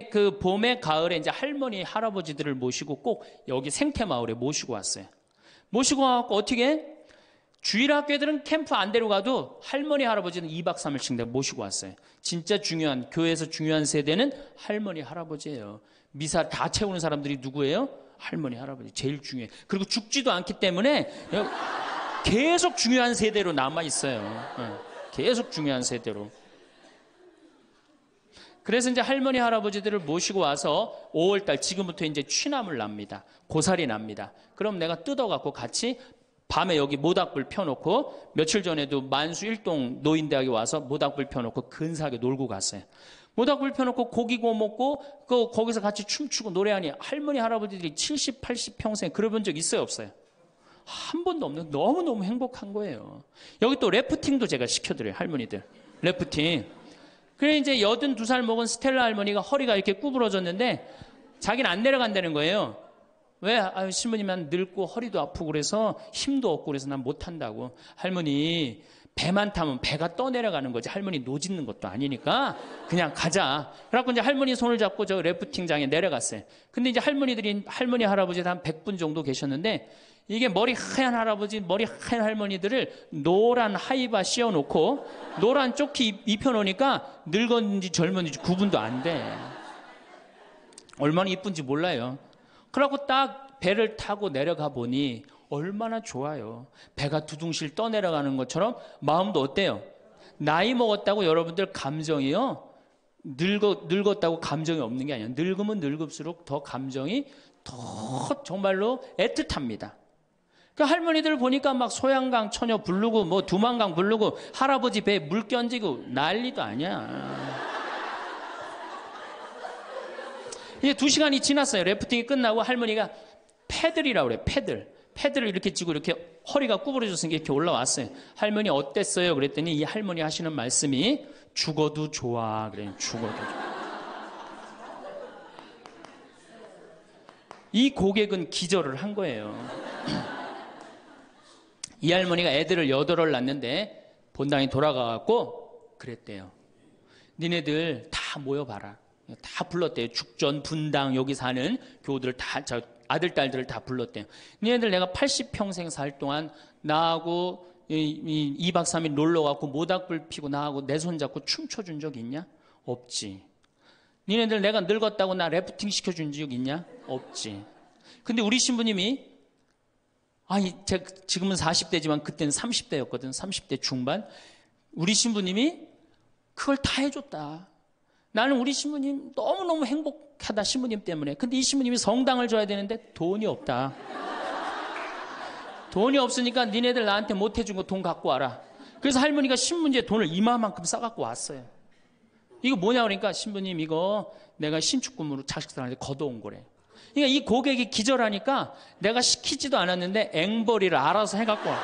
이제 그 봄에 가을에 이제 할머니 할아버지들을 모시고 꼭 여기 생태마을에 모시고 왔어요. 모시고 와갖고 어떻게 주일학교들은 캠프 안 데려가도 할머니 할아버지는 2박 3일씩 내가 모시고 왔어요. 진짜 중요한 교회에서 중요한 세대는 할머니 할아버지예요. 미사 다 채우는 사람들이 누구예요? 할머니 할아버지 제일 중요해. 그리고 죽지도 않기 때문에 계속 중요한 세대로 남아 있어요. 계속 중요한 세대로. 그래서 이제 할머니 할아버지들을 모시고 와서 5월달 지금부터 이제 취나물 납니다. 고사리 납니다. 그럼 내가 뜯어갖고 같이 밤에 여기 모닥불 펴놓고 며칠 전에도 만수 일동 노인대학에 와서 모닥불 펴놓고 근사하게 놀고 갔어요. 모닥불 펴놓고 고기 구워 먹고 거기서 같이 춤추고 노래하니 할머니 할아버지들이 70, 80 평생 그래본 적 있어요 없어요? 한 번도 없는 너무너무 행복한 거예요. 여기 또 래프팅도 제가 시켜드려요. 할머니들 래프팅. 그래 이제 82살 먹은 스텔라 할머니가 허리가 이렇게 구부러졌는데 자기는 안 내려간다는 거예요. 왜? 아유, 신부님은 늙고 허리도 아프고 그래서 힘도 없고 그래서 난 못한다고. 할머니 배만 타면 배가 떠내려가는 거지 할머니 노짓는 것도 아니니까 그냥 가자. 그래갖고 이제 할머니 손을 잡고 저 래프팅장에 내려갔어요. 근데 이제 할머니 할아버지 한 100분 정도 계셨는데 이게 머리 하얀 할아버지 머리 하얀 할머니들을 노란 하이바 씌워놓고 노란 조끼 입혀놓으니까 늙었는지 젊었는지 구분도 안 돼. 얼마나 이쁜지 몰라요. 그러고 딱 배를 타고 내려가 보니 얼마나 좋아요. 배가 두둥실 떠내려가는 것처럼 마음도 어때요? 나이 먹었다고 여러분들 감정이요. 늙었다고 감정이 없는 게 아니에요. 늙으면 늙을수록 더 감정이 더 정말로 애틋합니다. 그 할머니들 보니까 막 소양강 처녀 부르고 뭐 두만강 부르고 할아버지 배에 물 끼얹고 난리도 아니야. 이제 2시간이 지났어요. 래프팅이 끝나고 할머니가 패들이라고 그래요. 패들을 이렇게 쥐고 이렇게 허리가 구부러졌으니까 이렇게 올라왔어요. 할머니 어땠어요? 그랬더니 이 할머니 하시는 말씀이 죽어도 좋아. 그래요. 죽어도 좋아. 이 고객은 기절을 한 거예요. 이 할머니가 애들을 8을 낳는데 본당에 돌아가갖고 그랬대요. 니네들 다 모여봐라. 다 불렀대요. 죽전, 분당 여기 사는 교우들 다 아들, 딸들을 다 불렀대요. 니네들 내가 80평생 살 동안 나하고 2박 3일 놀러가고 모닥불 피고 나하고 내 손 잡고 춤춰준 적 있냐? 없지. 니네들 내가 늙었다고 나 래프팅 시켜준 적 있냐? 없지. 근데 우리 신부님이 제가 지금은 40대지만 그때는 30대였거든. 30대 중반. 우리 신부님이 그걸 다 해줬다. 나는 우리 신부님 너무너무 행복하다. 신부님 때문에. 근데 이 신부님이 성당을 줘야 되는데 돈이 없다. 돈이 없으니까 니네들 나한테 못 해준 거 돈 갖고 와라. 그래서 할머니가 신문지에 돈을 이마만큼 싸갖고 왔어요. 이거 뭐냐 그러니까 신부님 이거 내가 신축금으로 자식들한테 걷어온 거래. 그러니까 이 고객이 기절하니까 내가 시키지도 않았는데 앵벌이를 알아서 해갖고 와.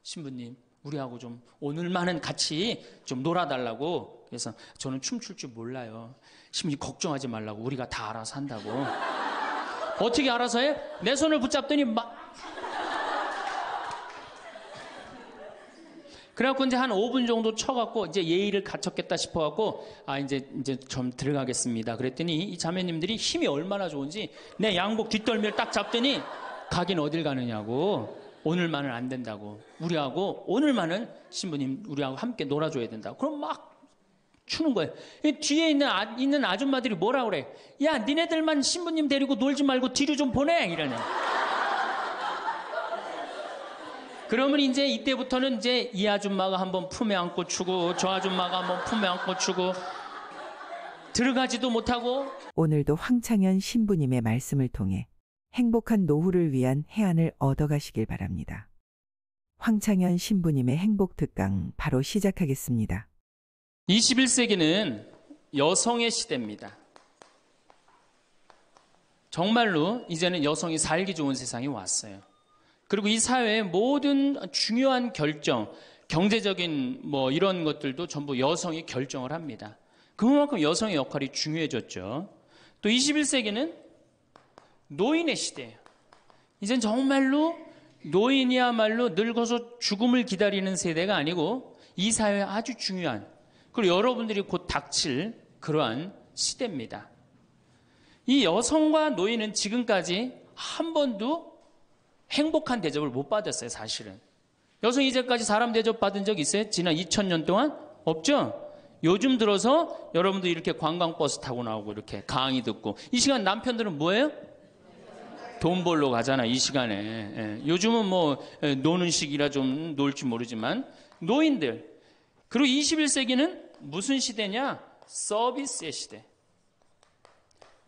신부님 우리하고 좀 오늘만은 같이 좀 놀아달라고. 그래서 저는 춤출 줄 몰라요. 신부님 걱정하지 말라고. 우리가 다 알아서 한다고. 어떻게 알아서 해? 내 손을 붙잡더니 그래갖고 이제 한 5분 정도 쳐갖고 이제 예의를 갖췄겠다 싶어갖고 이제 좀 들어가겠습니다. 그랬더니 이 자매님들이 힘이 얼마나 좋은지 내 양복 뒷덜미를 딱 잡더니 가긴 어딜 가느냐고. 오늘만은 안 된다고. 우리하고 오늘만은 신부님 우리하고 함께 놀아줘야 된다고. 그럼 막 추는 거예요. 뒤에 있는 아줌마들이 뭐라 그래? 야 니네들만 신부님 데리고 놀지 말고 뒤로 좀 보내 이러네. 그러면 이제 이때부터는 이제 이 아줌마가 한번 품에 안고 추고 저 아줌마가 한번 품에 안고 추고 들어가지도 못하고. 오늘도 황창현 신부님의 말씀을 통해 행복한 노후를 위한 해안을 얻어가시길 바랍니다. 황창현 신부님의 행복 특강 바로 시작하겠습니다. 21세기는 여성의 시대입니다. 정말로 이제는 여성이 살기 좋은 세상이 왔어요. 그리고 이 사회의 모든 중요한 결정, 경제적인 뭐 이런 것들도 전부 여성이 결정을 합니다. 그만큼 여성의 역할이 중요해졌죠. 또 21세기는 노인의 시대예요. 이젠 정말로 노인이야말로 늙어서 죽음을 기다리는 세대가 아니고 이 사회에 아주 중요한, 그리고 여러분들이 곧 닥칠 그러한 시대입니다. 이 여성과 노인은 지금까지 한 번도 행복한 대접을 못 받았어요, 사실은. 여성 이제까지 사람 대접 받은 적 있어요? 지난 2000년 동안? 없죠? 요즘 들어서 여러분들 이렇게 관광버스 타고 나오고 이렇게 강의 듣고, 이 시간 남편들은 뭐예요? 돈 벌러 가잖아, 이 시간에. 예. 요즘은 뭐 노는 시기라 좀 놀지 모르지만 노인들. 그리고 21세기는 무슨 시대냐? 서비스의 시대.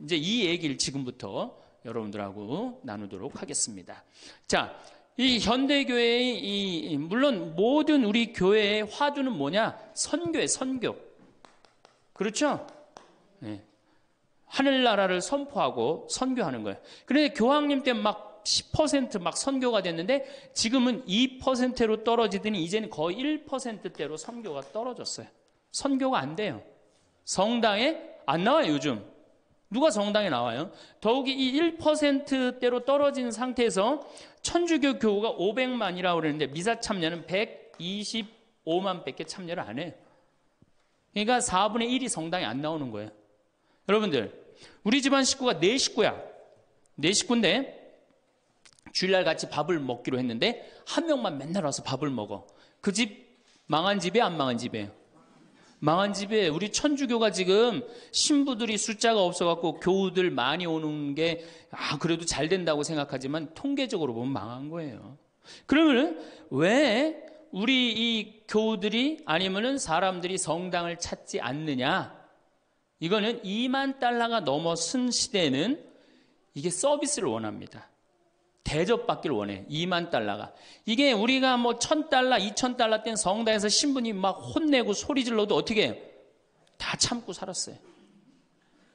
이제 이 얘기를 지금부터 여러분들하고 나누도록 하겠습니다. 자, 이 현대교회의 물론 모든 우리 교회의 화두는 뭐냐? 선교예요, 선교. 그렇죠? 네. 하늘나라를 선포하고 선교하는 거예요. 그런데 교황님 때 막 10% 막 선교가 됐는데 지금은 2%로 떨어지더니 이제는 거의 1%대로 선교가 떨어졌어요. 선교가 안 돼요. 성당에 안 나와요, 요즘. 누가 성당에 나와요? 더욱이 이 1%대로 떨어진 상태에서 천주교 교우가 500만이라고 그러는데 미사 참여는 125만 밖에 참여를 안 해요. 그러니까 4분의 1이 성당에 안 나오는 거예요. 여러분들, 우리 집안 식구가 4식구야. 4식구인데 주일날 같이 밥을 먹기로 했는데 한 명만 맨날 와서 밥을 먹어. 그 집 망한 집이에요, 안 망한 집이에요? 망한 집에 우리 천주교가 지금 신부들이 숫자가 없어갖고 교우들 많이 오는 게 그래도 잘 된다고 생각하지만 통계적으로 보면 망한 거예요. 그러면 왜 우리 이 교우들이 아니면은 사람들이 성당을 찾지 않느냐? 이거는 2만 달러가 넘어선 시대에는 이게 서비스를 원합니다. 대접받기를 원해. 2만 달러가. 이게 우리가 뭐 1000달러, 2000달러 때는 성당에서 신부님 막 혼내고 소리 질러도 어떻게 해요? 다 참고 살았어요.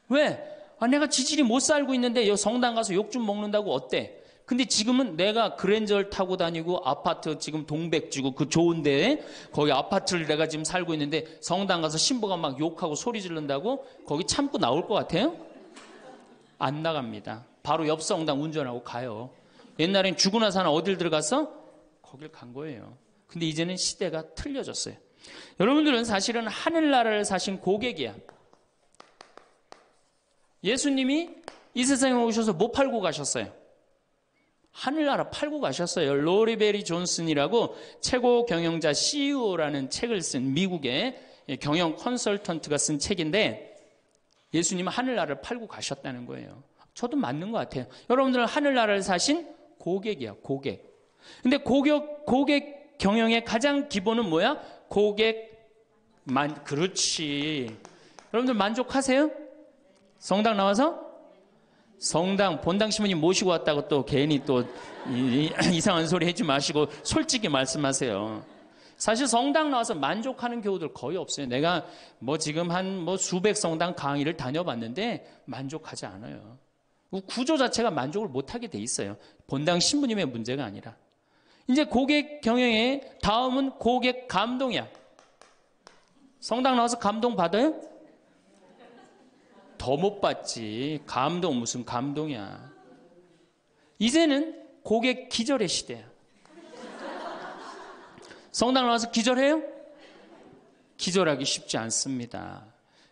왜? 내가 지질이 못 살고 있는데 여 성당 가서 욕 좀 먹는다고 어때? 근데 지금은 내가 그랜저를 타고 다니고 아파트 지금 동백지구 그 좋은 데에 거기 아파트를 내가 지금 살고 있는데 성당 가서 신부가 막 욕하고 소리 지른다고 거기 참고 나올 것 같아요? 안 나갑니다. 바로 옆 성당 운전하고 가요. 옛날엔 죽으나 사나 어딜 들어갔어? 거길 간 거예요. 근데 이제는 시대가 틀려졌어요. 여러분들은 사실은 하늘나라를 사신 고객이야. 예수님이 이 세상에 오셔서 뭐 팔고 가셨어요? 하늘나라 팔고 가셨어요. 로리베리 존슨이라고 최고 경영자 CEO라는 책을 쓴 미국의 경영 컨설턴트가 쓴 책인데 예수님은 하늘나라를 팔고 가셨다는 거예요. 저도 맞는 것 같아요. 여러분들은 하늘나라를 사신 고객이야, 고객. 근데 고객 경영의 가장 기본은 뭐야? 그렇지. 여러분들 만족하세요? 성당 나와서? 성당 본당 신부님 모시고 왔다고 또 괜히 또 이상한 소리 하지 마시고 솔직히 말씀하세요. 사실 성당 나와서 만족하는 교우들 거의 없어요. 내가 뭐 지금 한 수백 성당 강의를 다녀봤는데 만족하지 않아요. 구조 자체가 만족을 못하게 돼 있어요. 본당 신부님의 문제가 아니라. 이제 고객 경영의 다음은 고객 감동이야. 성당 나와서 감동 받아요? 더 못 받지. 감동 무슨 감동이야. 이제는 고객 기절의 시대야. 성당 나와서 기절해요? 기절하기 쉽지 않습니다.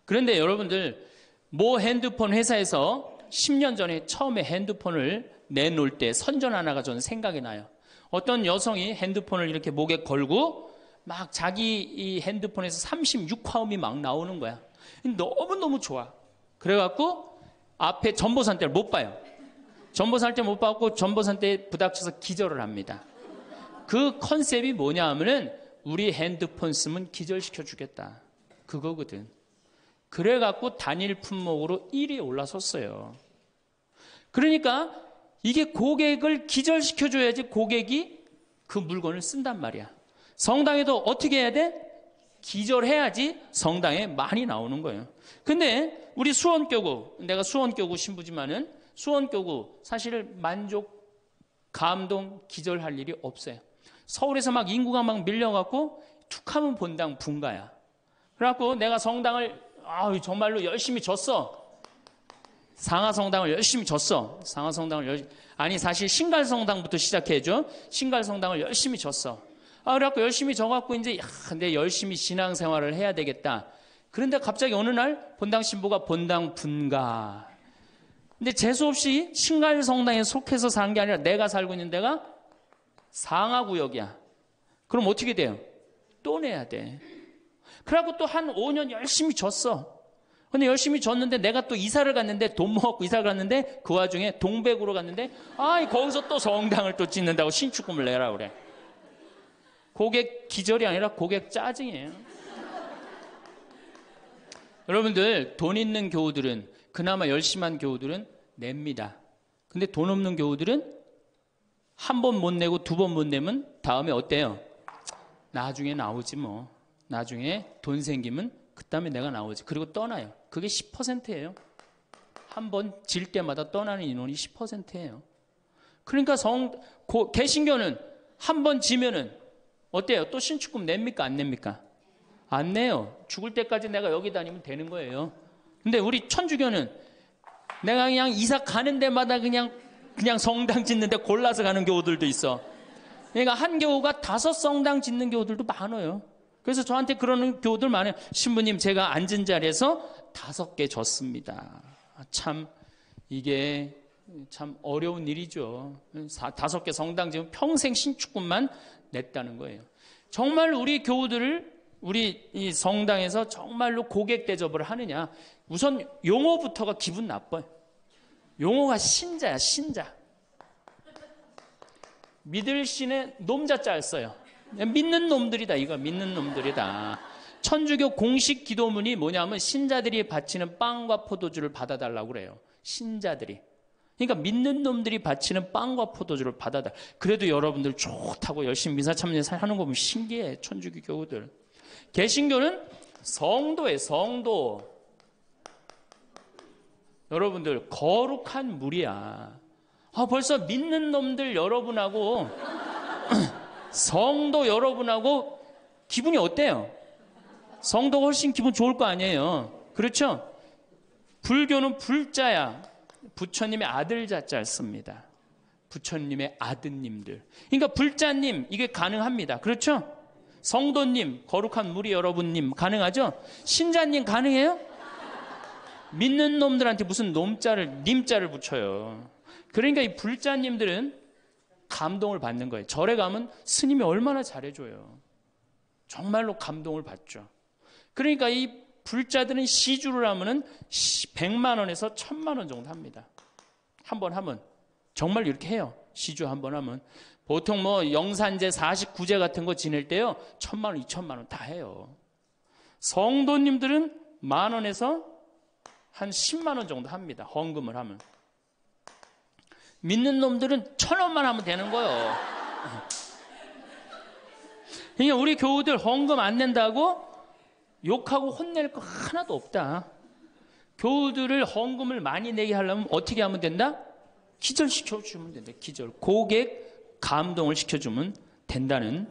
그런데 여러분들 모 핸드폰 회사에서 10년 전에 처음에 핸드폰을 내놓을 때 선전 하나가 저는 생각이 나요. 어떤 여성이 핸드폰을 이렇게 목에 걸고 막 자기 이 핸드폰에서 36화음이 막 나오는 거야. 너무너무 좋아. 그래갖고 앞에 전보산 때를 못 봐요. 전보산 때 못 받고 전보산 때 부닥쳐서 기절을 합니다. 그 컨셉이 뭐냐 하면은 우리 핸드폰 쓰면 기절시켜 주겠다. 그거거든. 그래갖고 단일 품목으로 1위에 올라섰어요. 그러니까 이게 고객을 기절시켜줘야지 고객이 그 물건을 쓴단 말이야. 성당에도 어떻게 해야 돼? 기절해야지 성당에 많이 나오는 거예요. 근데 우리 수원교구, 내가 수원교구 신부지만은 수원교구 사실 만족, 감동, 기절할 일이 없어요. 서울에서 막 인구가 막 밀려갖고 툭하면 본당 분가야. 그래갖고 내가 성당을 정말로 열심히 줬어. 상하성당을 열심히 졌어. 아니 사실 신갈성당부터 시작해야죠. 신갈성당을 열심히 졌어. 그래갖고 열심히 져갖고 이제 근데 열심히 신앙생활을 해야 되겠다. 그런데 갑자기 어느 날 본당 신부가 본당 분가. 근데 재수없이 신갈성당에 속해서 사는 게 아니라 내가 살고 있는 데가 상하구역이야. 그럼 어떻게 돼요? 또 내야 돼. 그래갖고 또 한 5년 열심히 졌어. 근데 열심히 졌는데 내가 또 이사를 갔는데 돈 모았고 이사를 갔는데 그 와중에 동백으로 갔는데 거기서 또 성당을 또 짓는다고 신축금을 내라 그래. 고객 기절이 아니라 고객 짜증이에요. 여러분들 돈 있는 교우들은 그나마 열심한 교우들은 냅니다. 근데 돈 없는 교우들은 한 번 못 내고 두 번 못 내면 다음에 어때요? 나중에 나오지 뭐. 나중에 돈 생기면 그다음에 내가 나오지. 그리고 떠나요. 그게 10%예요. 한 번 질 때마다 떠나는 인원이 10%예요. 그러니까 개신교는 한 번 지면은 어때요? 또 신축금 냅니까? 안 냅니까? 안 내요. 죽을 때까지 내가 여기 다니면 되는 거예요. 근데 우리 천주교는 내가 그냥 이사 가는 데마다 그냥 성당 짓는데 골라서 가는 교우들도 있어. 그러니까 한 교우가 5성당 짓는 교우들도 많아요. 그래서 저한테 그러는 교우들 많아요. 신부님 제가 앉은 자리에서 5개 졌습니다. 참 이게 참 어려운 일이죠. 5개 성당 지금 평생 신축금만 냈다는 거예요. 정말 우리 교우들을 우리 이 성당에서 정말로 고객 대접을 하느냐. 우선 용어부터가 기분 나빠요. 용어가 신자야, 신자. 믿을 신의 놈자자 써요. 믿는 놈들이다, 이거 믿는 놈들이다. 천주교 공식 기도문이 뭐냐면 신자들이 바치는 빵과 포도주를 받아달라고 그래요. 신자들이. 그러니까 믿는 놈들이 바치는 빵과 포도주를 받아달라. 그래도 여러분들 좋다고 열심히 미사 참여하는 거 보면 신기해, 천주교 교우들. 개신교는 성도예요, 성도. 여러분들 거룩한 물이야. 벌써 믿는 놈들 여러분하고 성도 여러분하고 기분이 어때요? 성도가 훨씬 기분 좋을 거 아니에요. 그렇죠? 불교는 불자야. 부처님의 아들 자자를 씁니다. 부처님의 아드님들. 그러니까 불자님 이게 가능합니다. 그렇죠? 성도님, 거룩한 무리 여러분님 가능하죠? 신자님 가능해요? 믿는 놈들한테 무슨 님자를 붙여요. 그러니까 이 불자님들은 감동을 받는 거예요. 절에 가면 스님이 얼마나 잘해줘요. 정말로 감동을 받죠. 그러니까 이 불자들은 시주를 하면은 100만 원에서 1000만 원 정도 합니다. 한 번 하면. 정말 이렇게 해요. 시주 한 번 하면. 보통 뭐 영산제 49제 같은 거 지낼 때요. 1000만 원, 2000만 원 다 해요. 성도님들은 10,000원에서 한 10만 원 정도 합니다. 헌금을 하면. 믿는 놈들은 1,000원만 하면 되는 거예요. 그러니까 우리 교우들 헌금 안 낸다고 욕하고 혼낼 거 하나도 없다. 교우들을 헌금을 많이 내게 하려면 어떻게 하면 된다? 기절시켜주면 된다. 기절. 고객 감동을 시켜주면 된다는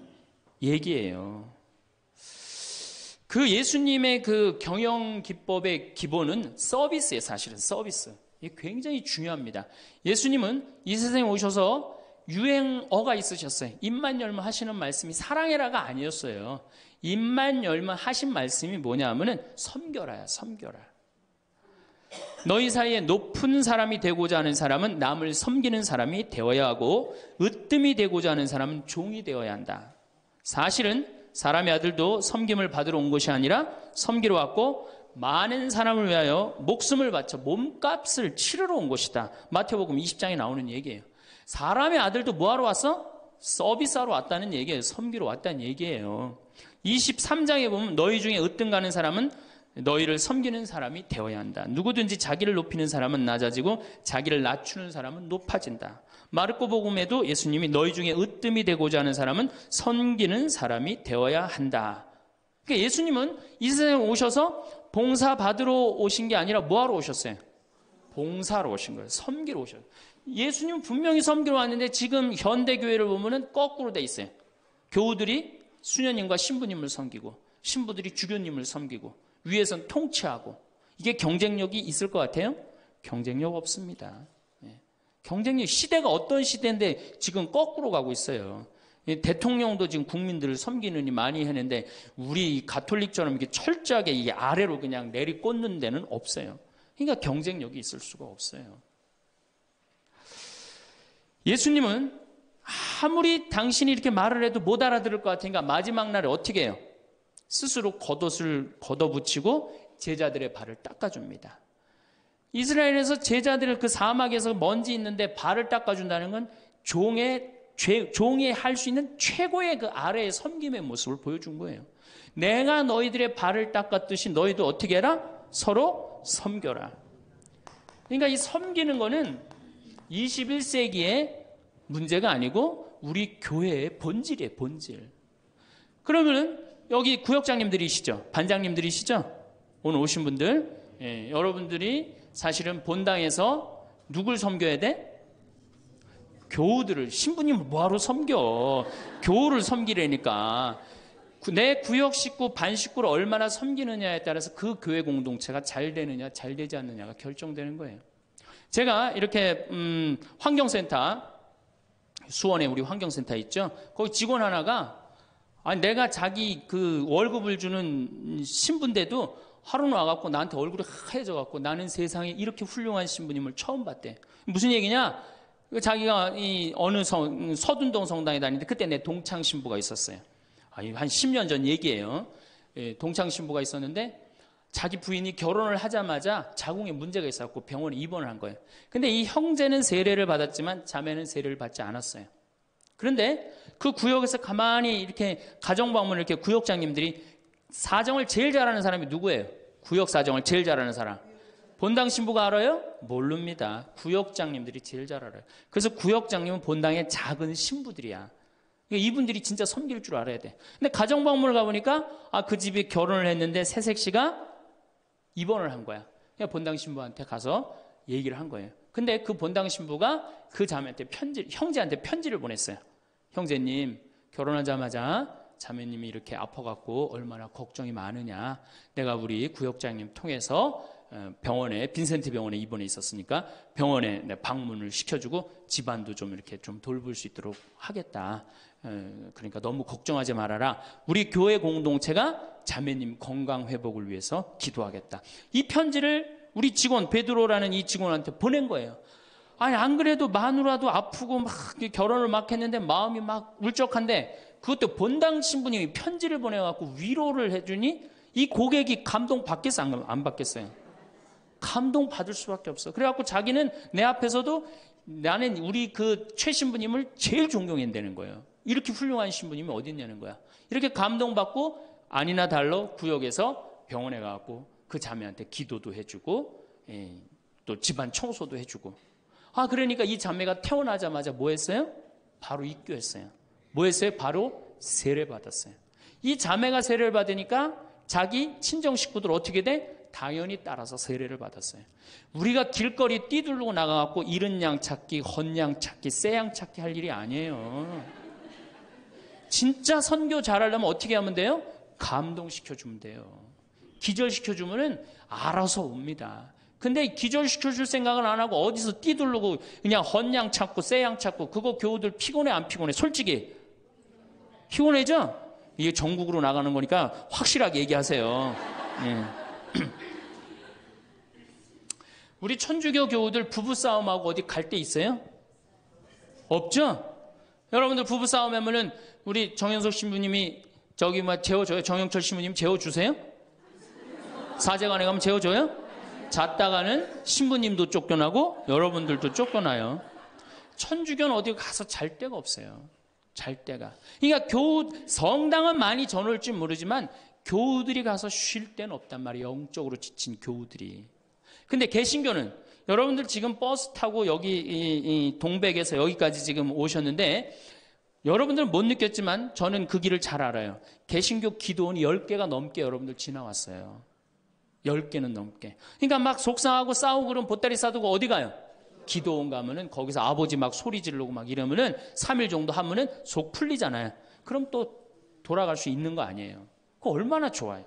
얘기예요. 그 예수님의 그 경영 기법의 기본은 서비스예요. 사실은 서비스. 이게 굉장히 중요합니다. 예수님은 이 세상에 오셔서 유행어가 있으셨어요. 입만 열면 하시는 말씀이 사랑해라가 아니었어요. 입만 열면 하신 말씀이 뭐냐 하면은 섬겨라야, 섬겨라. 너희 사이에 높은 사람이 되고자 하는 사람은 남을 섬기는 사람이 되어야 하고 으뜸이 되고자 하는 사람은 종이 되어야 한다. 사실은 사람의 아들도 섬김을 받으러 온 것이 아니라 섬기러 왔고 많은 사람을 위하여 목숨을 바쳐 몸값을 치르러 온 것이다. 마태복음 20장에 나오는 얘기예요. 사람의 아들도 뭐하러 왔어? 서비스하러 왔다는 얘기예요. 섬기러 왔다는 얘기예요. 23장에 보면 너희 중에 으뜸 가는 사람은 너희를 섬기는 사람이 되어야 한다. 누구든지 자기를 높이는 사람은 낮아지고 자기를 낮추는 사람은 높아진다. 마르코복음에도 예수님이 너희 중에 으뜸이 되고자 하는 사람은 섬기는 사람이 되어야 한다. 그러니까 예수님은 이 세상에 오셔서 봉사 받으러 오신 게 아니라 뭐하러 오셨어요? 봉사로 오신 거예요. 섬기러 오셨어요. 예수님은 분명히 섬기러 왔는데 지금 현대교회를 보면은 거꾸로 돼 있어요. 교우들이 수녀님과 신부님을 섬기고 신부들이 주교님을 섬기고 위에선 통치하고 이게 경쟁력이 있을 것 같아요? 경쟁력 없습니다. 예. 경쟁력, 시대가 어떤 시대인데 지금 거꾸로 가고 있어요. 대통령도 지금 국민들을 섬기느니 많이 했는데 우리 가톨릭처럼 이렇게 철저하게 이게 아래로 그냥 내리꽂는 데는 없어요. 그러니까 경쟁력이 있을 수가 없어요. 예수님은 아무리 당신이 이렇게 말을 해도 못 알아들을 것 같으니까 마지막 날에 어떻게 해요? 스스로 겉옷을 걷어붙이고 제자들의 발을 닦아줍니다. 이스라엘에서 제자들을 그 사막에서 먼지 있는데 발을 닦아준다는 건 종이 할 수 있는 최고의 그 아래의 섬김의 모습을 보여준 거예요. 내가 너희들의 발을 닦았듯이 너희도 어떻게 해라? 서로 섬겨라. 그러니까 이 섬기는 거는 21세기의 문제가 아니고 우리 교회의 본질이에요, 본질. 그러면은 여기 구역장님들이시죠? 반장님들이시죠? 오늘 오신 분들. 예, 여러분들이 사실은 본당에서 누굴 섬겨야 돼? 교우들을. 신부님을 뭐하러 섬겨? 교우를 섬기라니까. 내 구역 식구, 반 식구를 얼마나 섬기느냐에 따라서 그 교회 공동체가 잘 되느냐, 잘 되지 않느냐가 결정되는 거예요. 제가 이렇게 환경센터, 수원에 우리 환경센터 있죠? 거기 직원 하나가 아니 내가 자기 그 월급을 주는 신부인데도 하루는 와갖고 나한테 얼굴이 하얘져갖고 나는 세상에 이렇게 훌륭한 신부님을 처음 봤대. 무슨 얘기냐? 자기가 이 어느 서둔동 성당에 다니는데 그때 내 동창 신부가 있었어요. 한 10년 전 얘기예요. 예, 동창 신부가 있었는데 자기 부인이 결혼을 하자마자 자궁에 문제가 있었고 병원에 입원을 한 거예요. 근데 이 형제는 세례를 받았지만 자매는 세례를 받지 않았어요. 그런데 그 구역에서 가만히 이렇게 가정방문을 이렇게 구역장님들이 사정을 제일 잘하는 사람이 누구예요? 구역 사정을 제일 잘하는 사람. 본당 신부가 알아요? 모릅니다. 구역장님들이 제일 잘 알아요. 그래서 구역장님은 본당의 작은 신부들이야. 이분들이 진짜 섬길 줄 알아야 돼. 근데 가정방문을 가보니까 그 집이 결혼을 했는데 새색시가 입원을 한 거야. 그냥 본당 신부한테 가서 얘기를 한 거예요. 근데 그 본당 신부가 그 자매한테 형제한테 편지를 보냈어요. 형제님, 결혼하자마자 자매님이 이렇게 아파갖고 얼마나 걱정이 많으냐. 내가 우리 구역장님 통해서 병원에, 빈센트 병원에 입원해 있었으니까 병원에 방문을 시켜주고 집안도 좀 이렇게 좀 돌볼 수 있도록 하겠다. 그러니까 너무 걱정하지 말아라. 우리 교회 공동체가 자매님 건강 회복을 위해서 기도하겠다. 이 편지를 우리 직원 베드로라는 이 직원한테 보낸 거예요. 아니 안 그래도 마누라도 아프고 막 결혼을 막 했는데 마음이 막 울적한데 그것도 본당 신부님이 편지를 보내갖고 위로를 해주니 이 고객이 감동 받겠어 안 받겠어요? 감동 받을 수밖에 없어. 그래갖고 자기는 내 앞에서도 나는 우리 그 최 신부님을 제일 존경한다는 거예요. 이렇게 훌륭한 신부님이 어디 있냐는 거야. 이렇게 감동받고 아니나 달러 구역에서 병원에 가갖고 그 자매한테 기도도 해주고 또 집안 청소도 해주고. 그러니까 이 자매가 태어나자마자 뭐 했어요? 바로 입교했어요. 뭐 했어요? 바로 세례 받았어요. 이 자매가 세례를 받으니까 자기 친정 식구들 어떻게 돼? 당연히 따라서 세례를 받았어요. 우리가 길거리 뛰들고 나가갖고 이른 양 찾기, 헌양 찾기, 쎄양 찾기 할 일이 아니에요. 진짜 선교 잘하려면 어떻게 하면 돼요? 감동시켜주면 돼요. 기절시켜주면은 알아서 옵니다. 근데 기절시켜줄 생각은 안 하고 어디서 뛰들르고 그냥 헌양 찾고 쎄양 찾고 그거 교우들 피곤해 안 피곤해? 솔직히 피곤해죠? 이게 전국으로 나가는 거니까 확실하게 얘기하세요. 우리 천주교 교우들 부부싸움하고 어디 갈 데 있어요? 없죠? 여러분들 부부싸움 하면은 우리 정현석 신부님이 저기 재워줘요? 정영철 신부님 재워주세요? 사제관에 가면 재워줘요? 잤다가는 신부님도 쫓겨나고 여러분들도 쫓겨나요. 천주교는 어디 가서 잘 데가 없어요. 잘 데가. 그러니까 성당은 많이 전올지 모르지만 교우들이 가서 쉴 데는 없단 말이에요. 영적으로 지친 교우들이. 근데 개신교는 여러분들 지금 버스 타고 여기 이 동백에서 여기까지 지금 오셨는데 여러분들은 못 느꼈지만 저는 그 길을 잘 알아요. 개신교 기도원이 10개가 넘게 여러분들 지나왔어요. 10개는 넘게. 그러니까 막 속상하고 싸우고 그러면 보따리 싸두고 어디 가요? 기도원 가면은 거기서 아버지 막 소리 지르고 막 이러면은 3일 정도 하면은 속 풀리잖아요. 그럼 또 돌아갈 수 있는 거 아니에요. 그거 얼마나 좋아요.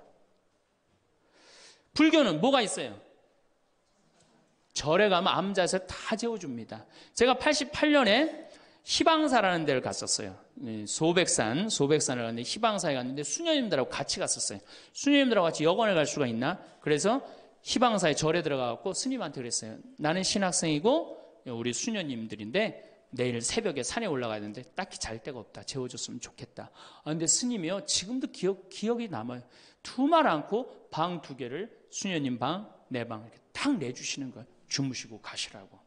불교는 뭐가 있어요? 절에 가면 암자에서 다 재워줍니다. 제가 88년에 희방사라는 데를 갔었어요. 소백산을 갔는데 희방사에 갔는데 수녀님들하고 같이 갔었어요. 수녀님들하고 같이 여관을 갈 수가 있나? 그래서 희방사의 절에 들어가갖고 스님한테 그랬어요. 나는 신학생이고 우리 수녀님들인데 내일 새벽에 산에 올라가야 되는데 딱히 잘 데가 없다. 재워줬으면 좋겠다. 근데 스님이요, 지금도 기억이 남아요. 두말 않고 방 2개를 수녀님 방, 내 방 이렇게 탁 내주시는 거예요. 주무시고 가시라고.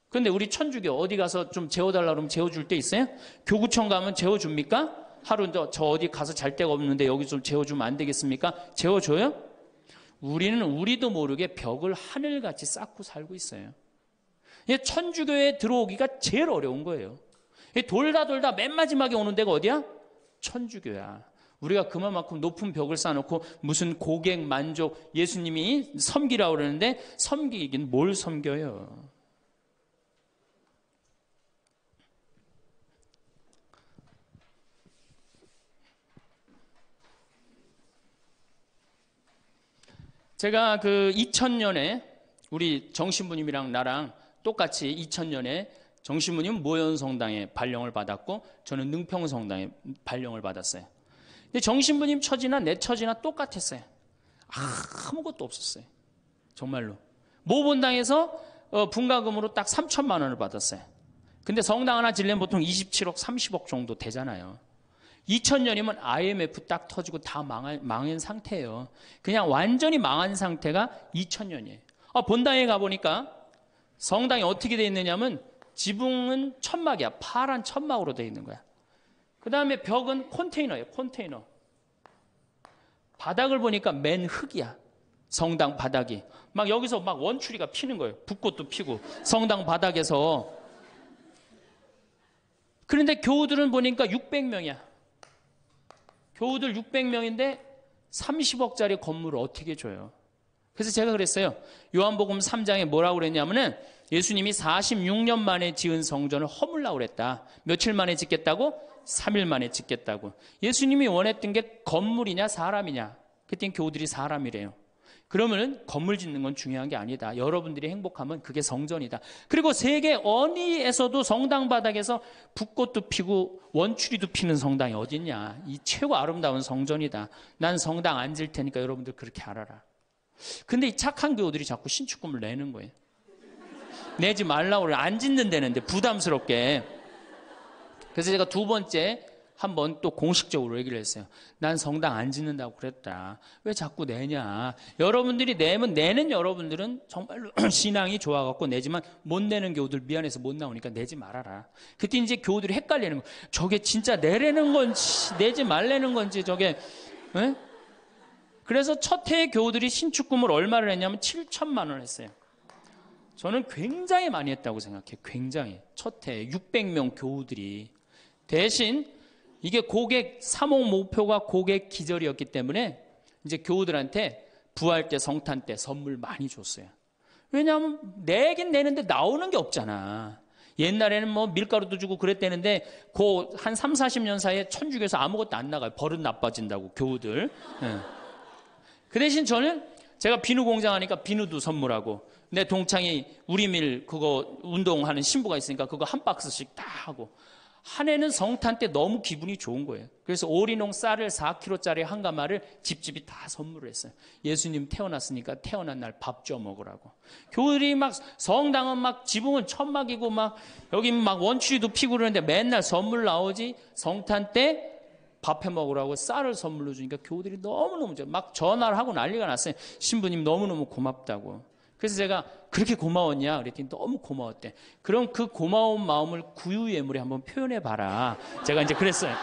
근데 우리 천주교 어디 가서 좀 재워달라 그러면 재워줄 때 있어요? 교구청 가면 재워줍니까? 하루 저 어디 가서 잘 데가 없는데 여기 좀 재워주면 안 되겠습니까? 재워줘요? 우리는 우리도 모르게 벽을 하늘같이 쌓고 살고 있어요. 천주교에 들어오기가 제일 어려운 거예요. 돌다 맨 마지막에 오는 데가 어디야? 천주교야. 우리가 그만큼 높은 벽을 쌓아놓고 무슨 고객 만족, 예수님이 섬기라고 그러는데 섬기긴 뭘 섬겨요? 제가 그 2000년에 우리 정신부님이랑 나랑 똑같이 2000년에 정신부님 모현성당에 발령을 받았고 저는 능평성당에 발령을 받았어요. 근데 정신부님 처지나 내 처지나 똑같았어요. 아무것도 없었어요. 정말로. 모본당에서 분가금으로 딱 3천만 원을 받았어요. 근데 성당 하나 지려면 보통 27억, 30억 정도 되잖아요. 2000년이면 IMF 딱 터지고 다 망한 상태예요. 그냥 완전히 망한 상태가 2000년이에요. 본당에 가보니까 성당이 어떻게 돼 있느냐면 지붕은 천막이야. 파란 천막으로 돼 있는 거야. 그 다음에 벽은 컨테이너예요. 컨테이너. 바닥을 보니까 맨 흙이야. 성당 바닥이. 막 여기서 막 원추리가 피는 거예요. 붓꽃도 피고 성당 바닥에서. 그런데 교우들은 보니까 600명이야. 교우들 600명인데 30억짜리 건물을 어떻게 줘요? 그래서 제가 그랬어요. 요한복음 3장에 뭐라고 그랬냐면은 예수님이 46년 만에 지은 성전을 허물라고 그랬다. 며칠 만에 짓겠다고? 3일 만에 짓겠다고. 예수님이 원했던 게 건물이냐 사람이냐? 그땐 교우들이 사람이래요. 그러면은 건물 짓는 건 중요한 게 아니다. 여러분들이 행복하면 그게 성전이다. 그리고 세계 어디에서도 성당 바닥에서 붓꽃도 피고 원추리도 피는 성당이 어딨냐. 이 최고 아름다운 성전이다. 난 성당 안 질 테니까 여러분들 그렇게 알아라. 근데 이 착한 교우들이 자꾸 신축금을 내는 거예요. 내지 말라고 그래. 안 짓는다는데 부담스럽게. 그래서 제가 두 번째 한번 또 공식적으로 얘기를 했어요. 난 성당 안 짓는다고 그랬다. 왜 자꾸 내냐. 여러분들이 내는 여러분들은 정말로 신앙이 좋아갖고 내지만 못 내는 교우들 미안해서 못 나오니까 내지 말아라. 그때 이제 교우들이 헷갈리는 거예요. 저게 진짜 내라는 건지 내지 말라는 건지 저게. 에? 그래서 첫 해에 교우들이 신축금을 얼마를 했냐면 7천만 원을 했어요. 저는 굉장히 많이 했다고 생각해요. 굉장히. 첫 해에 600명 교우들이. 대신 이게 고객 사목 목표가 고객 기절이었기 때문에 이제 교우들한테 부활 때 성탄 때 선물 많이 줬어요. 왜냐하면 내긴 내는데 나오는 게 없잖아. 옛날에는 뭐 밀가루도 주고 그랬대는데 그 한 3, 40년 사이에 천주교에서 아무것도 안 나가요. 버릇 나빠진다고 교우들. 그 대신 저는 제가 비누 공장 하니까 비누도 선물하고 내 동창이 우리밀 그거 운동하는 신부가 있으니까 그거 한 박스씩 다 하고 한 해는 성탄 때 너무 기분이 좋은 거예요. 그래서 오리농 쌀을 4kg짜리 한 가마를 집집이 다 선물을 했어요. 예수님 태어났으니까 태어난 날 밥 줘 먹으라고. 교우들이 막 성당은 막 지붕은 천막이고 막 여기 막 원추리도 피고 그러는데 맨날 선물 나오지. 성탄 때 밥 해 먹으라고 쌀을 선물로 주니까 교우들이 너무너무 막 전화를 하고 난리가 났어요. 신부님 너무너무 고맙다고. 그래서 제가 그렇게 고마웠냐 그랬더니 너무 고마웠대. 그럼 그 고마운 마음을 구유예물에 한번 표현해봐라. 제가 이제 그랬어요.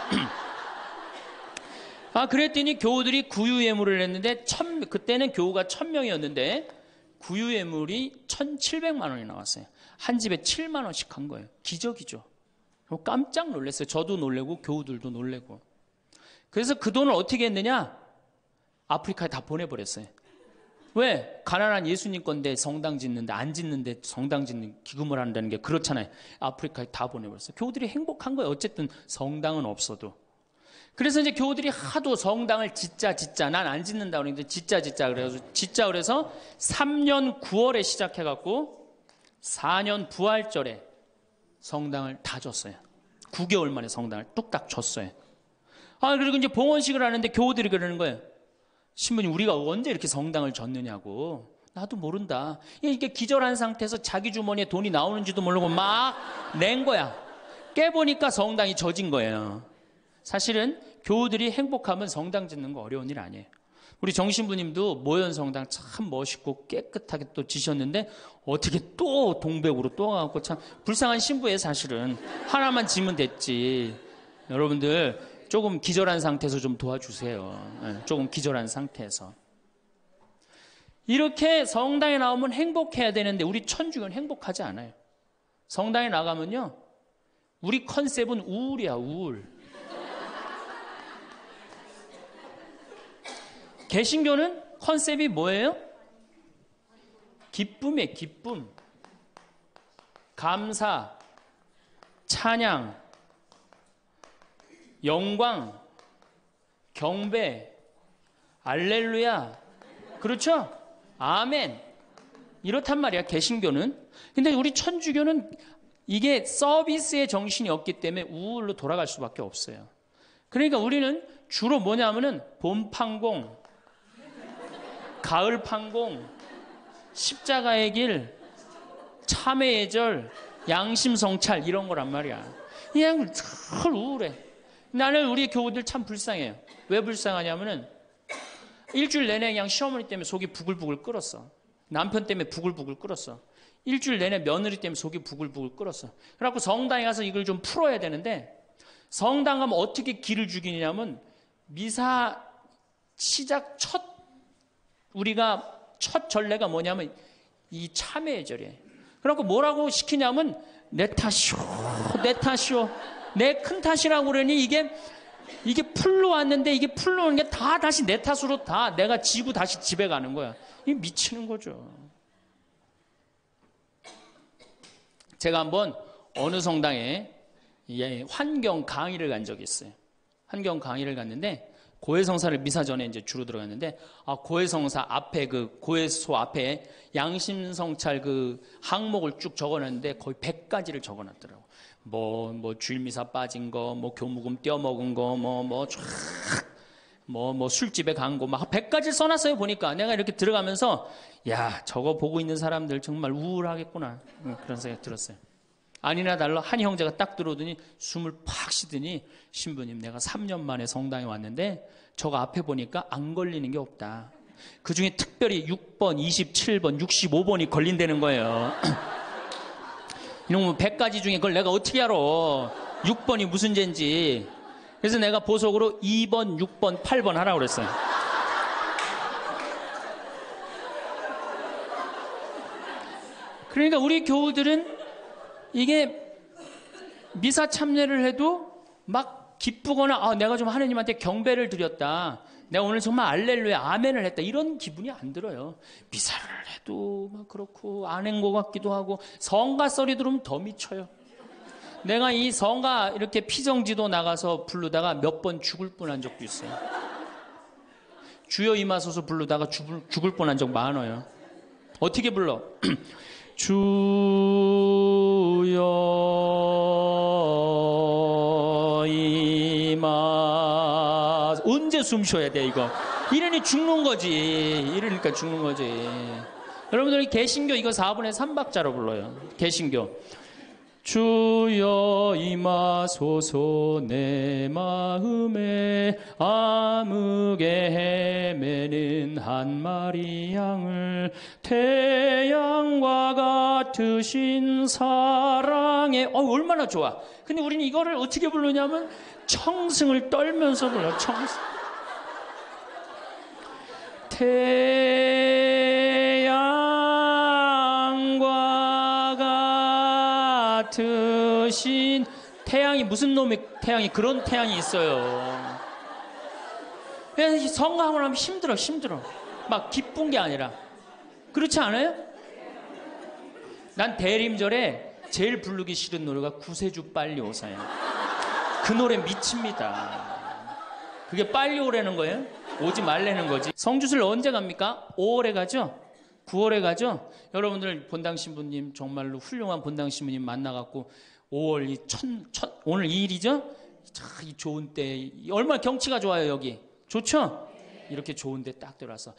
그랬더니 교우들이 구유예물을 했는데 그때는 교우가 1000명이었는데 구유예물이 1700만 원이 나왔어요. 한 집에 7만 원씩 한 거예요. 기적이죠. 깜짝 놀랐어요. 저도 놀래고 교우들도 놀래고. 그래서 그 돈을 어떻게 했느냐? 아프리카에 다 보내버렸어요. 왜? 가난한 예수님 건데 성당 짓는데 안 짓는데 성당 짓는 기금을 한다는 게 그렇잖아요. 아프리카에 다 보내버렸어요. 교우들이 행복한 거예요. 어쨌든 성당은 없어도. 그래서 이제 교우들이 하도 성당을 짓자 난 안 짓는다 그러는데 짓자 그래서 3년 9월에 시작해갖고 4년 부활절에 성당을 다 줬어요. 9개월 만에 성당을 뚝딱 줬어요. 그리고 이제 봉헌식을 하는데 교우들이 그러는 거예요. 신부님, 우리가 언제 이렇게 성당을 줬느냐고. 나도 모른다. 이게 기절한 상태에서 자기 주머니에 돈이 나오는지도 모르고 막 낸 거야. 깨보니까 성당이 젖은 거예요. 사실은 교우들이 행복하면 성당 짓는 거 어려운 일 아니에요. 우리 정신부님도 모현 성당 참 멋있고 깨끗하게 또 지셨는데 어떻게 또 동백으로 또 가고 참 불쌍한 신부예요. 사실은 하나만 지면 됐지. 여러분들 조금 기절한 상태에서 좀 도와주세요. 조금 기절한 상태에서. 이렇게 성당에 나오면 행복해야 되는데 우리 천주교는 행복하지 않아요. 성당에 나가면요, 우리 컨셉은 우울이야, 우울. 개신교는 컨셉이 뭐예요? 기쁨이에요, 기쁨. 감사, 찬양, 영광, 경배, 알렐루야. 그렇죠? 아멘. 이렇단 말이야, 개신교는. 근데 우리 천주교는 이게 서비스의 정신이 없기 때문에 우울로 돌아갈 수밖에 없어요. 그러니까 우리는 주로 뭐냐면은 봄 판공, 가을 판공, 십자가의 길, 참회의 절, 양심 성찰 이런 거란 말이야. 그냥 늘 우울해. 나는 우리 교우들 참 불쌍해요. 왜 불쌍하냐면은 일주일 내내 그냥 시어머니 때문에 속이 부글부글 끓었어. 남편 때문에 부글부글 끓었어. 일주일 내내 며느리 때문에 속이 부글부글 끓었어. 그래갖고 성당에 가서 이걸 좀 풀어야 되는데 성당 가면 어떻게 기를 죽이냐면 미사 시작 우리가 첫 전례가 뭐냐면 이 참회의 절이에요. 그래갖고 뭐라고 시키냐면 내 탓이오, 내 탓이오. 내 큰 탓이라고 그러니 이게 풀로 왔는데 이게 풀로 오는 게 다 다시 내 탓으로 다 내가 지고 다시 집에 가는 거야. 이게 미치는 거죠. 제가 한번 어느 성당에 환경 강의를 간 적이 있어요. 환경 강의를 갔는데 고해성사를 미사 전에 이제 주로 들어갔는데 고해성사 앞에 그 고해소 앞에 양심성찰 그 항목을 쭉 적어놨는데 거의 100가지를 적어놨더라고. 뭐 주일미사 빠진 거, 뭐 교무금 떼어먹은 거, 뭐 술집에 간 거, 막 100가지를 써놨어요. 보니까 내가 이렇게 들어가면서 야, 저거 보고 있는 사람들 정말 우울하겠구나 그런 생각이 들었어요. 아니나 달라 한 형제가 딱 들어오더니 숨을 팍 쉬더니 신부님, 내가 3년 만에 성당에 왔는데 저거 앞에 보니까 안 걸리는 게 없다. 그중에 특별히 6번, 27번, 65번이 걸린다는 거예요. 이놈 100가지 중에 그걸 내가 어떻게 알아? 6번이 무슨 죄인지. 그래서 내가 보석으로 2번, 6번, 8번 하라고 그랬어요. 그러니까 우리 교우들은 이게 미사 참여를 해도 막 기쁘거나 내가 좀 하느님한테 경배를 드렸다. 내가 오늘 정말 알렐루야 아멘을 했다. 이런 기분이 안 들어요. 미사를 해도 막 그렇고 안 한 것 같기도 하고 성가 소리 들으면 더 미쳐요. 내가 이 성가 이렇게 피정지도 나가서 부르다가 몇 번 죽을 뻔한 적도 있어요. 주여 임하소서 부르다가 죽을 뻔한 적 많아요. 어떻게 불러? 주여 임하. 언제 숨 쉬어야 돼 이거? 이러니 죽는 거지. 이러니까 죽는 거지. 여러분들이 개신교 이거 4분의 3박자로 불러요. 개신교. 주여 임하소서 내 마음에 암흑에 헤매는 한 마리 양을 태양과 같으신 사랑에 얼마나 좋아. 근데 우리는 이거를 어떻게 부르냐면 청승을 떨면서 불러요. 청승. 같으신 태양이 무슨 놈의 태양이 그런 태양이 있어요. 그래서 성가하고 나면 힘들어 막 기쁜 게 아니라. 그렇지 않아요? 난 대림절에 제일 부르기 싫은 노래가 구세주 빨리 오사야. 그 노래 미칩니다. 그게 빨리 오라는 거예요? 오지 말라는 거지. 성주술 언제 갑니까? 5월에 가죠? 9월에 가죠? 여러분들 본당 신부님 정말로 훌륭한 본당 신부님 만나갖고 5월 오늘 2일이죠? 참 이 좋은 때 얼마나 경치가 좋아요 여기. 좋죠? 이렇게 좋은 데 딱 들어와서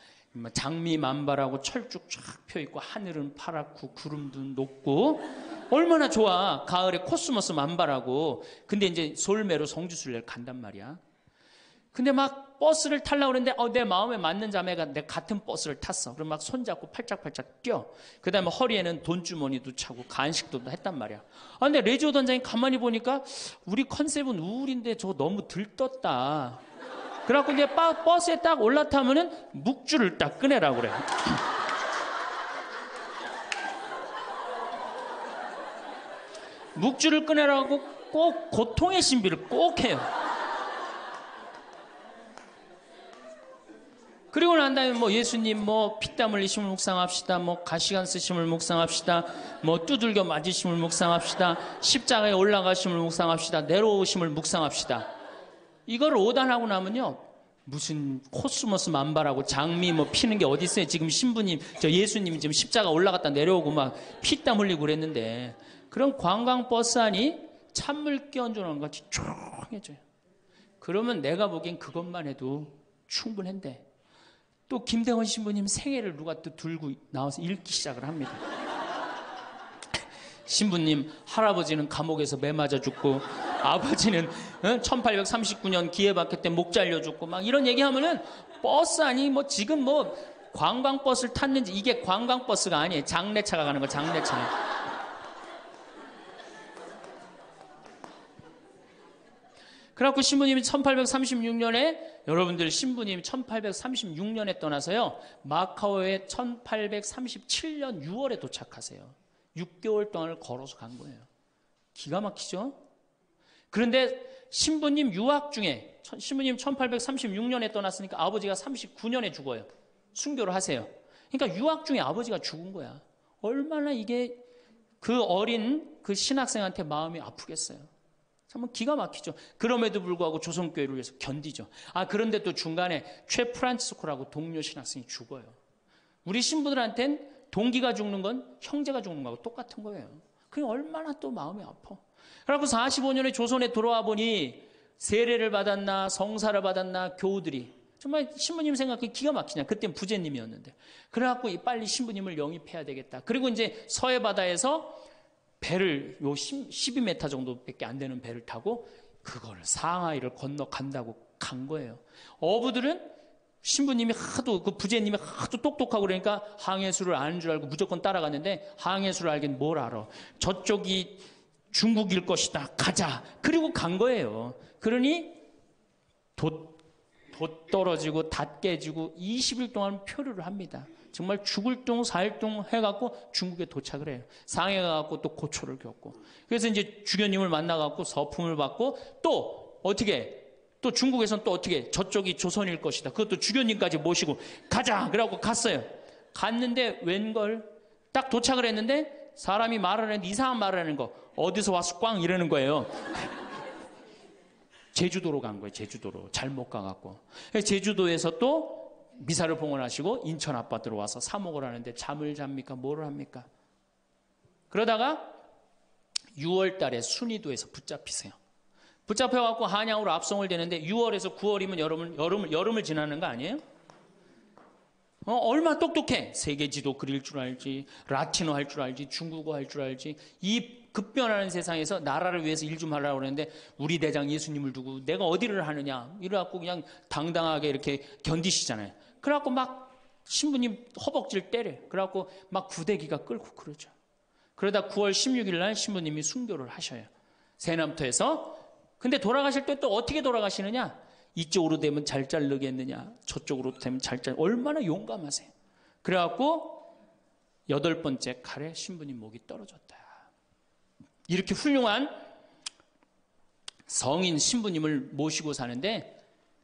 장미 만발하고 철쭉 쫙 펴있고 하늘은 파랗고 구름도 높고 얼마나 좋아. 가을에 코스모스 만발하고. 근데 이제 솔매로 성주순례를 간단 말이야. 근데 막 버스를 타려고 그러는데 내 마음에 맞는 자매가 내 같은 버스를 탔어. 그럼 막 손잡고 팔짝팔짝 뛰어. 그 다음에 허리에는 돈주머니도 차고 간식도 했단 말이야. 근데 레지오 단장이 가만히 보니까 우리 컨셉은 우울인데 저거 너무 들떴다. 그래갖고 이제 버스에 딱 올라타면은 묵주를 딱 꺼내라고 그래. 묵주를 꺼내라고 꼭 고통의 신비를 꼭 해요. 그리고 난 다음에 뭐 예수님 뭐 피땀 흘리심을 묵상합시다. 뭐 가시관 쓰심을 묵상합시다. 뭐 두들겨 맞으심을 묵상합시다. 십자가에 올라가심을 묵상합시다. 내려오심을 묵상합시다. 이걸 오단하고 나면요. 무슨 코스모스 만발하고 장미 뭐 피는 게 어디 있어요. 지금 신부님, 저 예수님이 지금 십자가 올라갔다 내려오고 막 피땀 흘리고 그랬는데 그런 관광버스 안이 찬물 끼얹어놓은 것 같이 조용해져요. 그러면 내가 보기엔 그것만 해도 충분한데 또 김대원 신부님 생애를 누가 또 들고 나와서 읽기 시작을 합니다. 신부님 할아버지는 감옥에서 매 맞아 죽고 아버지는 1839년 기회박해 때 목 잘려 죽고 막 이런 얘기하면은 버스 아니 뭐 지금 뭐 관광버스를 탔는지 이게 관광버스가 아니에요. 장례차가 가는 거 장례차. 그래갖고 신부님이 1836년에 여러분들 신부님이 1836년에 떠나서요. 마카오에 1837년 6월에 도착하세요. 6개월 동안을 걸어서 간 거예요. 기가 막히죠? 그런데 신부님 유학 중에 신부님 1836년에 떠났으니까 아버지가 39년에 죽어요. 순교를 하세요. 그러니까 유학 중에 아버지가 죽은 거야. 얼마나 이게 그 어린 그 신학생한테 마음이 아프겠어요. 정말 기가 막히죠. 그럼에도 불구하고 조선교회를 위해서 견디죠. 그런데 또 중간에 최 프란치스코라고 동료 신학생이 죽어요. 우리 신부들한텐 동기가 죽는 건 형제가 죽는 거하고 똑같은 거예요. 그게 얼마나 또 마음이 아파. 그래갖고 45년에 조선에 돌아와 보니 세례를 받았나 성사를 받았나 교우들이 정말 신부님 생각이 기가 막히냐. 그땐 부제님이었는데. 그래갖고 빨리 신부님을 영입해야 되겠다. 그리고 이제 서해 바다에서 배를 12m 정도밖에 안 되는 배를 타고 그걸 상하이를 건너간다고 간 거예요. 어부들은 신부님이 하도 그 부제님이 하도 똑똑하고 그러니까 항해수를 아는 줄 알고 무조건 따라갔는데 항해수를 알긴 뭘 알아. 저쪽이 중국일 것이다. 가자. 그리고 간 거예요. 그러니 돛 떨어지고 닷 깨지고 20일 동안 표류를 합니다. 정말 죽을 둥 살 둥 해갖고 중국에 도착을 해요. 상해 가갖고 또 고초를 겪고. 그래서 이제 주교님을 만나갖고 서품을 받고 또 어떻게 또 중국에서는 또 어떻게 저쪽이 조선일 것이다. 그것도 주교님까지 모시고 가자. 그래갖고 갔어요. 갔는데 웬걸 딱 도착을 했는데 사람이 말을 했는데 이상한 말을 하는 거. 어디서 와서 꽝 이러는 거예요. 제주도로 간 거예요. 제주도로. 잘못 가갖고. 제주도에서 또 미사를 봉헌하시고 인천 아파트로 와서 사목을 하는데 잠을 잡니까? 뭐를 합니까? 그러다가 6월 달에 순이도에서 붙잡히세요. 붙잡혀갖고 한양으로 압송을 되는데 6월에서 9월이면 여름을 지나는 거 아니에요? 얼마나 똑똑해. 세계 지도 그릴 줄 알지, 라틴어 할 줄 알지, 중국어 할 줄 알지. 이 급변하는 세상에서 나라를 위해서 일 좀 하려고 그러는데 우리 대장 예수님을 두고 내가 어디를 하느냐 이래갖고 그냥 당당하게 이렇게 견디시잖아요. 그래갖고 막 신부님 허벅지를 때려. 그래갖고 막 구데기가 끓고 그러죠. 그러다 9월 16일 날 신부님이 순교를 하셔요. 세남터에서. 근데 돌아가실 때 또 어떻게 돌아가시느냐? 이쪽으로 되면 잘 자르겠느냐, 저쪽으로 되면 잘 얼마나 용감하세요. 그래갖고 8번째 칼에 신부님 목이 떨어졌다. 이렇게 훌륭한 성인 신부님을 모시고 사는데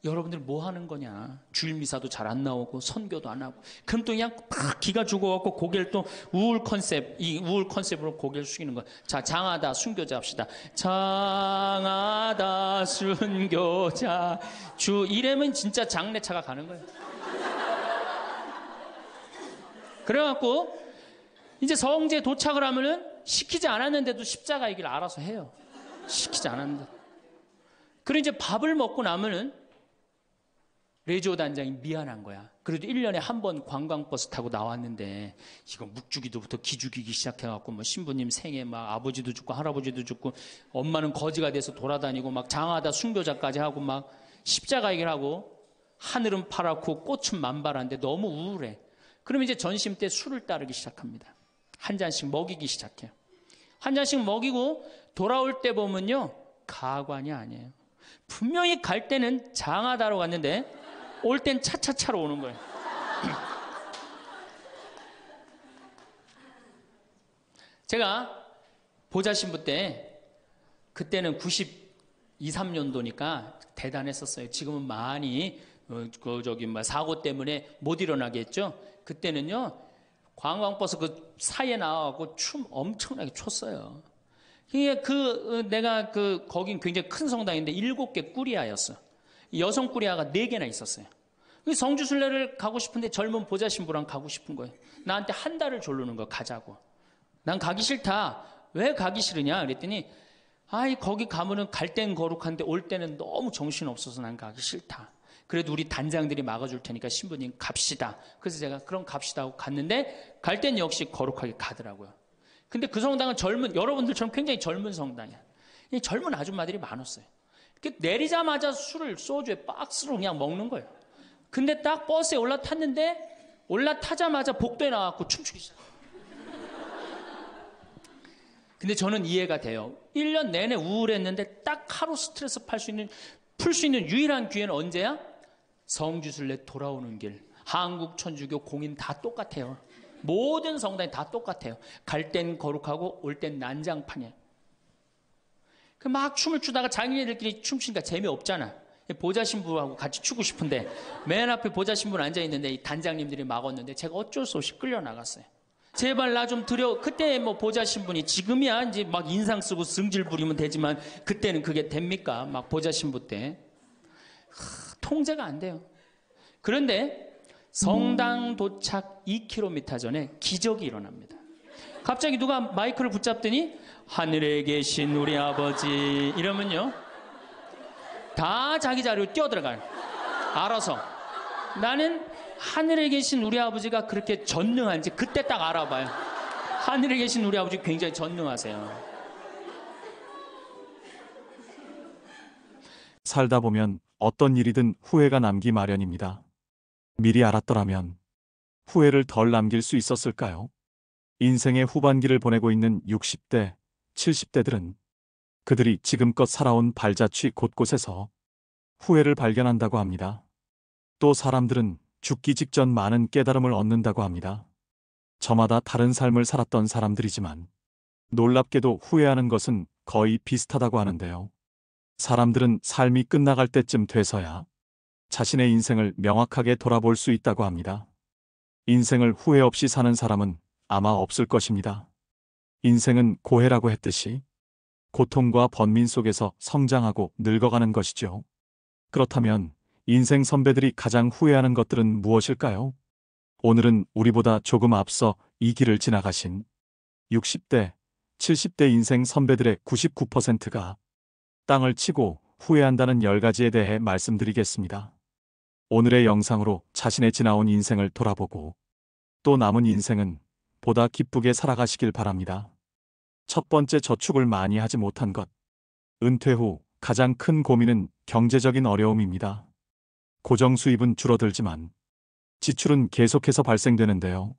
여러분들 뭐 하는 거냐? 주일 미사도 잘 안 나오고 선교도 안 하고. 그럼 또 그냥 막 기가 죽어갖고 고개를 또 우울 컨셉으로 고개를 숙이는 거야. 자, 장하다 순교자 합시다. 장하다 순교자 주 이러면 진짜 장례차가 가는 거예요. 그래갖고 이제 성지에 도착을 하면은 시키지 않았는데도 십자가의 길 알아서 해요. 시키지 않았는데. 그리고 이제 밥을 먹고 나면은 레지오 단장이 미안한 거야. 그래도 1년에 한 번 관광버스 타고 나왔는데 이거 묵주기도부터 기죽이기 시작해갖고 뭐 신부님 생에 막 아버지도 죽고 할아버지도 죽고 엄마는 거지가 돼서 돌아다니고 막 장하다 순교자까지 하고 막 십자가 얘기를 하고 하늘은 파랗고 꽃은 만발한데 너무 우울해. 그럼 이제 전심 때 술을 따르기 시작합니다. 한 잔씩 먹이기 시작해요. 한 잔씩 먹이고 돌아올 때 보면요. 가관이 아니에요. 분명히 갈 때는 장하다로 갔는데 올 땐 차차차로 오는 거예요. 제가 보좌 신부 때 그때는 92, 3년도니까 대단했었어요. 지금은 많이 사고 때문에 못 일어나게 했죠. 그때는요. 관광버스 그 사이에 나와갖고 춤 엄청나게 췄어요. 내가 거긴 굉장히 큰 성당인데 7개 꾸리아였어. 여성 꾸리아가 4개나 있었어요. 성주순례를 가고 싶은데 젊은 보좌 신부랑 가고 싶은 거예요. 나한테 한 달을 조르는 거 가자고. 난 가기 싫다. 왜 가기 싫으냐? 그랬더니 거기 가면은 갈 땐 거룩한데 올 때는 너무 정신 없어서 난 가기 싫다. 그래도 우리 단장들이 막아줄 테니까 신부님 갑시다. 그래서 제가 그럼 갑시다 하고 갔는데 갈 땐 역시 거룩하게 가더라고요. 근데 그 성당은 여러분들처럼 굉장히 젊은 성당이야. 젊은 아줌마들이 많았어요. 내리자마자 술을 소주에 박스로 그냥 먹는 거예요. 근데 딱 버스에 올라타자마자 복도에 나와서 춤추기 시작해요. 근데 저는 이해가 돼요. 1년 내내 우울했는데 딱 하루 스트레스 풀 수 있는 유일한 기회는 언제야? 성주순례 돌아오는 길. 한국 천주교 공인 다 똑같아요. 모든 성당이 다 똑같아요. 갈 땐 거룩하고 올 땐 난장판이에요. 막 춤을 추다가 자기네들끼리 춤추니까 재미없잖아. 보좌 신부하고 같이 추고 싶은데 맨 앞에 보좌 신부는 앉아있는데 이 단장님들이 막았는데 제가 어쩔 수 없이 끌려나갔어요. 제발 나 좀 그때 뭐 보좌 신부니 지금이야 이제 막 인상 쓰고 승질 부리면 되지만 그때는 그게 됩니까? 막 보좌 신부 때. 통제가 안 돼요. 그런데 성당 도착 2km 전에 기적이 일어납니다. 갑자기 누가 마이크를 붙잡더니 하늘에 계신 우리 아버지 이러면요. 다 자기 자리로 뛰어들어가요. 알아서. 나는 하늘에 계신 우리 아버지가 그렇게 전능한지 그때 딱 알아봐요. 하늘에 계신 우리 아버지 굉장히 전능하세요. 살다 보면 어떤 일이든 후회가 남기 마련입니다. 미리 알았더라면 후회를 덜 남길 수 있었을까요? 인생의 후반기를 보내고 있는 60대, 70대들은 그들이 지금껏 살아온 발자취 곳곳에서 후회를 발견한다고 합니다. 또 사람들은 죽기 직전 많은 깨달음을 얻는다고 합니다. 저마다 다른 삶을 살았던 사람들이지만 놀랍게도 후회하는 것은 거의 비슷하다고 하는데요. 사람들은 삶이 끝나갈 때쯤 돼서야 자신의 인생을 명확하게 돌아볼 수 있다고 합니다. 인생을 후회 없이 사는 사람은 아마 없을 것입니다. 인생은 고해라고 했듯이 고통과 번민 속에서 성장하고 늙어가는 것이죠. 그렇다면 인생 선배들이 가장 후회하는 것들은 무엇일까요? 오늘은 우리보다 조금 앞서 이 길을 지나가신 60대, 70대 인생 선배들의 99%가 땅을 치고 후회한다는 10가지에 대해 말씀드리겠습니다. 오늘의 영상으로 자신의 지나온 인생을 돌아보고 또 남은 인생은 보다 기쁘게 살아가시길 바랍니다. 첫 번째, 저축을 많이 하지 못한 것. 은퇴 후 가장 큰 고민은 경제적인 어려움입니다. 고정 수입은 줄어들지만 지출은 계속해서 발생되는데요.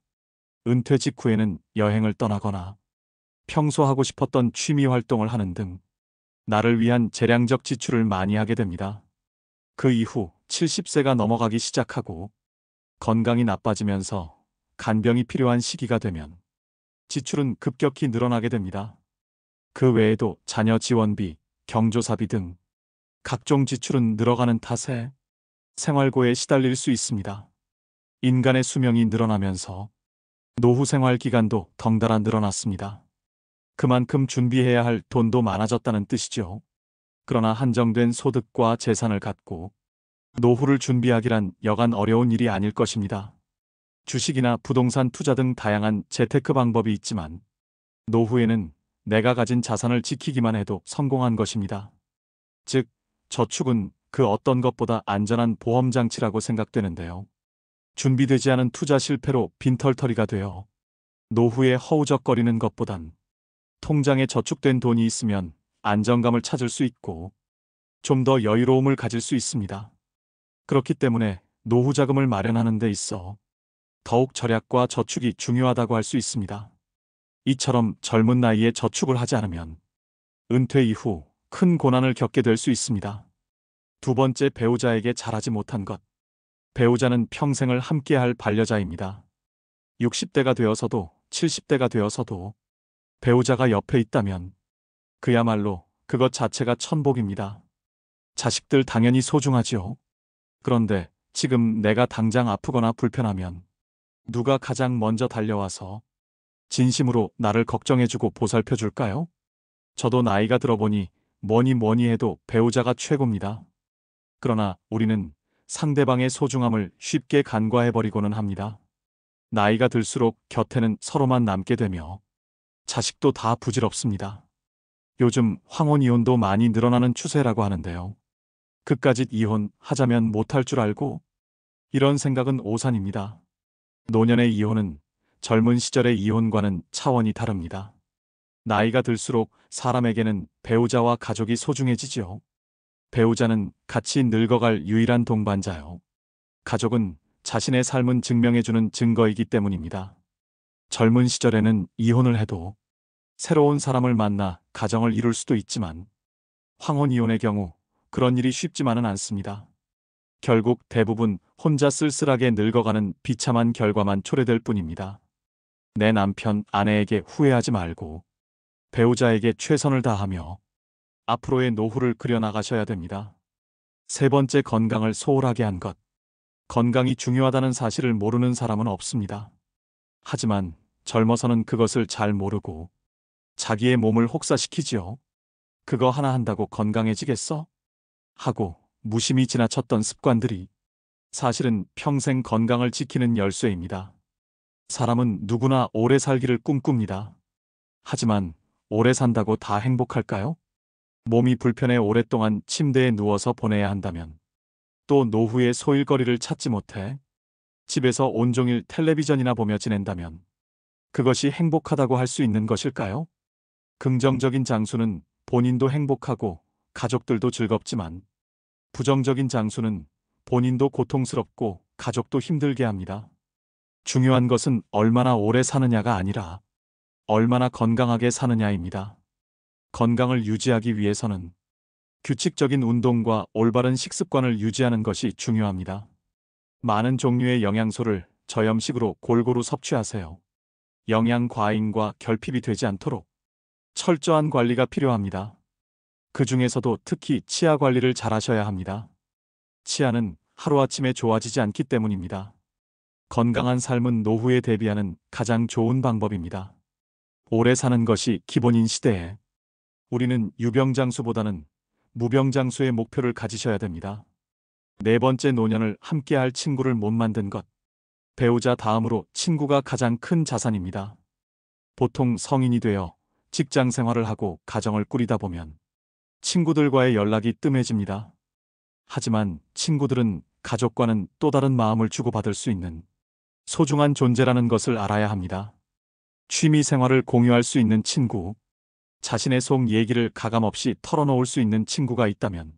은퇴 직후에는 여행을 떠나거나 평소 하고 싶었던 취미 활동을 하는 등 나를 위한 재량적 지출을 많이 하게 됩니다. 그 이후 70세가 넘어가기 시작하고 건강이 나빠지면서 간병이 필요한 시기가 되면 지출은 급격히 늘어나게 됩니다. 그 외에도 자녀 지원비, 경조사비 등 각종 지출은 늘어가는 탓에 생활고에 시달릴 수 있습니다. 인간의 수명이 늘어나면서 노후 생활 기간도 덩달아 늘어났습니다. 그만큼 준비해야 할 돈도 많아졌다는 뜻이죠. 그러나 한정된 소득과 재산을 갖고 노후를 준비하기란 여간 어려운 일이 아닐 것입니다. 주식이나 부동산 투자 등 다양한 재테크 방법이 있지만 노후에는 내가 가진 자산을 지키기만 해도 성공한 것입니다. 즉, 저축은 그 어떤 것보다 안전한 보험장치라고 생각되는데요. 준비되지 않은 투자 실패로 빈털터리가 되어 노후에 허우적거리는 것보단 통장에 저축된 돈이 있으면 안정감을 찾을 수 있고 좀 더 여유로움을 가질 수 있습니다. 그렇기 때문에 노후 자금을 마련하는 데 있어 더욱 절약과 저축이 중요하다고 할 수 있습니다. 이처럼 젊은 나이에 저축을 하지 않으면 은퇴 이후 큰 고난을 겪게 될 수 있습니다. 두 번째, 배우자에게 잘하지 못한 것. 배우자는 평생을 함께할 반려자입니다. 60대가 되어서도 70대가 되어서도 배우자가 옆에 있다면 그야말로 그것 자체가 천복입니다. 자식들 당연히 소중하지요. 그런데 지금 내가 당장 아프거나 불편하면 누가 가장 먼저 달려와서 진심으로 나를 걱정해주고 보살펴줄까요? 저도 나이가 들어보니 뭐니 해도 배우자가 최고입니다. 그러나 우리는 상대방의 소중함을 쉽게 간과해버리고는 합니다. 나이가 들수록 곁에는 서로만 남게 되며 자식도 다 부질없습니다. 요즘 황혼 이혼도 많이 늘어나는 추세라고 하는데요. 그까짓 이혼하자면 못할 줄 알고? 이런 생각은 오산입니다. 노년의 이혼은 젊은 시절의 이혼과는 차원이 다릅니다. 나이가 들수록 사람에게는 배우자와 가족이 소중해지지요. 배우자는 같이 늙어갈 유일한 동반자요. 가족은 자신의 삶은 증명해주는 증거이기 때문입니다. 젊은 시절에는 이혼을 해도 새로운 사람을 만나 가정을 이룰 수도 있지만 황혼 이혼의 경우 그런 일이 쉽지만은 않습니다. 결국 대부분 혼자 쓸쓸하게 늙어가는 비참한 결과만 초래될 뿐입니다. 내 남편, 아내에게 후회하지 말고 배우자에게 최선을 다하며 앞으로의 노후를 그려나가셔야 됩니다. 세 번째, 건강을 소홀하게 한 것. 건강이 중요하다는 사실을 모르는 사람은 없습니다. 하지만 젊어서는 그것을 잘 모르고 자기의 몸을 혹사시키지요. 그거 하나 한다고 건강해지겠어? 하고 무심히 지나쳤던 습관들이 사실은 평생 건강을 지키는 열쇠입니다. 사람은 누구나 오래 살기를 꿈꿉니다. 하지만 오래 산다고 다 행복할까요? 몸이 불편해 오랫동안 침대에 누워서 보내야 한다면, 또 노후에 소일거리를 찾지 못해 집에서 온종일 텔레비전이나 보며 지낸다면 그것이 행복하다고 할 수 있는 것일까요? 긍정적인 장수는 본인도 행복하고 가족들도 즐겁지만 부정적인 장수는 본인도 고통스럽고 가족도 힘들게 합니다. 중요한 것은 얼마나 오래 사느냐가 아니라 얼마나 건강하게 사느냐입니다. 건강을 유지하기 위해서는 규칙적인 운동과 올바른 식습관을 유지하는 것이 중요합니다. 많은 종류의 영양소를 저염식으로 골고루 섭취하세요. 영양 과잉과 결핍이 되지 않도록 철저한 관리가 필요합니다. 그 중에서도 특히 치아 관리를 잘 하셔야 합니다. 치아는 하루아침에 좋아지지 않기 때문입니다. 건강한 삶은 노후에 대비하는 가장 좋은 방법입니다. 오래 사는 것이 기본인 시대에 우리는 유병장수보다는 무병장수의 목표를 가지셔야 됩니다. 네 번째, 노년을 함께할 친구를 못 만든 것. 배우자 다음으로 친구가 가장 큰 자산입니다. 보통 성인이 되어 직장 생활을 하고 가정을 꾸리다 보면 친구들과의 연락이 뜸해집니다. 하지만 친구들은 가족과는 또 다른 마음을 주고받을 수 있는 소중한 존재라는 것을 알아야 합니다. 취미 생활을 공유할 수 있는 친구, 자신의 속 얘기를 가감없이 털어놓을 수 있는 친구가 있다면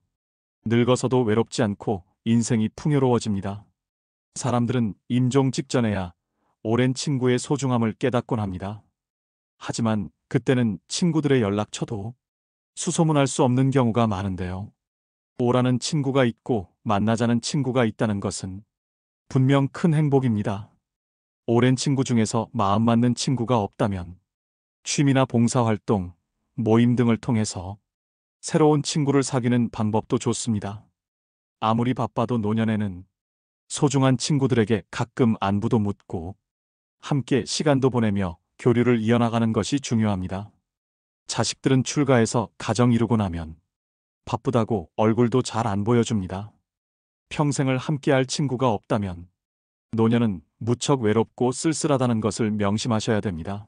늙어서도 외롭지 않고 인생이 풍요로워집니다. 사람들은 임종 직전에야 오랜 친구의 소중함을 깨닫곤 합니다. 하지만 그때는 친구들의 연락처도 수소문할 수 없는 경우가 많은데요. 오라는 친구가 있고 만나자는 친구가 있다는 것은 분명 큰 행복입니다. 오랜 친구 중에서 마음 맞는 친구가 없다면 취미나 봉사활동, 모임 등을 통해서 새로운 친구를 사귀는 방법도 좋습니다. 아무리 바빠도 노년에는 소중한 친구들에게 가끔 안부도 묻고 함께 시간도 보내며 교류를 이어나가는 것이 중요합니다. 자식들은 출가해서 가정 이루고 나면 바쁘다고 얼굴도 잘 안 보여줍니다. 평생을 함께할 친구가 없다면 노년은 무척 외롭고 쓸쓸하다는 것을 명심하셔야 됩니다.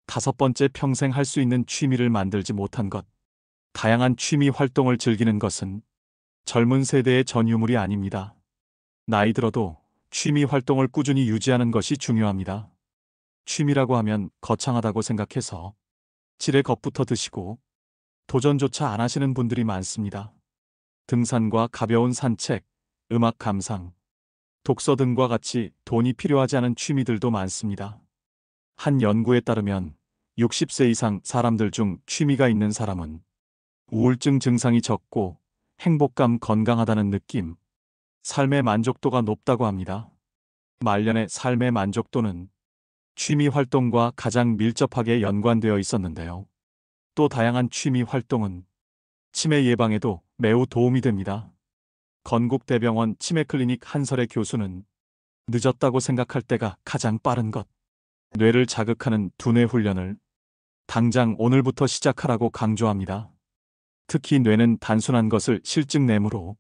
5번째, 평생 할 수 있는 취미를 만들지 못한 것. 다양한 취미 활동을 즐기는 것은 젊은 세대의 전유물이 아닙니다. 나이 들어도 취미 활동을 꾸준히 유지하는 것이 중요합니다. 취미라고 하면 거창하다고 생각해서 지레 겁부터 드시고 도전조차 안 하시는 분들이 많습니다. 등산과 가벼운 산책, 음악 감상, 독서 등과 같이 돈이 필요하지 않은 취미들도 많습니다. 한 연구에 따르면 60세 이상 사람들 중 취미가 있는 사람은 우울증 증상이 적고 행복감, 건강하다는 느낌, 삶의 만족도가 높다고 합니다. 말년의 삶의 만족도는 취미 활동과 가장 밀접하게 연관되어 있었는데요. 또 다양한 취미 활동은 치매 예방에도 매우 도움이 됩니다. 건국대병원 치매클리닉 한설의 교수는 늦었다고 생각할 때가 가장 빠른 것. 뇌를 자극하는 두뇌 훈련을 당장 오늘부터 시작하라고 강조합니다. 특히 뇌는 단순한 것을 실증내므로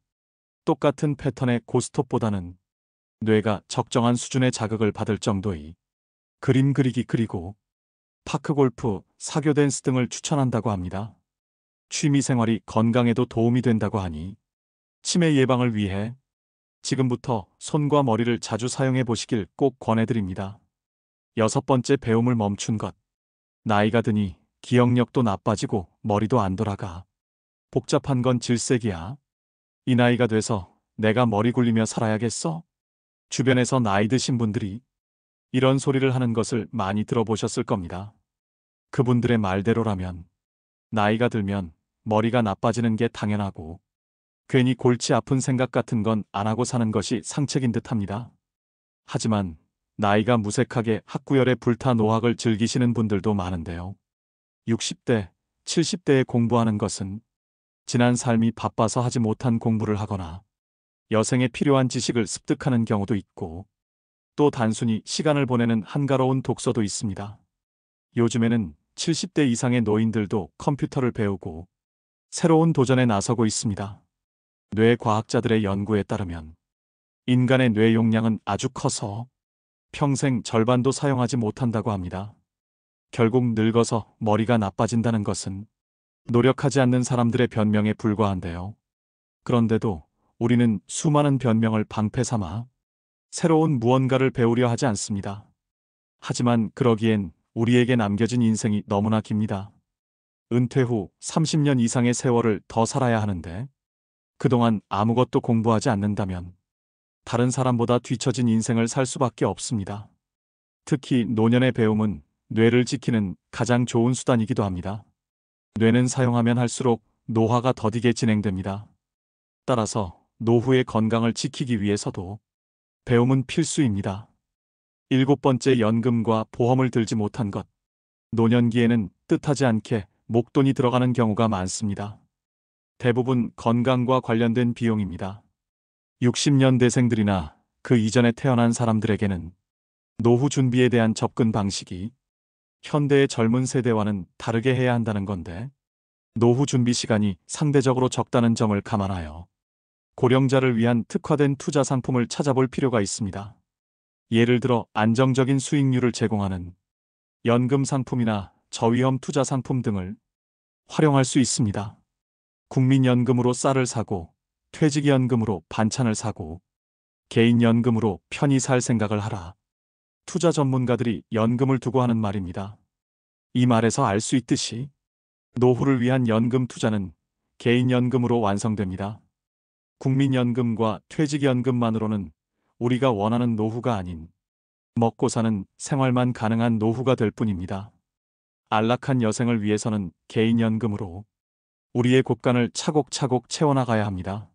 똑같은 패턴의 고스톱보다는 뇌가 적정한 수준의 자극을 받을 정도의 그림 그리기, 그리고 파크골프, 사교 댄스 등을 추천한다고 합니다. 취미 생활이 건강에도 도움이 된다고 하니 치매 예방을 위해 지금부터 손과 머리를 자주 사용해 보시길 꼭 권해드립니다. 6번째, 배움을 멈춘 것. 나이가 드니 기억력도 나빠지고 머리도 안 돌아가. 복잡한 건 질색이야. 이 나이가 돼서 내가 머리 굴리며 살아야겠어? 주변에서 나이 드신 분들이 이런 소리를 하는 것을 많이 들어보셨을 겁니다. 그분들의 말대로라면 나이가 들면 머리가 나빠지는 게 당연하고 괜히 골치 아픈 생각 같은 건 안 하고 사는 것이 상책인 듯합니다. 하지만 나이가 무색하게 학구열에 불타 노학을 즐기시는 분들도 많은데요. 60대, 70대에 공부하는 것은 지난 삶이 바빠서 하지 못한 공부를 하거나 여생에 필요한 지식을 습득하는 경우도 있고 또 단순히 시간을 보내는 한가로운 독서도 있습니다. 요즘에는 70대 이상의 노인들도 컴퓨터를 배우고 새로운 도전에 나서고 있습니다. 뇌과학자들의 연구에 따르면 인간의 뇌 용량은 아주 커서 평생 절반도 사용하지 못한다고 합니다. 결국 늙어서 머리가 나빠진다는 것은 노력하지 않는 사람들의 변명에 불과한데요. 그런데도 우리는 수많은 변명을 방패 삼아 새로운 무언가를 배우려 하지 않습니다. 하지만 그러기엔 우리에게 남겨진 인생이 너무나 깁니다. 은퇴 후 30년 이상의 세월을 더 살아야 하는데 그동안 아무것도 공부하지 않는다면 다른 사람보다 뒤처진 인생을 살 수밖에 없습니다. 특히 노년의 배움은 뇌를 지키는 가장 좋은 수단이기도 합니다. 뇌는 사용하면 할수록 노화가 더디게 진행됩니다. 따라서 노후의 건강을 지키기 위해서도 배움은 필수입니다. 7번째, 연금과 보험을 들지 못한 것. 노년기에는 뜻하지 않게 목돈이 들어가는 경우가 많습니다. 대부분 건강과 관련된 비용입니다. 60년대생들이나 그 이전에 태어난 사람들에게는 노후 준비에 대한 접근 방식이 현대의 젊은 세대와는 다르게 해야 한다는 건데 노후 준비 시간이 상대적으로 적다는 점을 감안하여 고령자를 위한 특화된 투자 상품을 찾아볼 필요가 있습니다. 예를 들어 안정적인 수익률을 제공하는 연금 상품이나 저위험 투자 상품 등을 활용할 수 있습니다. 국민연금으로 쌀을 사고 퇴직연금으로 반찬을 사고 개인연금으로 편히 살 생각을 하라. 투자 전문가들이 연금을 두고 하는 말입니다. 이 말에서 알 수 있듯이 노후를 위한 연금 투자는 개인연금으로 완성됩니다. 국민연금과 퇴직연금만으로는 우리가 원하는 노후가 아닌 먹고 사는 생활만 가능한 노후가 될 뿐입니다. 안락한 여생을 위해서는 개인연금으로 우리의 곳간을 차곡차곡 채워나가야 합니다.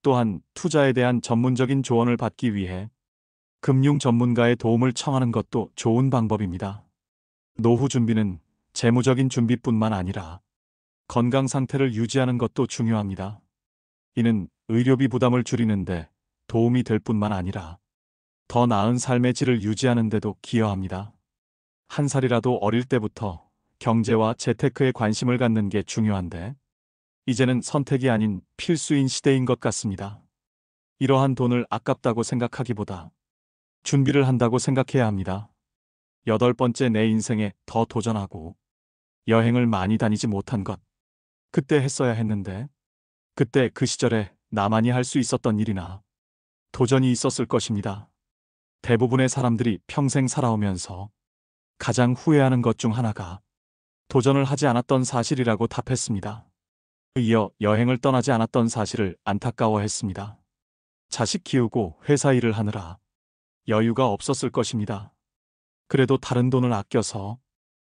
또한 투자에 대한 전문적인 조언을 받기 위해 금융 전문가의 도움을 청하는 것도 좋은 방법입니다. 노후 준비는 재무적인 준비뿐만 아니라 건강 상태를 유지하는 것도 중요합니다. 이는 의료비 부담을 줄이는데 도움이 될 뿐만 아니라 더 나은 삶의 질을 유지하는 데도 기여합니다. 한 살이라도 어릴 때부터 경제와 재테크에 관심을 갖는 게 중요한데 이제는 선택이 아닌 필수인 시대인 것 같습니다. 이러한 돈을 아깝다고 생각하기보다 준비를 한다고 생각해야 합니다. 8번째, 내 인생에 더 도전하고 여행을 많이 다니지 못한 것. 그때 했어야 했는데 그때 그 시절에 나만이 할 수 있었던 일이나 도전이 있었을 것입니다. 대부분의 사람들이 평생 살아오면서 가장 후회하는 것 중 하나가 도전을 하지 않았던 사실이라고 답했습니다. 이어 여행을 떠나지 않았던 사실을 안타까워했습니다. 자식 키우고 회사 일을 하느라 여유가 없었을 것입니다. 그래도 다른 돈을 아껴서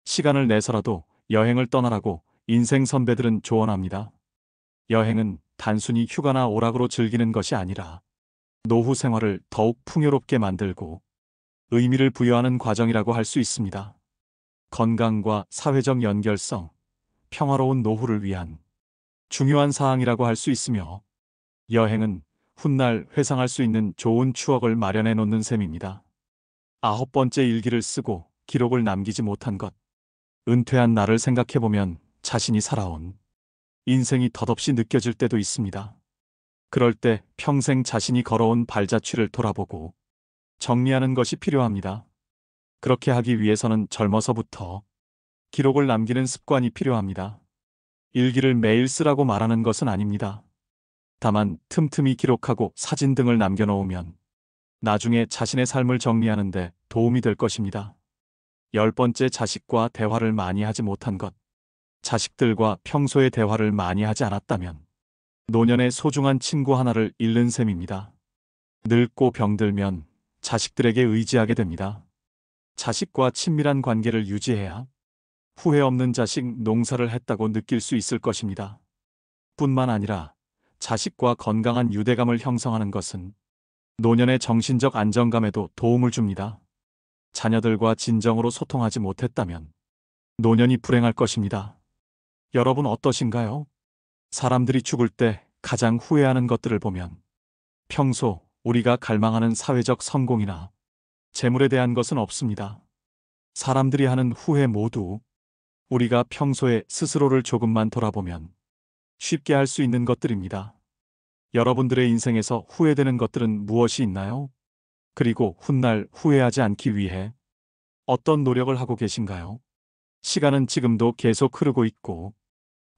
시간을 내서라도 여행을 떠나라고 인생 선배들은 조언합니다. 여행은 단순히 휴가나 오락으로 즐기는 것이 아니라 노후 생활을 더욱 풍요롭게 만들고 의미를 부여하는 과정이라고 할 수 있습니다. 건강과 사회적 연결성, 평화로운 노후를 위한 중요한 사항이라고 할 수 있으며 여행은 훗날 회상할 수 있는 좋은 추억을 마련해 놓는 셈입니다. 9번째, 일기를 쓰고 기록을 남기지 못한 것. 은퇴한 나를 생각해보면 자신이 살아온 인생이 덧없이 느껴질 때도 있습니다. 그럴 때 평생 자신이 걸어온 발자취를 돌아보고 정리하는 것이 필요합니다. 그렇게 하기 위해서는 젊어서부터 기록을 남기는 습관이 필요합니다. 일기를 매일 쓰라고 말하는 것은 아닙니다. 다만 틈틈이 기록하고 사진 등을 남겨놓으면 나중에 자신의 삶을 정리하는 데 도움이 될 것입니다. 10번째, 자식과 대화를 많이 하지 못한 것. 자식들과 평소에 대화를 많이 하지 않았다면 노년의 소중한 친구 하나를 잃는 셈입니다. 늙고 병들면 자식들에게 의지하게 됩니다. 자식과 친밀한 관계를 유지해야 후회 없는 자식 농사를 했다고 느낄 수 있을 것입니다. 뿐만 아니라 자식과 건강한 유대감을 형성하는 것은 노년의 정신적 안정감에도 도움을 줍니다. 자녀들과 진정으로 소통하지 못했다면 노년이 불행할 것입니다. 여러분 어떠신가요? 사람들이 죽을 때 가장 후회하는 것들을 보면 평소 우리가 갈망하는 사회적 성공이나 재물에 대한 것은 없습니다. 사람들이 하는 후회 모두 우리가 평소에 스스로를 조금만 돌아보면 쉽게 할 수 있는 것들입니다. 여러분들의 인생에서 후회되는 것들은 무엇이 있나요? 그리고 훗날 후회하지 않기 위해 어떤 노력을 하고 계신가요? 시간은 지금도 계속 흐르고 있고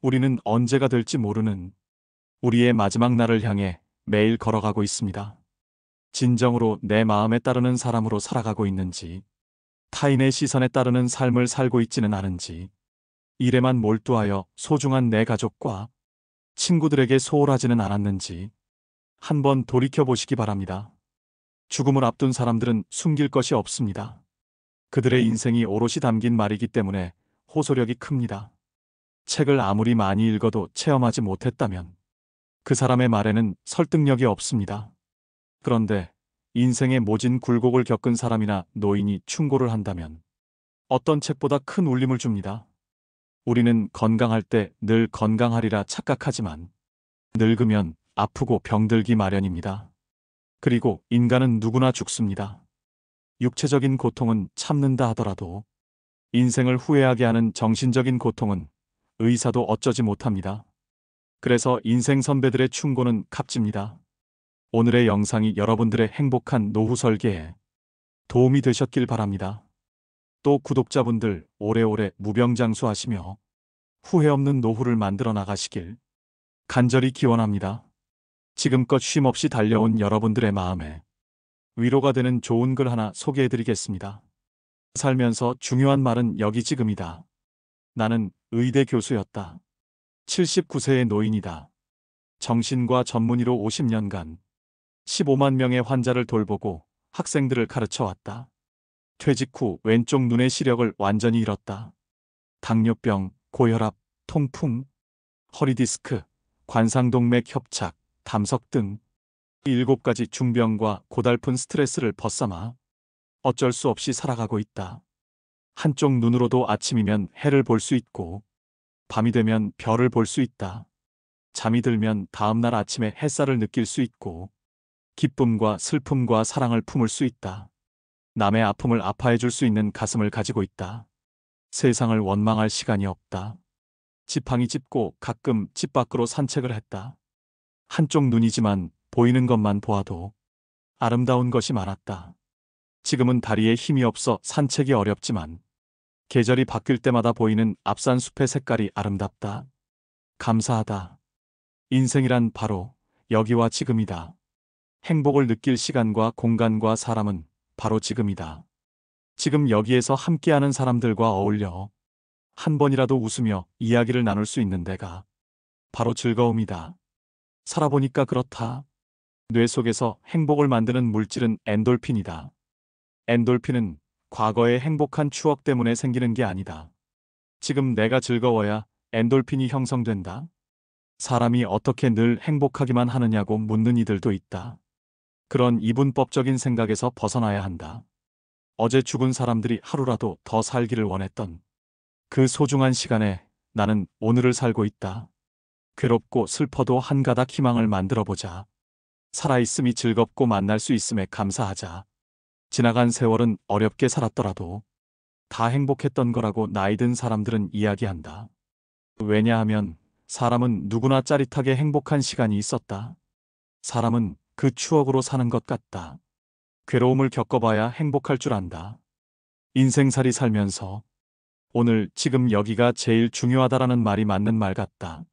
우리는 언제가 될지 모르는 우리의 마지막 날을 향해 매일 걸어가고 있습니다. 진정으로 내 마음에 따르는 사람으로 살아가고 있는지, 타인의 시선에 따르는 삶을 살고 있지는 않은지, 일에만 몰두하여 소중한 내 가족과 친구들에게 소홀하지는 않았는지 한번 돌이켜보시기 바랍니다. 죽음을 앞둔 사람들은 숨길 것이 없습니다. 그들의 인생이 오롯이 담긴 말이기 때문에 호소력이 큽니다. 책을 아무리 많이 읽어도 체험하지 못했다면 그 사람의 말에는 설득력이 없습니다. 그런데 인생의 모진 굴곡을 겪은 사람이나 노인이 충고를 한다면 어떤 책보다 큰 울림을 줍니다. 우리는 건강할 때 늘 건강하리라 착각하지만 늙으면 아프고 병들기 마련입니다. 그리고 인간은 누구나 죽습니다. 육체적인 고통은 참는다 하더라도 인생을 후회하게 하는 정신적인 고통은 의사도 어쩌지 못합니다. 그래서 인생 선배들의 충고는 값집니다. 오늘의 영상이 여러분들의 행복한 노후 설계에 도움이 되셨길 바랍니다. 또 구독자분들 오래오래 무병장수하시며 후회 없는 노후를 만들어 나가시길 간절히 기원합니다. 지금껏 쉼없이 달려온 여러분들의 마음에 위로가 되는 좋은 글 하나 소개해드리겠습니다. 살면서 중요한 말은 여기 지금이다. 나는 의대 교수였다. 79세의 노인이다. 정신과 전문의로 50년간 15만 명의 환자를 돌보고 학생들을 가르쳐왔다. 퇴직 후 왼쪽 눈의 시력을 완전히 잃었다. 당뇨병, 고혈압, 통풍, 허리디스크, 관상동맥 협착, 담석 등 7가지 중병과 고달픈 스트레스를 벗삼아 어쩔 수 없이 살아가고 있다. 한쪽 눈으로도 아침이면 해를 볼 수 있고 밤이 되면 별을 볼 수 있다. 잠이 들면 다음날 아침에 햇살을 느낄 수 있고 기쁨과 슬픔과 사랑을 품을 수 있다. 남의 아픔을 아파해 줄 수 있는 가슴을 가지고 있다. 세상을 원망할 시간이 없다. 지팡이 짚고 가끔 집 밖으로 산책을 했다. 한쪽 눈이지만 보이는 것만 보아도 아름다운 것이 많았다. 지금은 다리에 힘이 없어 산책이 어렵지만 계절이 바뀔 때마다 보이는 앞산 숲의 색깔이 아름답다. 감사하다. 인생이란 바로 여기와 지금이다. 행복을 느낄 시간과 공간과 사람은 바로 지금이다. 지금 여기에서 함께하는 사람들과 어울려 한 번이라도 웃으며 이야기를 나눌 수 있는 데가 바로 즐거움이다. 살아보니까 그렇다. 뇌 속에서 행복을 만드는 물질은 엔돌핀이다. 엔돌핀은 과거의 행복한 추억 때문에 생기는 게 아니다. 지금 내가 즐거워야 엔돌핀이 형성된다. 사람이 어떻게 늘 행복하기만 하느냐고 묻는 이들도 있다. 그런 이분법적인 생각에서 벗어나야 한다. 어제 죽은 사람들이 하루라도 더 살기를 원했던 그 소중한 시간에 나는 오늘을 살고 있다. 괴롭고 슬퍼도 한 가닥 희망을 만들어보자. 살아있음이 즐겁고 만날 수 있음에 감사하자. 지나간 세월은 어렵게 살았더라도 다 행복했던 거라고 나이든 사람들은 이야기한다. 왜냐하면 사람은 누구나 짜릿하게 행복한 시간이 있었다. 사람은 그 추억으로 사는 것 같다. 괴로움을 겪어봐야 행복할 줄 안다. 인생살이 살면서 오늘 지금 여기가 제일 중요하다라는 말이 맞는 말 같다.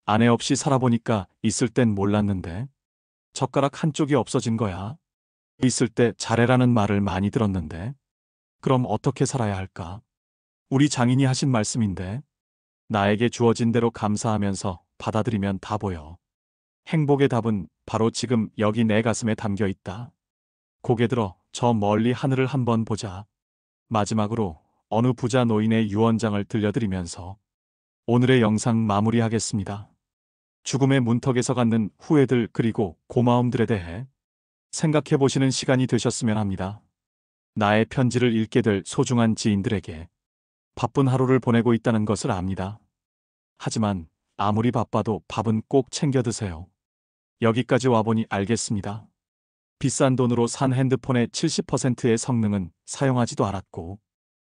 아내 없이 살아보니까 있을 땐 몰랐는데 젓가락 한쪽이 없어진 거야. 있을 때 잘해라는 말을 많이 들었는데 그럼 어떻게 살아야 할까? 우리 장인이 하신 말씀인데 나에게 주어진 대로 감사하면서 받아들이면 다 보여. 행복의 답은 바로 지금 여기 내 가슴에 담겨 있다. 고개 들어 저 멀리 하늘을 한번 보자. 마지막으로 어느 부자 노인의 유언장을 들려드리면서 오늘의 영상 마무리하겠습니다. 죽음의 문턱에서 갖는 후회들 그리고 고마움들에 대해 생각해 보시는 시간이 되셨으면 합니다. 나의 편지를 읽게 될 소중한 지인들에게 바쁜 하루를 보내고 있다는 것을 압니다. 하지만 아무리 바빠도 밥은 꼭 챙겨 드세요. 여기까지 와보니 알겠습니다. 비싼 돈으로 산 핸드폰의 70%의 성능은 사용하지도 않았고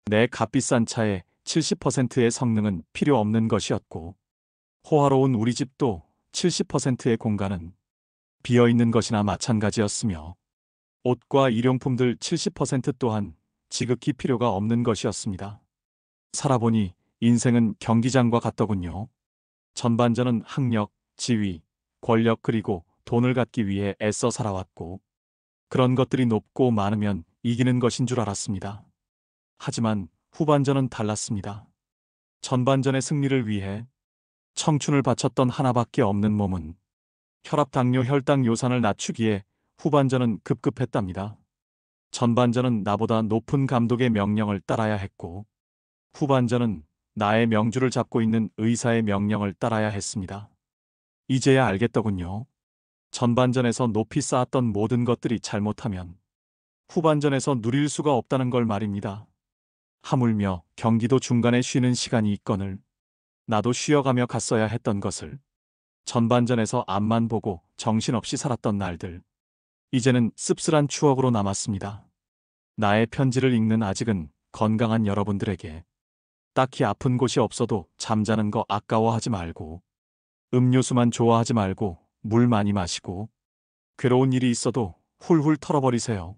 내 값비싼 차의 70%의 성능은 필요 없는 것이었고 호화로운 우리 집도 70%의 공간은 비어있는 것이나 마찬가지였으며 옷과 일용품들 70% 또한 지극히 필요가 없는 것이었습니다. 살아보니 인생은 경기장과 같더군요. 전반전은 학력, 지위, 권력 그리고 돈을 갖기 위해 애써 살아왔고 그런 것들이 높고 많으면 이기는 것인 줄 알았습니다. 하지만 후반전은 달랐습니다. 전반전의 승리를 위해 청춘을 바쳤던 하나밖에 없는 몸은 혈압, 당뇨, 혈당 요산을 낮추기에 후반전은 급급했답니다. 전반전은 나보다 높은 감독의 명령을 따라야 했고 후반전은 나의 명주를 잡고 있는 의사의 명령을 따라야 했습니다. 이제야 알겠더군요. 전반전에서 높이 쌓았던 모든 것들이 잘못하면 후반전에서 누릴 수가 없다는 걸 말입니다. 하물며 경기도 중간에 쉬는 시간이 있거늘 나도 쉬어가며 갔어야 했던 것을 전반전에서 앞만 보고 정신없이 살았던 날들. 이제는 씁쓸한 추억으로 남았습니다. 나의 편지를 읽는 아직은 건강한 여러분들에게 딱히 아픈 곳이 없어도 잠자는 거 아까워하지 말고 음료수만 좋아하지 말고 물 많이 마시고 괴로운 일이 있어도 훌훌 털어버리세요.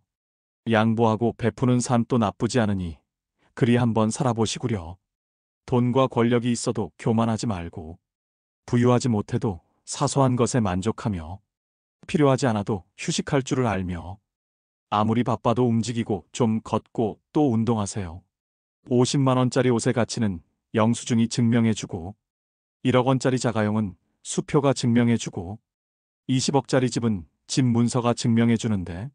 양보하고 베푸는 삶도 나쁘지 않으니 그리 한번 살아보시구려. 돈과 권력이 있어도 교만하지 말고 부유하지 못해도 사소한 것에 만족하며 필요하지 않아도 휴식할 줄을 알며 아무리 바빠도 움직이고 좀 걷고 또 운동하세요. 50만 원짜리 옷의 가치는 영수증이 증명해주고 1억 원짜리 자가용은 수표가 증명해주고 20억짜리 집은 집 문서가 증명해주는데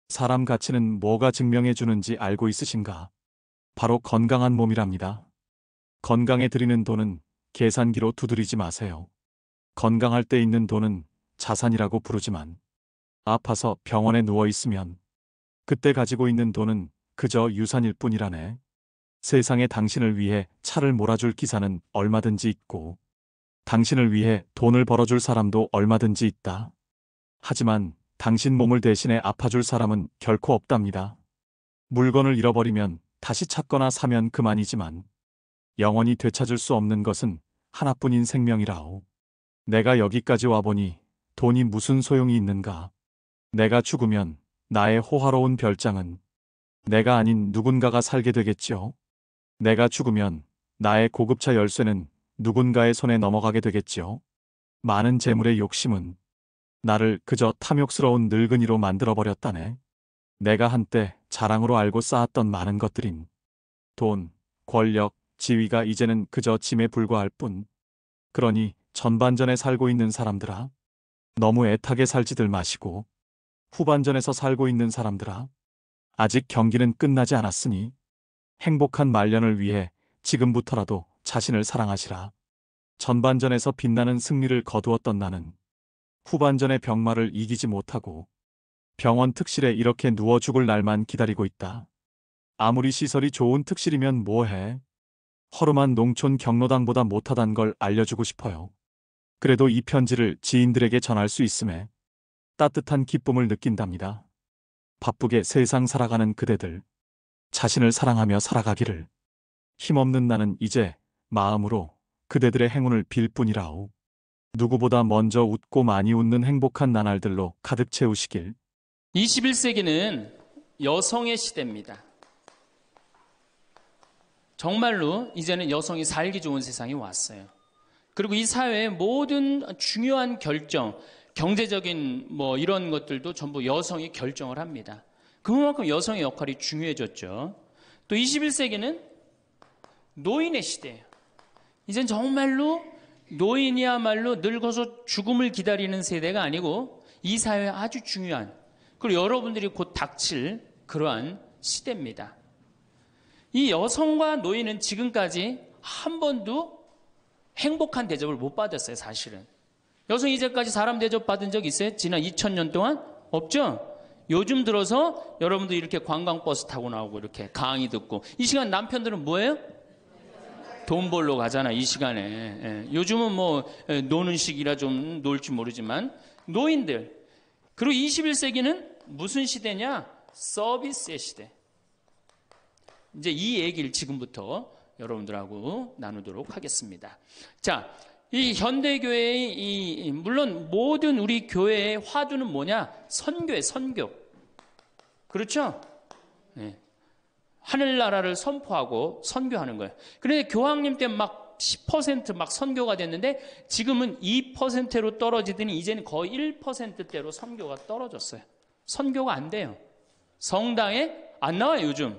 사람 가치는 뭐가 증명해주는지 알고 있으신가? 바로 건강한 몸이랍니다. 건강에 들이는 돈은 계산기로 두드리지 마세요. 건강할 때 있는 돈은 자산이라고 부르지만 아파서 병원에 누워 있으면 그때 가지고 있는 돈은 그저 유산일 뿐이라네. 세상에 당신을 위해 차를 몰아줄 기사는 얼마든지 있고 당신을 위해 돈을 벌어줄 사람도 얼마든지 있다. 하지만 당신 몸을 대신에 아파줄 사람은 결코 없답니다. 물건을 잃어버리면 다시 찾거나 사면 그만이지만 영원히 되찾을 수 없는 것은 하나뿐인 생명이라오. 내가 여기까지 와보니 돈이 무슨 소용이 있는가? 내가 죽으면 나의 호화로운 별장은 내가 아닌 누군가가 살게 되겠지요. 내가 죽으면 나의 고급차 열쇠는 누군가의 손에 넘어가게 되겠지요. 많은 재물의 욕심은 나를 그저 탐욕스러운 늙은이로 만들어버렸다네. 내가 한때 자랑으로 알고 쌓았던 많은 것들인 돈, 권력, 지위가 이제는 그저 짐에 불과할 뿐. 그러니 전반전에 살고 있는 사람들아, 너무 애타게 살지들 마시고 후반전에서 살고 있는 사람들아, 아직 경기는 끝나지 않았으니 행복한 말년을 위해 지금부터라도 자신을 사랑하시라. 전반전에서 빛나는 승리를 거두었던 나는 후반전의 병마를 이기지 못하고 병원 특실에 이렇게 누워 죽을 날만 기다리고 있다. 아무리 시설이 좋은 특실이면 뭐해? 허름한 농촌 경로당보다 못하단 걸 알려주고 싶어요. 그래도 이 편지를 지인들에게 전할 수 있음에 따뜻한 기쁨을 느낀답니다. 바쁘게 세상 살아가는 그대들, 자신을 사랑하며 살아가기를. 힘없는 나는 이제 마음으로 그대들의 행운을 빌 뿐이라오. 누구보다 먼저 웃고 많이 웃는 행복한 나날들로 가득 채우시길. 21세기는 여성의 시대입니다. 정말로 이제는 여성이 살기 좋은 세상이 왔어요. 그리고 이 사회의 모든 중요한 결정, 경제적인 이런 것들도 전부 여성이 결정을 합니다. 그만큼 여성의 역할이 중요해졌죠. 또 21세기는 노인의 시대예요. 이젠 정말로 노인이야말로 늙어서 죽음을 기다리는 세대가 아니고 이 사회에 아주 중요한, 그리고 여러분들이 곧 닥칠 그러한 시대입니다. 이 여성과 노인은 지금까지 한 번도 행복한 대접을 못 받았어요, 사실은. 여성 이제까지 사람 대접 받은 적 있어요? 지난 2000년 동안? 없죠? 요즘 들어서 여러분들 이렇게 관광버스 타고 나오고 이렇게 강의 듣고, 이 시간 남편들은 뭐예요? 돈 벌러 가잖아, 이 시간에. 예. 요즘은 노는 시기라 좀 놀지 모르지만, 노인들. 그리고 21세기는 무슨 시대냐? 서비스의 시대. 이제 이 얘기를 지금부터 여러분들하고 나누도록 하겠습니다. 자, 이 현대교회의 물론 모든 우리 교회의 화두는 뭐냐? 선교예요, 선교. 그렇죠? 네. 하늘나라를 선포하고 선교하는 거예요. 그런데 교황님 때 막 10% 막 선교가 됐는데 지금은 2%로 떨어지더니 이제는 거의 1%대로 선교가 떨어졌어요. 선교가 안 돼요. 성당에 안 나와요, 요즘.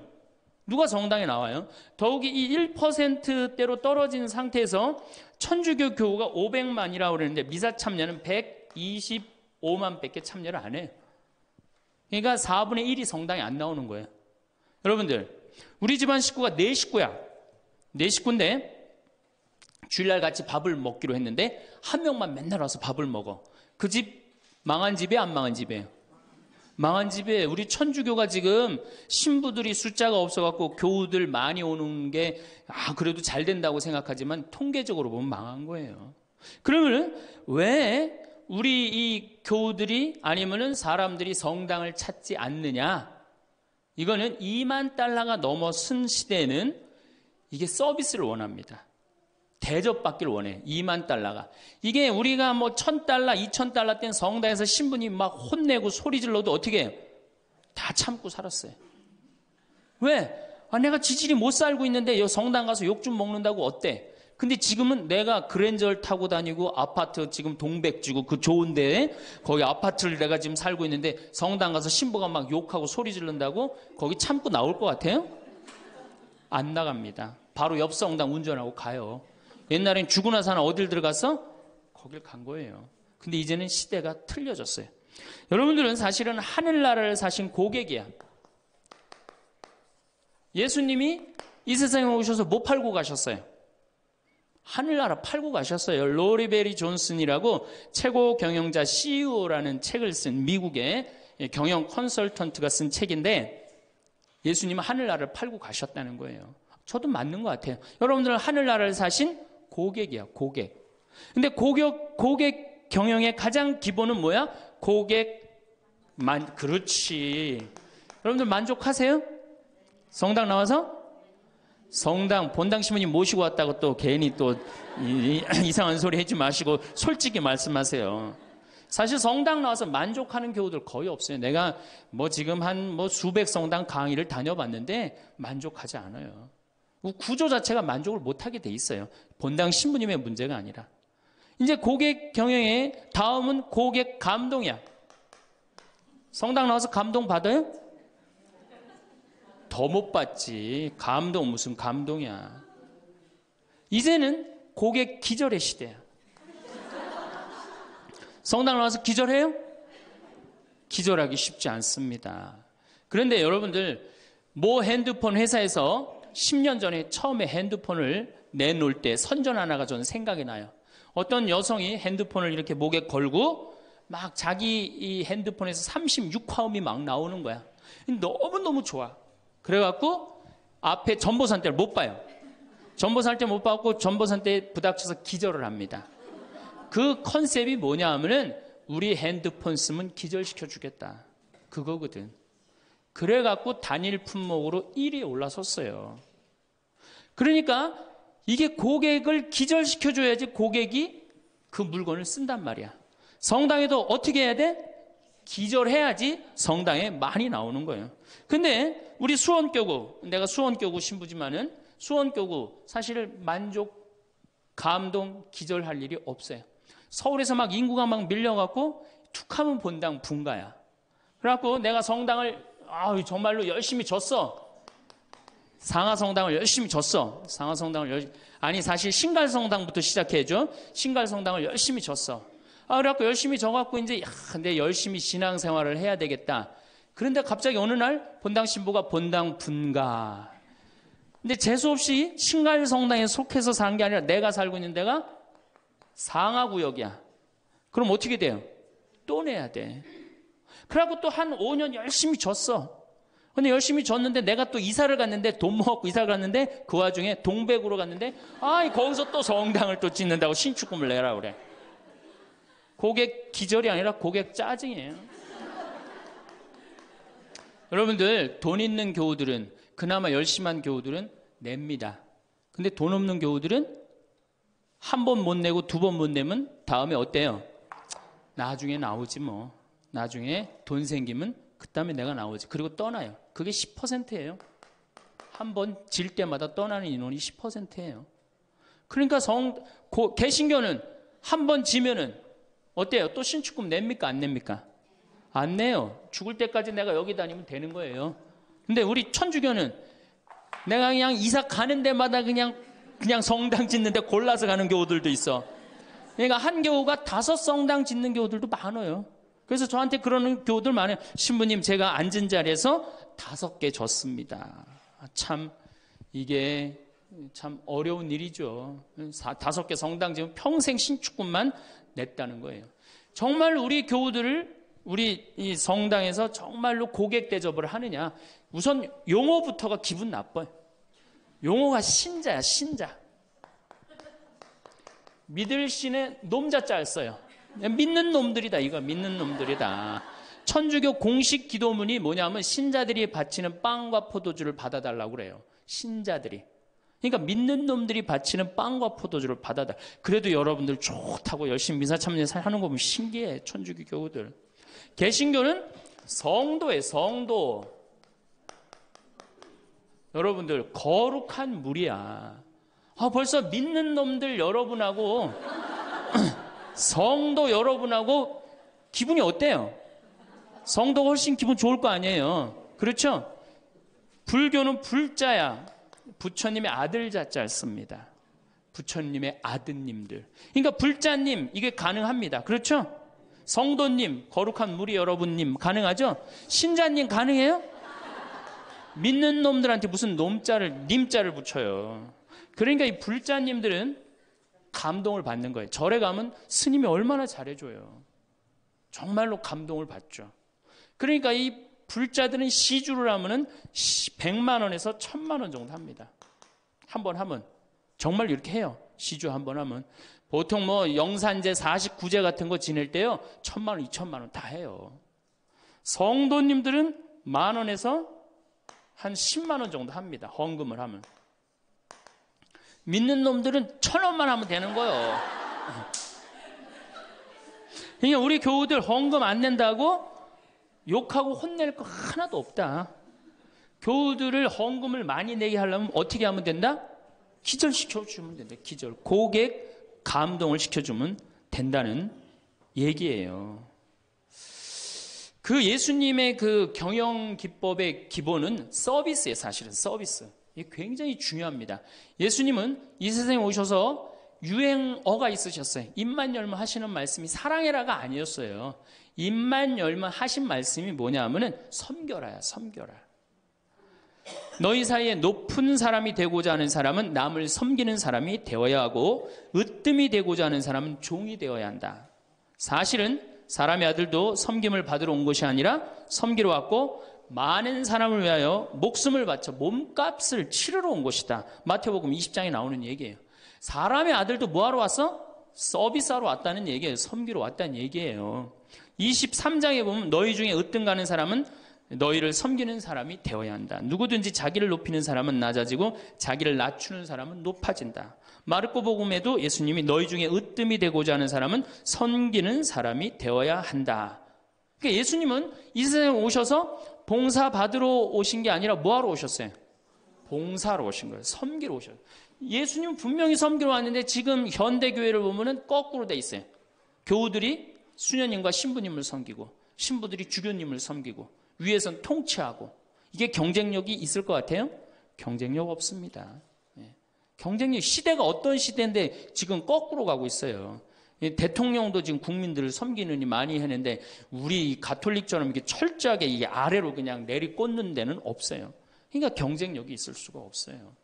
누가 성당에 나와요? 더욱이 이 1%대로 떨어진 상태에서 천주교 교우가 500만이라고 그러는데 미사 참여는 125만 밖에 참여를 안 해요. 그러니까 4분의 1이 성당에 안 나오는 거예요. 여러분들, 우리 집안 식구가 4식구야. 4식구인데 주일날 같이 밥을 먹기로 했는데 한 명만 맨날 와서 밥을 먹어. 그 집 망한 집이에요, 안 망한 집이에요? 망한 집에 우리 천주교가 지금 신부들이 숫자가 없어갖고 교우들 많이 오는 게 그래도 잘 된다고 생각하지만 통계적으로 보면 망한 거예요. 그러면 왜 우리 이 교우들이 아니면은 사람들이 성당을 찾지 않느냐? 이거는 2만 달러가 넘어선 시대에는 이게 서비스를 원합니다. 대접받기를 원해. 2만 달러가. 이게 우리가 1,000달러, 2,000달러 땐 성당에서 신부님 막 혼내고 소리 질러도 어떻게 해요? 다 참고 살았어요. 왜? 내가 지질이 못 살고 있는데 여 성당 가서 욕 좀 먹는다고 어때? 근데 지금은 내가 그랜저를 타고 다니고 아파트 지금 동백지구 그 좋은 데에 거기 아파트를 내가 지금 살고 있는데 성당 가서 신부가 막 욕하고 소리 지른다고 거기 참고 나올 것 같아요? 안 나갑니다. 바로 옆 성당 운전하고 가요. 옛날엔 죽으나 사나 어딜 들어갔어? 거길 간 거예요. 근데 이제는 시대가 틀려졌어요. 여러분들은 사실은 하늘나라를 사신 고객이야. 예수님이 이 세상에 오셔서 뭐 팔고 가셨어요? 하늘나라 팔고 가셨어요. 로리베리 존슨이라고 최고 경영자 CEO라는 책을 쓴 미국의 경영 컨설턴트가 쓴 책인데 예수님은 하늘나라를 팔고 가셨다는 거예요. 저도 맞는 것 같아요. 여러분들은 하늘나라를 사신 고객이야, 고객. 근데 고객 경영의 가장 기본은 뭐야? 그렇지. 여러분들 만족하세요? 성당 나와서? 성당 본당 신부님 모시고 왔다고 또 괜히 또 이상한 소리 하지 마시고 솔직히 말씀하세요. 사실 성당 나와서 만족하는 교우들 거의 없어요. 내가 지금 한 수백 성당 강의를 다녀봤는데 만족하지 않아요. 구조 자체가 만족을 못하게 돼 있어요. 본당 신부님의 문제가 아니라. 이제 고객 경영의 다음은 고객 감동이야. 성당 나와서 감동 받아요? 더 못 받지. 감동 무슨 감동이야. 이제는 고객 기절의 시대야. 성당 나와서 기절해요? 기절하기 쉽지 않습니다. 그런데 여러분들 핸드폰 회사에서 10년 전에 처음에 핸드폰을 내놓을 때 선전 하나가 저는 생각이 나요. 어떤 여성이 핸드폰을 이렇게 목에 걸고 막 자기 이 핸드폰에서 36화음이 막 나오는 거야. 너무너무 좋아. 그래갖고 앞에 전보산 때를 못 봐요. 전보산 때 못 받고 전보산 때 부닥쳐서 기절을 합니다. 그 컨셉이 뭐냐 하면은 우리 핸드폰 쓰면 기절시켜 주겠다. 그거거든. 그래갖고 단일 품목으로 1위에 올라섰어요. 그러니까 이게 고객을 기절시켜 줘야지 고객이 그 물건을 쓴단 말이야. 성당에도 어떻게 해야 돼? 기절해야지 성당에 많이 나오는 거예요. 근데 우리 수원교구, 내가 수원교구 신부지만은 수원교구 사실 만족, 감동, 기절할 일이 없어요. 서울에서 막 인구가 막 밀려갖고 툭 하면 본당 분가야. 그래갖고 내가 성당을 정말로 열심히 줬어. 상하성당을 열심히 줬어. 사실 신갈성당부터 시작해줘. 신갈성당을 열심히 줬어. 그래갖고 열심히 져갖고 이제 근데 열심히 신앙생활을 해야 되겠다. 그런데 갑자기 어느 날 본당 신부가 본당 분가. 근데 재수없이 신갈성당에 속해서 사는 게 아니라 내가 살고 있는 데가 상하구역이야. 그럼 어떻게 돼요? 또 내야 돼. 그래갖고 또 한 5년 열심히 줬어. 근데 열심히 줬는데 내가 또 이사를 갔는데 돈 모았고 이사를 갔는데 그 와중에 동백으로 갔는데 거기서 또 성당을 또 짓는다고 신축금을 내라 그래. 고객 기절이 아니라 고객 짜증이에요. 여러분들 돈 있는 교우들은 그나마 열심한 교우들은 냅니다. 근데 돈 없는 교우들은 한 번 못 내고 두 번 못 내면 다음에 어때요? 나중에 나오지 뭐. 나중에 돈 생기면 그다음에 내가 나오지. 그리고 떠나요. 그게 10%예요. 한 번 질 때마다 떠나는 인원이 10%예요. 그러니까 개신교는 한 번 지면은 어때요? 또 신축금 냅니까? 안 냅니까? 안 내요. 죽을 때까지 내가 여기 다니면 되는 거예요. 근데 우리 천주교는 내가 그냥 이사 가는 데마다 그냥 성당 짓는데 골라서 가는 교우들도 있어. 그러니까 한 교우가 5성당 짓는 교우들도 많아요. 그래서 저한테 그러는 교우들 많아요. 신부님 제가 앉은 자리에서 5개 졌습니다. 참 이게 참 어려운 일이죠. 5개 성당 지금 평생 신축금만 냈다는 거예요. 정말 우리 교우들을 우리 이 성당에서 정말로 고객 대접을 하느냐. 우선 용어부터가 기분 나빠요. 용어가 신자야, 신자. 믿을 신의 놈자자 써요. 믿는 놈들이다, 이거 믿는 놈들이다. 천주교 공식 기도문이 뭐냐면 신자들이 바치는 빵과 포도주를 받아달라고 그래요. 신자들이. 그러니까 믿는 놈들이 바치는 빵과 포도주를 받아달라. 그래도 여러분들 좋다고 열심히 미사 참여 하는 거 보면 신기해, 천주교 교우들. 개신교는 성도예요, 성도. 여러분들 거룩한 물이야. 벌써 믿는 놈들 여러분하고 성도 여러분하고 기분이 어때요? 성도가 훨씬 기분 좋을 거 아니에요. 그렇죠? 불교는 불자야. 부처님의 아들 자자를 씁니다. 부처님의 아드님들. 그러니까 불자님 이게 가능합니다. 그렇죠? 성도님, 거룩한 무리 여러분님 가능하죠? 신자님 가능해요? 믿는 놈들한테 무슨 님자를 붙여요. 그러니까 이 불자님들은 감동을 받는 거예요. 절에 가면 스님이 얼마나 잘해줘요. 정말로 감동을 받죠. 그러니까 이 불자들은 시주를 하면은 100만 원에서 1000만 원 정도 합니다. 한 번 하면 정말 이렇게 해요. 시주 한 번 하면. 보통 뭐 영산제 49제 같은 거 지낼 때요 1,000만 원, 2,000만 원 다 해요. 성도님들은 10,000원에서 한 10만 원 정도 합니다. 헌금을 하면. 믿는 놈들은 1,000원만 하면 되는 거예요. 그러니까 우리 교우들 헌금 안 낸다고 욕하고 혼낼 거 하나도 없다. 교우들을 헌금을 많이 내게 하려면 어떻게 하면 된다? 기절시켜주면 된다. 기절. 고객 감동을 시켜주면 된다는 얘기예요. 그 예수님의 그 경영 기법의 기본은 서비스예요. 사실은 서비스. 이게 굉장히 중요합니다. 예수님은 이 세상에 오셔서 유행어가 있으셨어요. 입만 열면 하시는 말씀이 사랑해라가 아니었어요. 입만 열면 하신 말씀이 뭐냐 하면은 섬겨라야, 섬겨라. 너희 사이에 높은 사람이 되고자 하는 사람은 남을 섬기는 사람이 되어야 하고 으뜸이 되고자 하는 사람은 종이 되어야 한다. 사실은 사람의 아들도 섬김을 받으러 온 것이 아니라 섬기러 왔고 많은 사람을 위하여 목숨을 바쳐 몸값을 치르러 온 것이다. 마태복음 20장에 나오는 얘기예요. 사람의 아들도 뭐하러 왔어? 서비스하러 왔다는 얘기예요. 섬기러 왔다는 얘기예요. 23장에 보면 너희 중에 으뜸 가는 사람은 너희를 섬기는 사람이 되어야 한다. 누구든지 자기를 높이는 사람은 낮아지고 자기를 낮추는 사람은 높아진다. 마르코복음에도 예수님이 너희 중에 으뜸이 되고자 하는 사람은 섬기는 사람이 되어야 한다. 그러니까 예수님은 이 세상에 오셔서 봉사 받으러 오신 게 아니라 뭐하러 오셨어요? 봉사로 오신 거예요. 섬기러 오셨어요. 예수님은 분명히 섬기러 왔는데 지금 현대교회를 보면은 거꾸로 돼 있어요. 교우들이 수녀님과 신부님을 섬기고 신부들이 주교님을 섬기고 위에선 통치하고 이게 경쟁력이 있을 것 같아요? 경쟁력 없습니다. 경쟁력, 시대가 어떤 시대인데 지금 거꾸로 가고 있어요. 대통령도 지금 국민들을 섬기느니 많이 했는데 우리 가톨릭처럼 이렇게 철저하게 이 아래로 그냥 내리꽂는 데는 없어요. 그러니까 경쟁력이 있을 수가 없어요.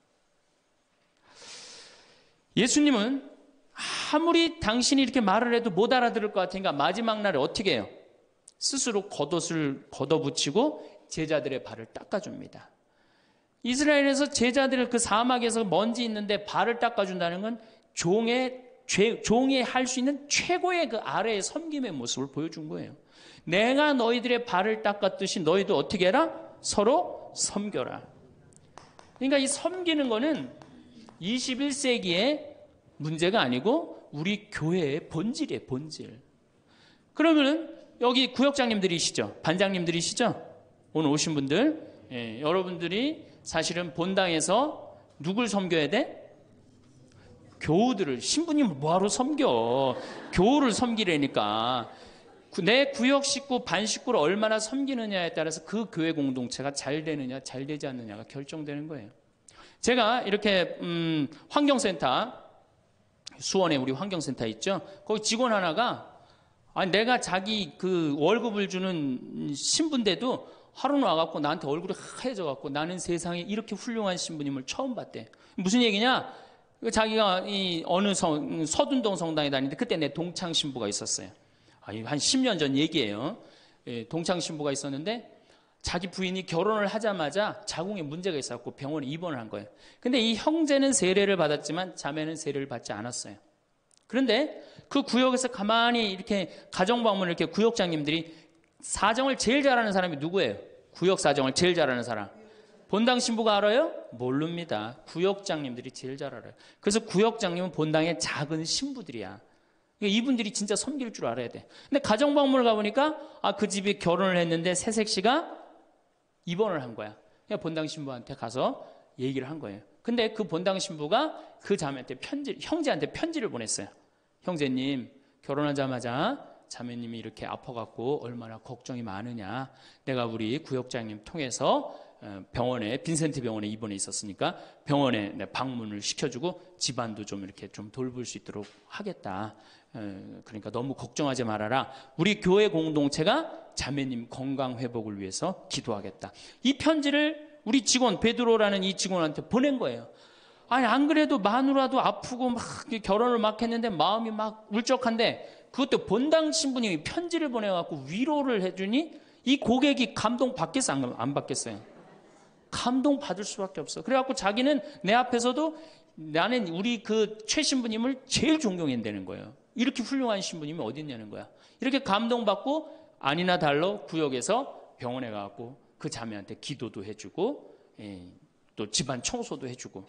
예수님은 아무리 당신이 이렇게 말을 해도 못 알아들을 것 같으니까 마지막 날에 어떻게 해요? 스스로 겉옷을 걷어붙이고 제자들의 발을 닦아줍니다. 이스라엘에서 제자들을 그 사막에서 먼지 있는데 발을 닦아준다는 건 종이 할 수 있는 최고의 그 아래의 섬김의 모습을 보여준 거예요. 내가 너희들의 발을 닦았듯이 너희도 어떻게 해라? 서로 섬겨라. 그러니까 이 섬기는 거는 21세기의 문제가 아니고 우리 교회의 본질이에요, 본질. 그러면은 여기 구역장님들이시죠? 반장님들이시죠? 오늘 오신 분들, 여러분들이 사실은 본당에서 누굴 섬겨야 돼? 교우들을, 신부님을 뭐하러 섬겨? 교우를 섬기라니까. 내 구역 식구, 반 식구를 얼마나 섬기느냐에 따라서 그 교회 공동체가 잘 되느냐, 잘 되지 않느냐가 결정되는 거예요. 제가 이렇게 환경센터, 수원에 우리 환경센터 있죠? 거기 직원 하나가 아니 내가 자기 그 월급을 주는 신부인데도 하루는 와갖고 나한테 얼굴이 하얘져갖고 나는 세상에 이렇게 훌륭한 신부님을 처음 봤대. 무슨 얘기냐? 자기가 이 어느 서둔동 성당에 다니는데 그때 내 동창 신부가 있었어요. 한 10년 전 얘기예요. 동창 신부가 있었는데 자기 부인이 결혼을 하자마자 자궁에 문제가 있었고 병원에 입원을 한 거예요. 근데 이 형제는 세례를 받았지만 자매는 세례를 받지 않았어요. 그런데 그 구역에서 가만히 이렇게 가정방문을 이렇게 구역장님들이 사정을 제일 잘하는 사람이 누구예요? 구역 사정을 제일 잘하는 사람. 본당 신부가 알아요? 모릅니다. 구역장님들이 제일 잘 알아요. 그래서 구역장님은 본당의 작은 신부들이야. 이분들이 진짜 섬길 줄 알아야 돼. 근데 가정방문을 가보니까 그 집이 결혼을 했는데 새색시가 입원을 한 거야. 그냥 본당 신부한테 가서 얘기를 한 거예요. 근데 그 본당 신부가 그 자매한테 형제한테 편지를 보냈어요. 형제님, 결혼하자마자 자매님이 이렇게 아파갖고 얼마나 걱정이 많으냐. 내가 우리 구역장님 통해서 병원에, 빈센트 병원에 입원해 있었으니까 병원에 방문을 시켜주고 집안도 좀 이렇게 좀 돌볼 수 있도록 하겠다. 그러니까 너무 걱정하지 말아라. 우리 교회 공동체가 자매님 건강 회복을 위해서 기도하겠다. 이 편지를 우리 직원 베드로라는 이 직원한테 보낸 거예요. 아니 안 그래도 마누라도 아프고 막 결혼을 막 했는데 마음이 막 울적한데 그것도 본당 신부님이 편지를 보내갖고 위로를 해주니 이 고객이 감동 받겠어 안 받겠어요? 감동 받을 수밖에 없어. 그래갖고 자기는 내 앞에서도 나는 우리 그 최 신부님을 제일 존경한다는 거예요. 이렇게 훌륭한 신부님이 어디 있냐는 거야. 이렇게 감동받고 아니나 달러 구역에서 병원에 가고 그 자매한테 기도도 해주고 또 집안 청소도 해주고.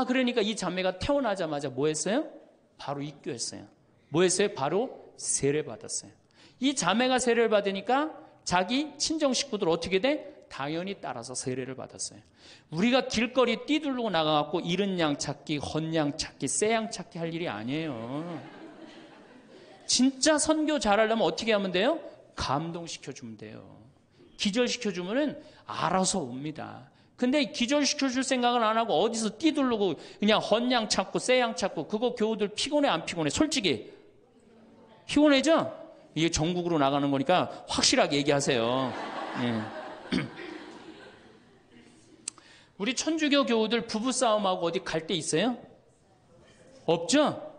그러니까 이 자매가 태어나자마자 뭐 했어요? 바로 입교했어요. 뭐 했어요? 바로 세례 받았어요. 이 자매가 세례를 받으니까 자기 친정 식구들 어떻게 돼? 당연히 따라서 세례를 받았어요. 우리가 길거리 뛰들고 나가갖고 잃은 양 찾기, 헌 양 찾기, 새 양 찾기 할 일이 아니에요. 진짜 선교 잘하려면 어떻게 하면 돼요? 감동시켜주면 돼요. 기절시켜주면은 알아서 옵니다. 근데 기절시켜줄 생각은 안 하고 어디서 뛰들고 그냥 헌 양 찾고 새 양 찾고, 그거 교우들 피곤해 안 피곤해? 솔직히 피곤해죠? 이게 전국으로 나가는 거니까 확실하게 얘기하세요. 우리 천주교 교우들 부부싸움하고 어디 갈 데 있어요? 없죠?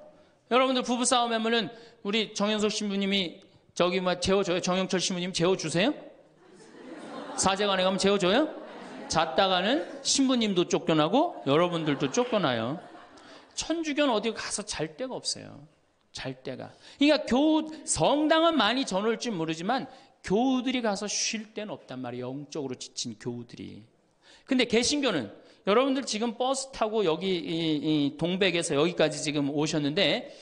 여러분들 부부싸움 하면은 우리 정현석 신부님이 저기 재워줘요? 정영철 신부님 재워주세요? 사제관에 가면 재워줘요? 잤다가는 신부님도 쫓겨나고 여러분들도 쫓겨나요. 천주교는 어디 가서 잘 데가 없어요. 잘 데가. 그러니까 성당은 많이 전올지 모르지만 교우들이 가서 쉴 데는 없단 말이에요. 영적으로 지친 교우들이. 근데 개신교는 여러분들 지금 버스 타고 여기 이 동백에서 여기까지 지금 오셨는데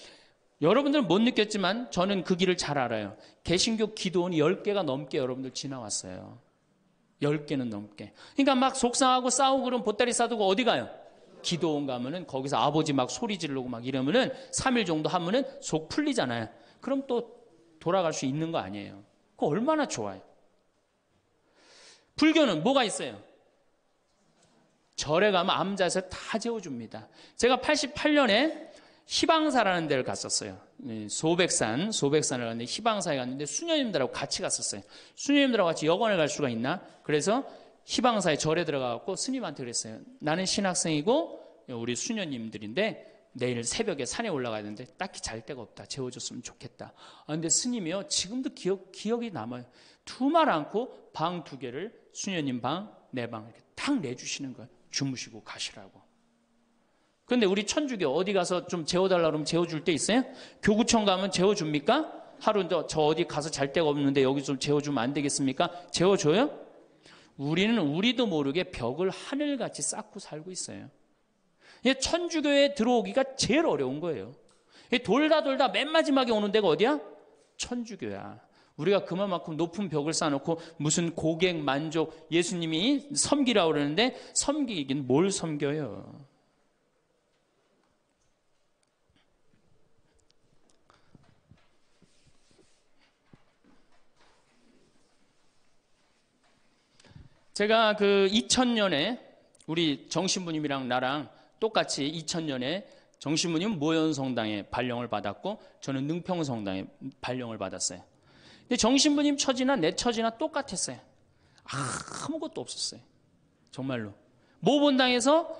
여러분들은 못 느꼈지만 저는 그 길을 잘 알아요. 개신교 기도원이 10개가 넘게 여러분들 지나왔어요. 10개는 넘게. 그러니까 막 속상하고 싸우고 그러면 보따리 싸두고 어디 가요? 기도원 가면은 거기서 아버지 막 소리 지르고 막 이러면은 3일 정도 하면은 속 풀리잖아요. 그럼 또 돌아갈 수 있는 거 아니에요. 그거 얼마나 좋아요. 불교는 뭐가 있어요? 절에 가면 암자에서 다 재워줍니다. 제가 88년에 희방사라는 데를 갔었어요. 소백산을 갔는데 희방사에 갔는데 수녀님들하고 같이 갔었어요. 수녀님들하고 같이 여관을 갈 수가 있나? 그래서 희방사에 절에 들어가갖고 스님한테 그랬어요. 나는 신학생이고 우리 수녀님들인데 내일 새벽에 산에 올라가야 되는데 딱히 잘 데가 없다. 재워줬으면 좋겠다. 근데 스님이요, 지금도 기억이 남아요. 두말 않고 방 2개를 수녀님 방, 내 방 이렇게 딱 내주시는 거예요. 주무시고 가시라고. 근데 우리 천주교 어디 가서 좀 재워달라 그러면 재워줄 데 있어요? 교구청 가면 재워줍니까? 하루 저 어디 가서 잘 데가 없는데 여기 좀 재워주면 안 되겠습니까? 재워줘요? 우리는 우리도 모르게 벽을 하늘같이 쌓고 살고 있어요. 천주교에 들어오기가 제일 어려운 거예요. 돌다 맨 마지막에 오는 데가 어디야? 천주교야. 우리가 그만큼 높은 벽을 쌓아놓고 무슨 고객 만족, 예수님이 섬기라고 그러는데 섬기긴 뭘 섬겨요? 제가 그 2000년에 우리 정신부님이랑 나랑 똑같이 2000년에 정신부님 모현성당에 발령을 받았고 저는 능평성당에 발령을 받았어요. 근데 정신부님 처지나 내 처지나 똑같았어요. 아무것도 없었어요. 정말로. 모본당에서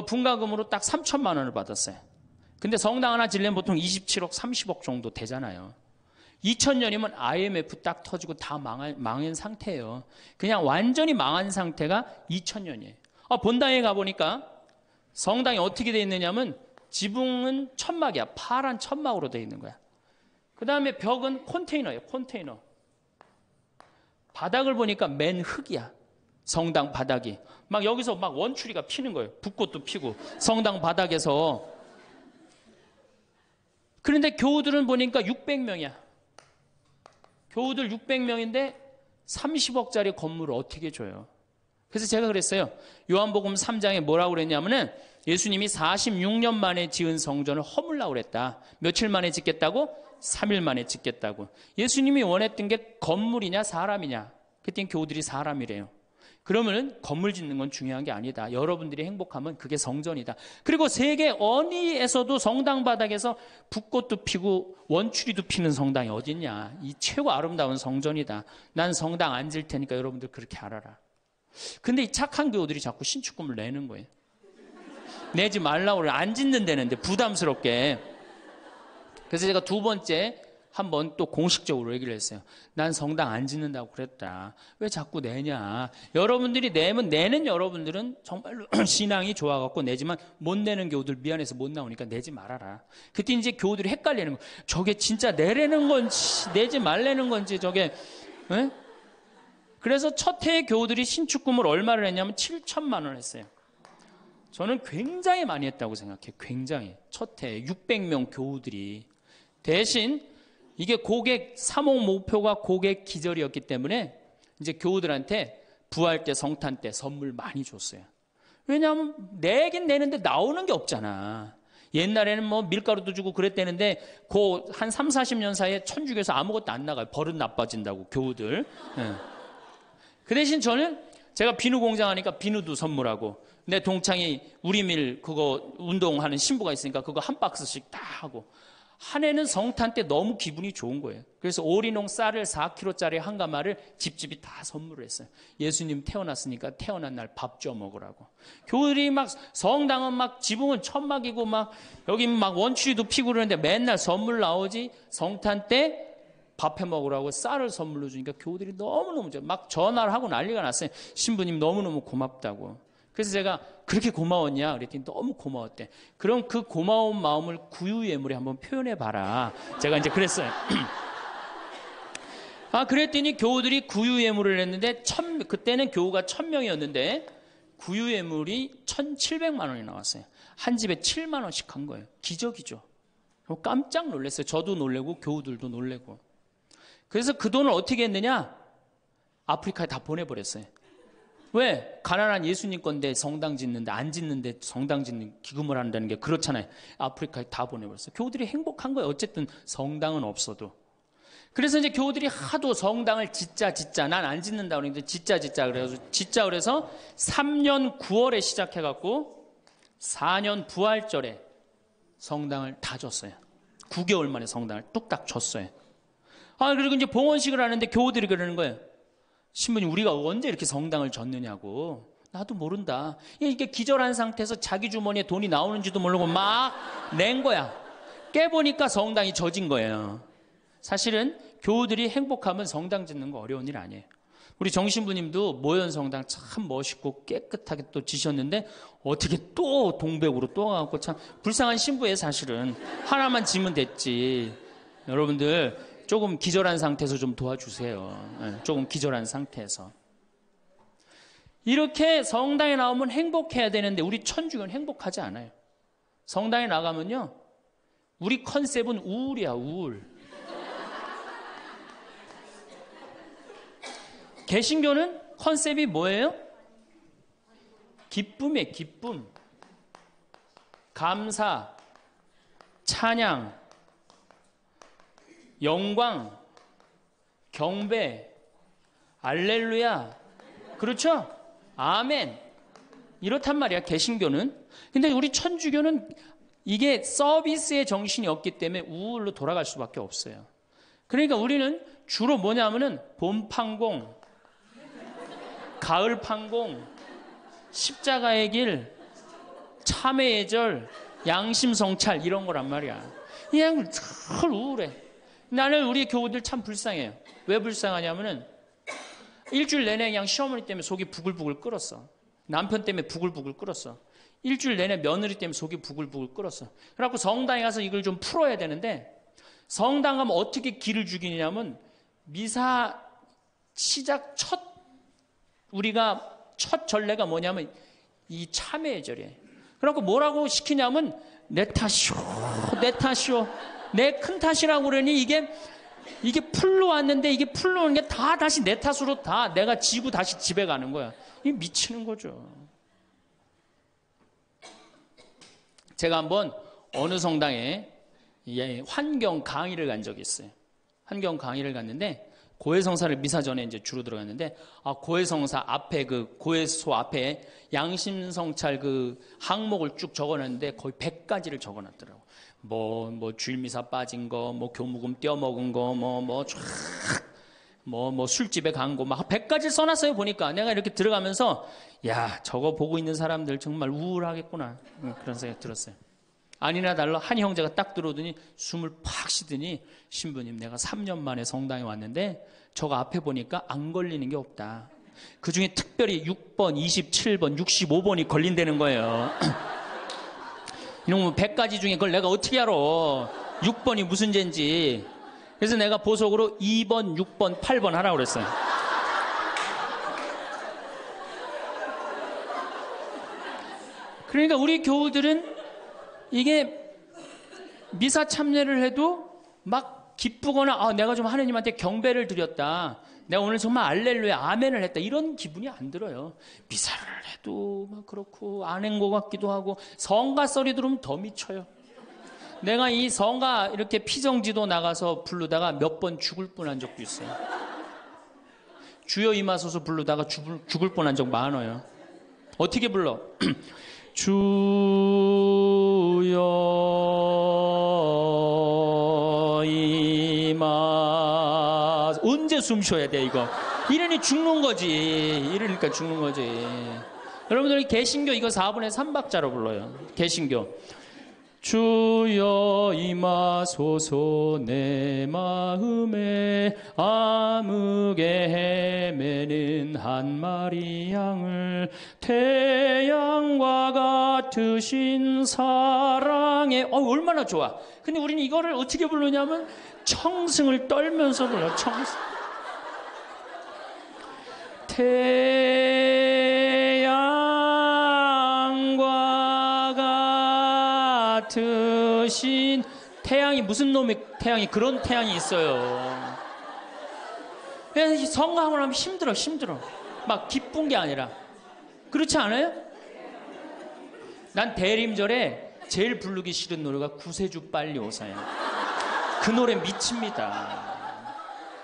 분가금으로 딱 3천만 원을 받았어요. 근데 성당 하나 지려면 보통 27억, 30억 정도 되잖아요. 2000년이면 IMF 딱 터지고 다 망한 상태예요. 그냥 완전히 망한 상태가 2000년이에요. 본당에 가보니까 성당이 어떻게 되어 있느냐면 지붕은 천막이야. 파란 천막으로 되어 있는 거야. 그 다음에 벽은 컨테이너예요. 컨테이너. 바닥을 보니까 맨 흙이야. 성당 바닥이. 막 여기서 막 원추리가 피는 거예요. 붓꽃도 피고 성당 바닥에서. 그런데 교우들은 보니까 600명이야. 교우들 600명인데 30억짜리 건물을 어떻게 줘요? 그래서 제가 그랬어요. 요한복음 3장에 뭐라고 그랬냐면은 예수님이 46년 만에 지은 성전을 허물라고 그랬다. 며칠 만에 짓겠다고? 3일 만에 짓겠다고. 예수님이 원했던 게 건물이냐 사람이냐? 그땐 교우들이 사람이래요. 그러면은 건물 짓는 건 중요한 게 아니다. 여러분들이 행복하면 그게 성전이다. 그리고 세계 어디에서도 성당 바닥에서 붓꽃도 피고 원추리도 피는 성당이 어딨냐. 이 최고 아름다운 성전이다. 난 성당 안 질 테니까 여러분들 그렇게 알아라. 근데 이 착한 교우들이 자꾸 신축금을 내는 거예요. 내지 말라고 그래. 안 짓는다는데 부담스럽게. 그래서 제가 두 번째 한번 또 공식적으로 얘기를 했어요. 난 성당 안 짓는다고 그랬다. 왜 자꾸 내냐. 여러분들이 내는 여러분들은 정말로 신앙이 좋아갖고 내지만 못 내는 교우들 미안해서 못 나오니까 내지 말아라. 그때 이제 교우들이 헷갈리는 거. 저게 진짜 내라는 건지 내지 말라는 건지 저게. 에? 그래서 첫 해에 교우들이 신축금을 얼마를 했냐면 7천만 원 했어요. 저는 굉장히 많이 했다고 생각해요. 굉장히. 첫 해에 600명 교우들이. 대신 이게 고객 사목 목표가 고객 기절이었기 때문에 이제 교우들한테 부활 때 성탄 때 선물 많이 줬어요. 왜냐하면 내긴 내는데 나오는 게 없잖아. 옛날에는 뭐 밀가루도 주고 그랬대는데 그 한 3, 40년 사이에 천주교에서 아무것도 안 나가요. 버릇 나빠진다고 교우들. 그 대신 저는 제가 비누 공장 하니까 비누도 선물하고 내 동창이 우리밀 그거 운동하는 신부가 있으니까 그거 한 박스씩 다 하고 한 해는 성탄 때 너무 기분이 좋은 거예요. 그래서 오리농 쌀을 4kg짜리 한 가마를 집집이 다 선물을 했어요. 예수님 태어났으니까 태어난 날 밥 줘 먹으라고. 교우들이 막 성당은 막 지붕은 천막이고 막 여기 막 원추리도 피고 그러는데 맨날 선물 나오지. 성탄 때 밥 해 먹으라고 쌀을 선물로 주니까 교우들이 너무너무 막 전화를 하고 난리가 났어요. 신부님 너무너무 고맙다고. 그래서 제가 그렇게 고마웠냐 그랬더니 너무 고마웠대. 그럼 그 고마운 마음을 구유예물에 한번 표현해 봐라. 제가 이제 그랬어요. 그랬더니 교우들이 구유예물을 했는데 그때는 교우가 1000명이었는데 구유예물이 1700만 원이 나왔어요. 한 집에 7만 원씩 한 거예요. 기적이죠. 깜짝 놀랐어요. 저도 놀래고 교우들도 놀래고. 그래서 그 돈을 어떻게 했느냐? 아프리카에 다 보내버렸어요. 왜? 가난한 예수님 건데 성당 짓는데 안 짓는데 성당 짓는 기금을 한다는 게 그렇잖아요. 아프리카에 다 보내버렸어요. 교우들이 행복한 거예요. 어쨌든 성당은 없어도. 그래서 이제 교우들이 하도 성당을 짓자 난 안 짓는다 그러는데 짓자 그래서 3년 9월에 시작해갖고 4년 부활절에 성당을 다 줬어요. 9개월 만에 성당을 뚝딱 줬어요. 그리고 이제 봉헌식을 하는데 교우들이 그러는 거예요. 신부님 우리가 언제 이렇게 성당을 졌느냐고. 나도 모른다. 이게 기절한 상태에서 자기 주머니에 돈이 나오는지도 모르고 막 낸 거야. 깨보니까 성당이 젖은 거예요. 사실은 교우들이 행복하면 성당 짓는 거 어려운 일 아니에요. 우리 정신부님도 모현 성당 참 멋있고 깨끗하게 또 지셨는데 어떻게 또 동백으로 또 가고 참 불쌍한 신부예요. 사실은 하나만 지면 됐지. 여러분들 조금 기절한 상태에서 좀 도와주세요. 조금 기절한 상태에서. 이렇게 성당에 나오면 행복해야 되는데 우리 천주교는 행복하지 않아요. 성당에 나가면요. 우리 컨셉은 우울이야, 우울. 개신교는 컨셉이 뭐예요? 기쁨이에요, 기쁨. 감사, 찬양, 영광, 경배, 알렐루야. 그렇죠? 아멘. 이렇단 말이야, 개신교는. 근데 우리 천주교는 이게 서비스의 정신이 없기 때문에 우울로 돌아갈 수밖에 없어요. 그러니까 우리는 주로 뭐냐면은 봄 판공, 가을 판공, 십자가의 길, 참회의 절, 양심 성찰 이런 거란 말이야. 그냥 늘 우울해. 나는 우리 교우들 참 불쌍해요. 왜 불쌍하냐면은 일주일 내내 그냥 시어머니 때문에 속이 부글부글 끓었어. 남편 때문에 부글부글 끓었어. 일주일 내내 며느리 때문에 속이 부글부글 끓었어. 그래갖고 성당에 가서 이걸 좀 풀어야 되는데 성당 가면 어떻게 기를 죽이냐면 미사 시작 우리가 첫 전례가 뭐냐면 이 참회의 절이에요. 그래갖고 뭐라고 시키냐면 내 탓이오, 내 탓이오. 내 큰 탓이라고 그러니 이게 풀로 왔는데 이게 풀로 오는 게 다 다시 내 탓으로 다 내가 지고 다시 집에 가는 거야. 이게 미치는 거죠. 제가 한번 어느 성당에 환경 강의를 간 적이 있어요. 환경 강의를 갔는데 고해성사를 미사 전에 이제 주로 들어갔는데 고해성사 앞에 그 고해소 앞에 양심성찰 그 항목을 쭉 적어놨는데 거의 100가지를 적어놨더라고. 뭐 주일미사 빠진 거, 뭐 교무금 떼어먹은 거, 뭐 술집에 간 거, 막 100가지를 써놨어요. 보니까 내가 이렇게 들어가면서 야 저거 보고 있는 사람들 정말 우울하겠구나 그런 생각이 들었어요. 아니나 달라 한 형제가 딱 들어오더니 숨을 팍 쉬더니 신부님 내가 3년 만에 성당에 왔는데 저거 앞에 보니까 안 걸리는 게 없다. 그중에 특별히 6번, 27번, 65번이 걸린다는 거예요. 이놈은 100가지 중에 그걸 내가 어떻게 알아. 6번이 무슨 죄인지. 그래서 내가 보석으로 2번, 6번, 8번 하라고 그랬어요. 그러니까 우리 교우들은 이게 미사 참여를 해도 막 기쁘거나 내가 좀 하느님한테 경배를 드렸다. 내가 오늘 정말 알렐루야 아멘을 했다. 이런 기분이 안 들어요. 미사를 해도 막 그렇고 안 한 것 같기도 하고 성가 소리 들으면 더 미쳐요. 내가 이 성가 이렇게 피정지도 나가서 부르다가 몇 번 죽을 뻔한 적도 있어요. 주여 임하소서 부르다가 죽을 뻔한 적 많아요. 어떻게 불러? 주여 임하. 언제 숨 쉬어야 돼 이거? 이러니 죽는 거지. 이러니까 죽는 거지. 여러분들이 개신교 이거 4분의 3박자로 불러요. 개신교. 주여 임하소서 내 마음에 암흑에 헤매는 한 마리 양을 태양과 같으신 사랑에 얼마나 좋아. 근데 우리는 이거를 어떻게 부르냐면 청승을 떨면서 불러요. 청승. 같으신 태양이 무슨 놈의 태양이 그런 태양이 있어요. 그래서 성가하고 나면 힘들어 막 기쁜 게 아니라. 그렇지 않아요? 난 대림절에 제일 부르기 싫은 노래가 구세주 빨리 오사야. 그 노래 미칩니다.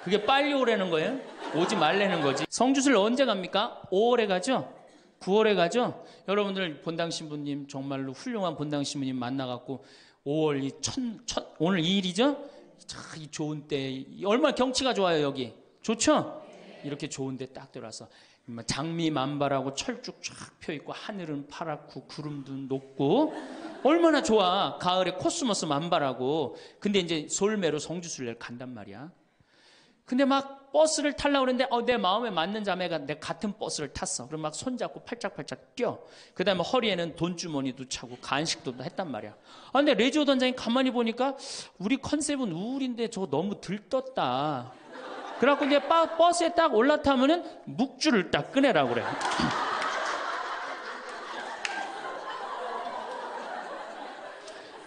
그게 빨리 오라는 거예요? 오지 말라는 거지. 성주술 언제 갑니까? 5월에 가죠? 9월에 가죠? 여러분들 본당 신부님 정말로 훌륭한 본당 신부님 만나갖고 5월 오늘 2일이죠? 이 좋은 때 얼마나 경치가 좋아요 여기. 좋죠? 이렇게 좋은 데 딱 들어와서 장미 만발하고 철쭉 쫙 펴있고 하늘은 파랗고 구름도 높고 얼마나 좋아. 가을에 코스모스 만발하고. 근데 이제 솔매로 성주순례를 간단 말이야. 근데 막 버스를 타려고 그랬는데 내 마음에 맞는 자매가 내 같은 버스를 탔어. 그럼 막 손잡고 팔짝팔짝 뛰어. 그 다음에 허리에는 돈주머니도 차고 간식도 했단 말이야. 근데 레지오 단장이 가만히 보니까 우리 컨셉은 우울인데 저거 너무 들떴다. 그래갖고 이제 버스에 딱 올라타면은 묵주를 딱 꺼내라고 그래.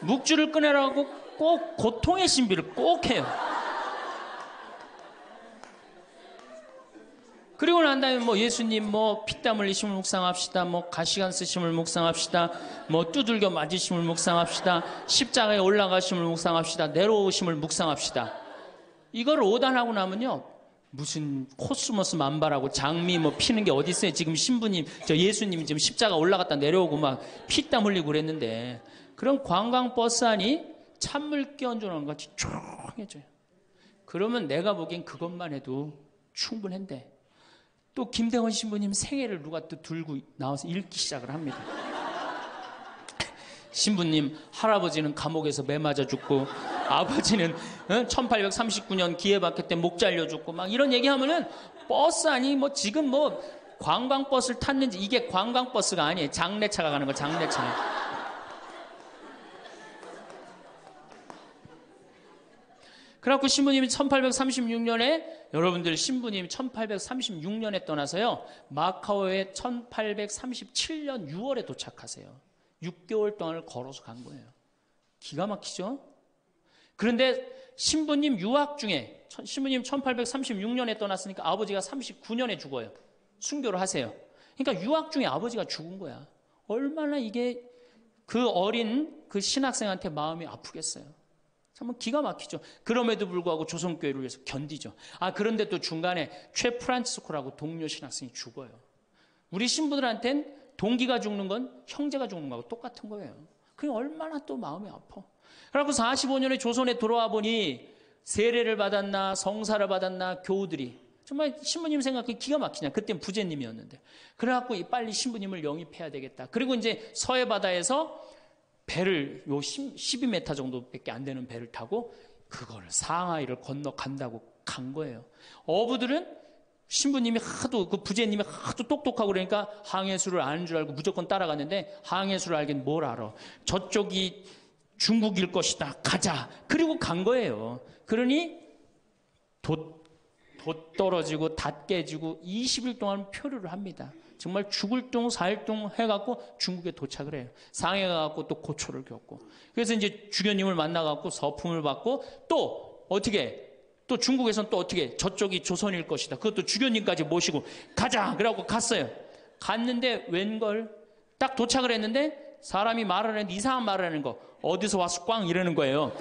묵주를 꺼내라고 꼭 고통의 신비를 꼭 해요. 그리고 난 다음에 뭐 예수님 뭐 피땀 흘리심을 묵상합시다. 뭐 가시관 쓰심을 묵상합시다. 뭐 두들겨 맞으심을 묵상합시다. 십자가에 올라가심을 묵상합시다. 내려오심을 묵상합시다. 이걸 오단하고 나면요. 무슨 코스모스 만발하고 장미 뭐 피는 게 어디 있어요. 지금 신부님, 저 예수님이 지금 십자가 올라갔다 내려오고 막 피땀 흘리고 그랬는데 그런 관광버스 안이 찬물 끼얹어놓은 것 같이 조용해져요. 그러면 내가 보기엔 그것만 해도 충분한데 또 김대원 신부님 생애를 누가 또 들고 나와서 읽기 시작을 합니다. 신부님 할아버지는 감옥에서 매 맞아 죽고 아버지는 1839년 기회박해 때 목 잘려 죽고 막 이런 얘기하면은 버스 아니 뭐 지금 뭐 관광버스를 탔는지 이게 관광버스가 아니에요. 장례차가 가는 거 장례차. 그래갖고 신부님이 1836년에 여러분들 신부님이 1836년에 떠나서요. 마카오에 1837년 6월에 도착하세요. 6개월 동안을 걸어서 간 거예요. 기가 막히죠? 그런데 신부님 유학 중에 신부님 1836년에 떠났으니까 아버지가 39년에 죽어요. 순교를 하세요. 그러니까 유학 중에 아버지가 죽은 거야. 얼마나 이게 그 어린 그 신학생한테 마음이 아프겠어요. 정말 기가 막히죠. 그럼에도 불구하고 조선교회를 위해서 견디죠. 그런데 또 중간에 최 프란치스코라고 동료 신학생이 죽어요. 우리 신부들한텐 동기가 죽는 건 형제가 죽는 거하고 똑같은 거예요. 그게 얼마나 또 마음이 아파. 그래갖고 45년에 조선에 돌아와 보니 세례를 받았나 성사를 받았나 교우들이 정말 신부님 생각이 기가 막히냐. 그땐 부제님이었는데. 그래갖고 빨리 신부님을 영입해야 되겠다. 그리고 이제 서해바다에서 배를 12m 정도밖에 안 되는 배를 타고 그걸 상하이를 건너간다고 간 거예요. 어부들은 신부님이 하도 그 부제님이 하도 똑똑하고 그러니까 항해수를 아는 줄 알고 무조건 따라갔는데 항해수를 알긴 뭘 알아. 저쪽이 중국일 것이다. 가자. 그리고 간 거예요. 그러니 돛 떨어지고 닷 깨지고 20일 동안 표류를 합니다. 정말 죽을 둥 살 둥 해갖고 중국에 도착을 해요. 상해 가갖고 또 고초를 겪고. 그래서 이제 주교님을 만나갖고 서품을 받고 또 어떻게 또 중국에서는 또 어떻게 저쪽이 조선일 것이다. 그것도 주교님까지 모시고 가자. 그래갖고 갔어요. 갔는데 웬걸 딱 도착을 했는데 사람이 말을 했는데 이상한 말을 하는 거. 어디서 와서 꽝 이러는 거예요.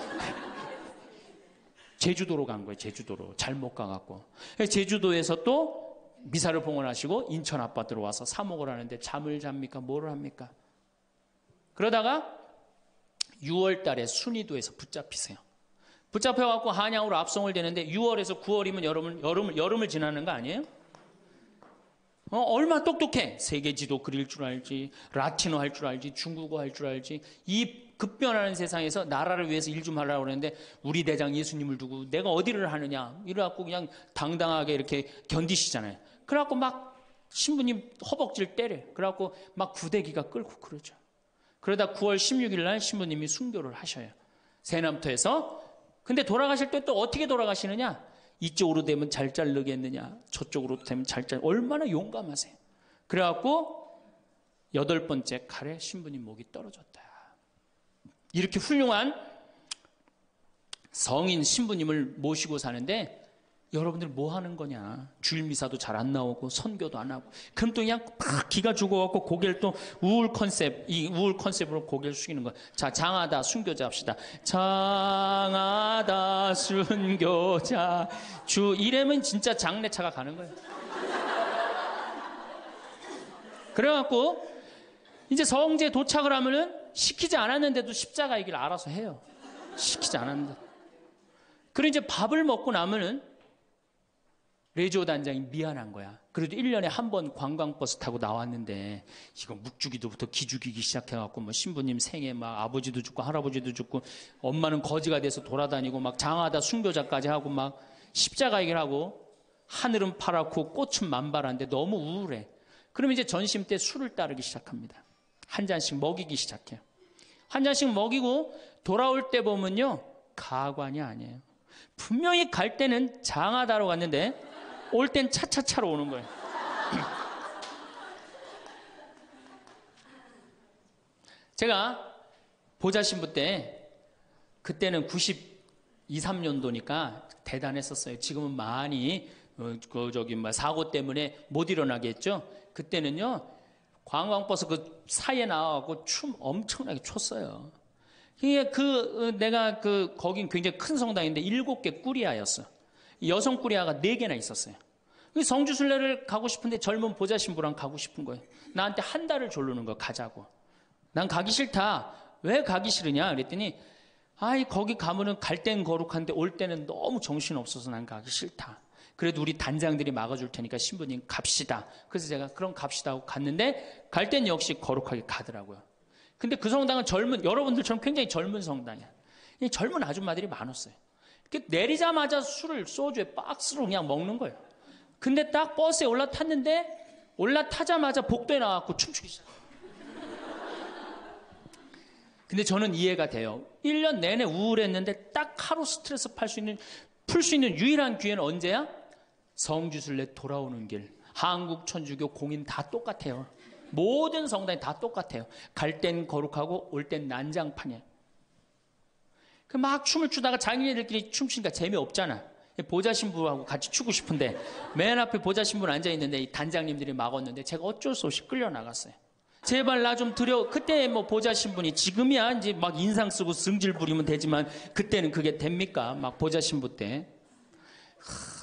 제주도로 간 거예요. 제주도로. 잘못 가갖고. 제주도에서 또 미사를 봉헌하시고 인천 아파트로 와서 사목을 하는데 잠을 잡니까? 뭐를 합니까? 그러다가 6월 달에 순이도에서 붙잡히세요. 붙잡혀갖고 한양으로 압송을 되는데 6월에서 9월이면 여름을 지나는 거 아니에요? 얼마 똑똑해. 세계 지도 그릴 줄 알지, 라틴어 할 줄 알지, 중국어 할 줄 알지. 이 급변하는 세상에서 나라를 위해서 일 좀 하려고 그러는데 우리 대장 예수님을 두고 내가 어디를 하느냐 이래갖고 그냥 당당하게 이렇게 견디시잖아요. 그래갖고 막 신부님 허벅지를 때려. 그래갖고 막 구데기가 끓고 그러죠. 그러다 9월 16일 날 신부님이 순교를 하셔요. 세남터에서. 근데 돌아가실 때 또 어떻게 돌아가시느냐? 이쪽으로 되면 잘 자르겠느냐, 저쪽으로 되면 잘 얼마나 용감하세요. 그래갖고 8번째 칼에 신부님 목이 떨어졌다. 이렇게 훌륭한 성인 신부님을 모시고 사는데 여러분들 뭐 하는 거냐? 주일 미사도 잘 안 나오고 선교도 안 하고 그럼 또 그냥 팍 기가 죽어갖고 고개를 또 우울 컨셉으로 고개를 숙이는 거야. 자, 장하다 순교자 합시다. 장하다 순교자 주 이래면 진짜 장례차가 가는 거예요. 그래갖고 이제 성지에 도착을 하면은 시키지 않았는데도 십자가의 길 알아서 해요. 시키지 않았는데. 그리고 이제 밥을 먹고 나면은 레지오 단장이 미안한 거야. 그래도 1년에 한 번 관광버스 타고 나왔는데 이거 묵주기도부터 기죽이기 시작해갖고 뭐 신부님 생에 막 아버지도 죽고 할아버지도 죽고 엄마는 거지가 돼서 돌아다니고 막 장하다 순교자까지 하고 막 십자가 얘기를 하고 하늘은 파랗고 꽃은 만발한데 너무 우울해. 그럼 이제 전심 때 술을 따르기 시작합니다. 한 잔씩 먹이기 시작해요. 한 잔씩 먹이고 돌아올 때 보면요. 가관이 아니에요. 분명히 갈 때는 장하다로 갔는데 올 땐 차차차로 오는 거예요. 제가 보좌신부 때 그때는 92, 3년도니까 대단했었어요. 지금은 많이 사고 때문에 못 일어나게 했죠. 그때는요. 관광버스 그 사이에 나와갖고 춤 엄청나게 췄어요. 내가 거긴 굉장히 큰 성당인데 7개 꾸리아였어. 여성 꾸리아가 4개나 있었어요. 성주순례를 가고 싶은데 젊은 보좌 신부랑 가고 싶은 거예요. 나한테 한 달을 조르는 거 가자고. 난 가기 싫다. 왜 가기 싫으냐? 그랬더니 거기 가면은 갈 땐 거룩한데 올 때는 너무 정신 없어서 난 가기 싫다. 그래도 우리 단장들이 막아줄 테니까 신부님 갑시다. 그래서 제가 그럼 갑시다 하고 갔는데 갈 땐 역시 거룩하게 가더라고요. 근데 그 성당은 여러분들처럼 굉장히 젊은 성당이야. 젊은 아줌마들이 많았어요. 내리자마자 소주에 박스로 그냥 먹는 거예요. 근데 딱 버스에 올라탔는데 올라타자마자 복도에 나와서 춤추기 시작해요. 근데 저는 이해가 돼요. 1년 내내 우울했는데 딱 하루 스트레스 풀 수 있는 유일한 기회는 언제야? 성주순례 돌아오는 길. 한국 천주교 공인 다 똑같아요. 모든 성당이 다 똑같아요. 갈 땐 거룩하고 올 땐 난장판이에요. 막 춤을 추다가 자기네들끼리 춤추니까 재미없잖아. 보좌 신부하고 같이 추고 싶은데 맨 앞에 보좌 신부는 앉아있는데 이 단장님들이 막았는데 제가 어쩔 수 없이 끌려나갔어요. 제발 나 좀 그때 뭐 보좌 신부니 지금이야 이제 막 인상 쓰고 승질 부리면 되지만 그때는 그게 됩니까? 막 보좌 신부 때.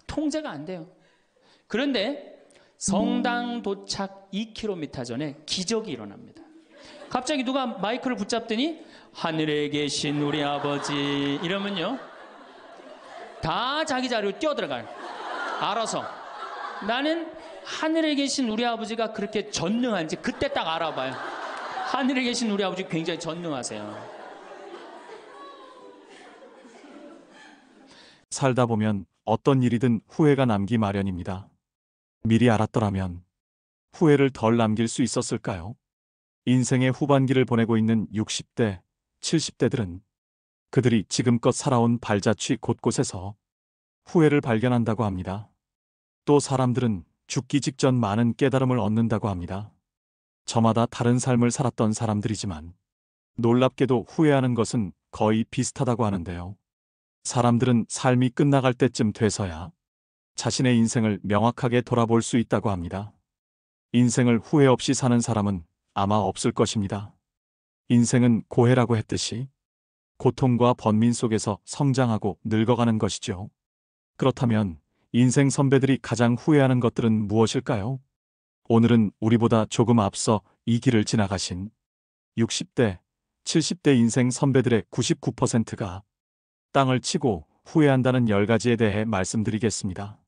통제가 안 돼요. 그런데 성당 도착 2km 전에 기적이 일어납니다. 갑자기 누가 마이크를 붙잡더니 하늘에 계신 우리 아버지 이러면요. 다 자기 자리로 뛰어들어가요. 알아서. 나는 하늘에 계신 우리 아버지가 그렇게 전능한지 그때 딱 알아봐요. 하늘에 계신 우리 아버지 굉장히 전능하세요. 살다 보면 어떤 일이든 후회가 남기 마련입니다. 미리 알았더라면 후회를 덜 남길 수 있었을까요? 인생의 후반기를 보내고 있는 60대, 70대들은 그들이 지금껏 살아온 발자취 곳곳에서 후회를 발견한다고 합니다. 또 사람들은 죽기 직전 많은 깨달음을 얻는다고 합니다. 저마다 다른 삶을 살았던 사람들이지만 놀랍게도 후회하는 것은 거의 비슷하다고 하는데요. 사람들은 삶이 끝나갈 때쯤 돼서야 자신의 인생을 명확하게 돌아볼 수 있다고 합니다. 인생을 후회 없이 사는 사람은 아마 없을 것입니다. 인생은 고해라고 했듯이 고통과 번민 속에서 성장하고 늙어가는 것이죠. 그렇다면 인생 선배들이 가장 후회하는 것들은 무엇일까요? 오늘은 우리보다 조금 앞서 이 길을 지나가신 60대, 70대 인생 선배들의 99%가 땅을 치고 후회한다는 10가지에 대해 말씀드리겠습니다.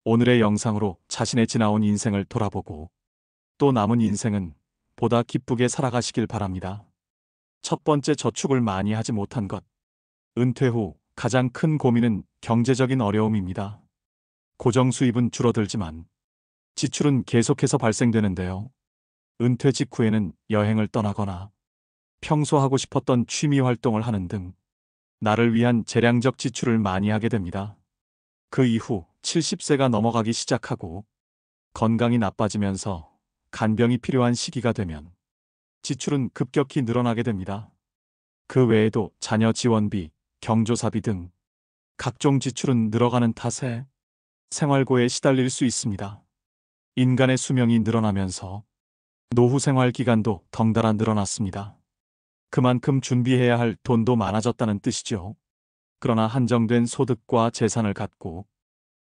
오늘의 영상으로 자신의 지나온 인생을 돌아보고 또 남은 인생은 보다 기쁘게 살아가시길 바랍니다. 첫 번째, 저축을 많이 하지 못한 것. 은퇴 후 가장 큰 고민은 경제적인 어려움입니다. 고정 수입은 줄어들지만 지출은 계속해서 발생되는데요. 은퇴 직후에는 여행을 떠나거나 평소 하고 싶었던 취미 활동을 하는 등 나를 위한 재량적 지출을 많이 하게 됩니다. 그 이후 70세가 넘어가기 시작하고 건강이 나빠지면서 간병이 필요한 시기가 되면 지출은 급격히 늘어나게 됩니다. 그 외에도 자녀 지원비, 경조사비 등 각종 지출은 늘어가는 탓에 생활고에 시달릴 수 있습니다. 인간의 수명이 늘어나면서 노후 생활 기간도 덩달아 늘어났습니다. 그만큼 준비해야 할 돈도 많아졌다는 뜻이죠. 그러나 한정된 소득과 재산을 갖고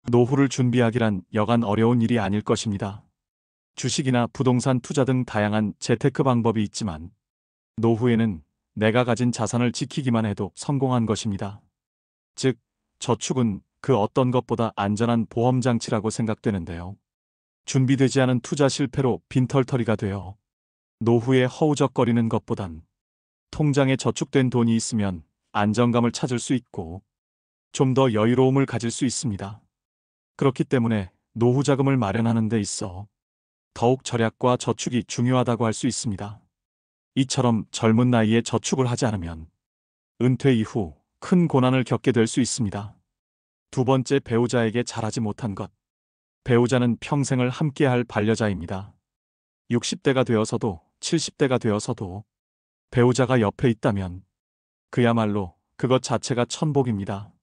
노후를 준비하기란 여간 어려운 일이 아닐 것입니다. 주식이나 부동산 투자 등 다양한 재테크 방법이 있지만 노후에는 내가 가진 자산을 지키기만 해도 성공한 것입니다. 즉, 저축은 그 어떤 것보다 안전한 보험장치라고 생각되는데요. 준비되지 않은 투자 실패로 빈털터리가 되어 노후에 허우적거리는 것보단 통장에 저축된 돈이 있으면 안정감을 찾을 수 있고 좀 더 여유로움을 가질 수 있습니다. 그렇기 때문에 노후 자금을 마련하는 데 있어 더욱 절약과 저축이 중요하다고 할 수 있습니다. 이처럼 젊은 나이에 저축을 하지 않으면 은퇴 이후 큰 고난을 겪게 될 수 있습니다. 두 번째, 배우자에게 잘하지 못한 것. 배우자는 평생을 함께할 반려자입니다. 60대가 되어서도 70대가 되어서도 배우자가 옆에 있다면 그야말로 그것 자체가 천복입니다.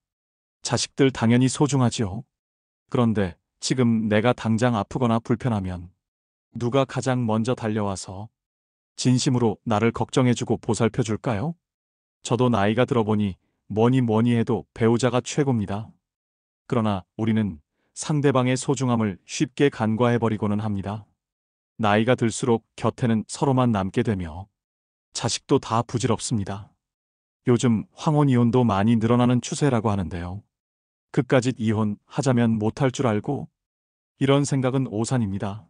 자식들 당연히 소중하지요. 그런데 지금 내가 당장 아프거나 불편하면 누가 가장 먼저 달려와서 진심으로 나를 걱정해주고 보살펴줄까요? 저도 나이가 들어보니 뭐니 해도 배우자가 최고입니다. 그러나 우리는 상대방의 소중함을 쉽게 간과해버리고는 합니다. 나이가 들수록 곁에는 서로만 남게 되며 자식도 다 부질없습니다. 요즘 황혼 이혼도 많이 늘어나는 추세라고 하는데요. 그까짓 이혼하자면 못할 줄 알고? 이런 생각은 오산입니다.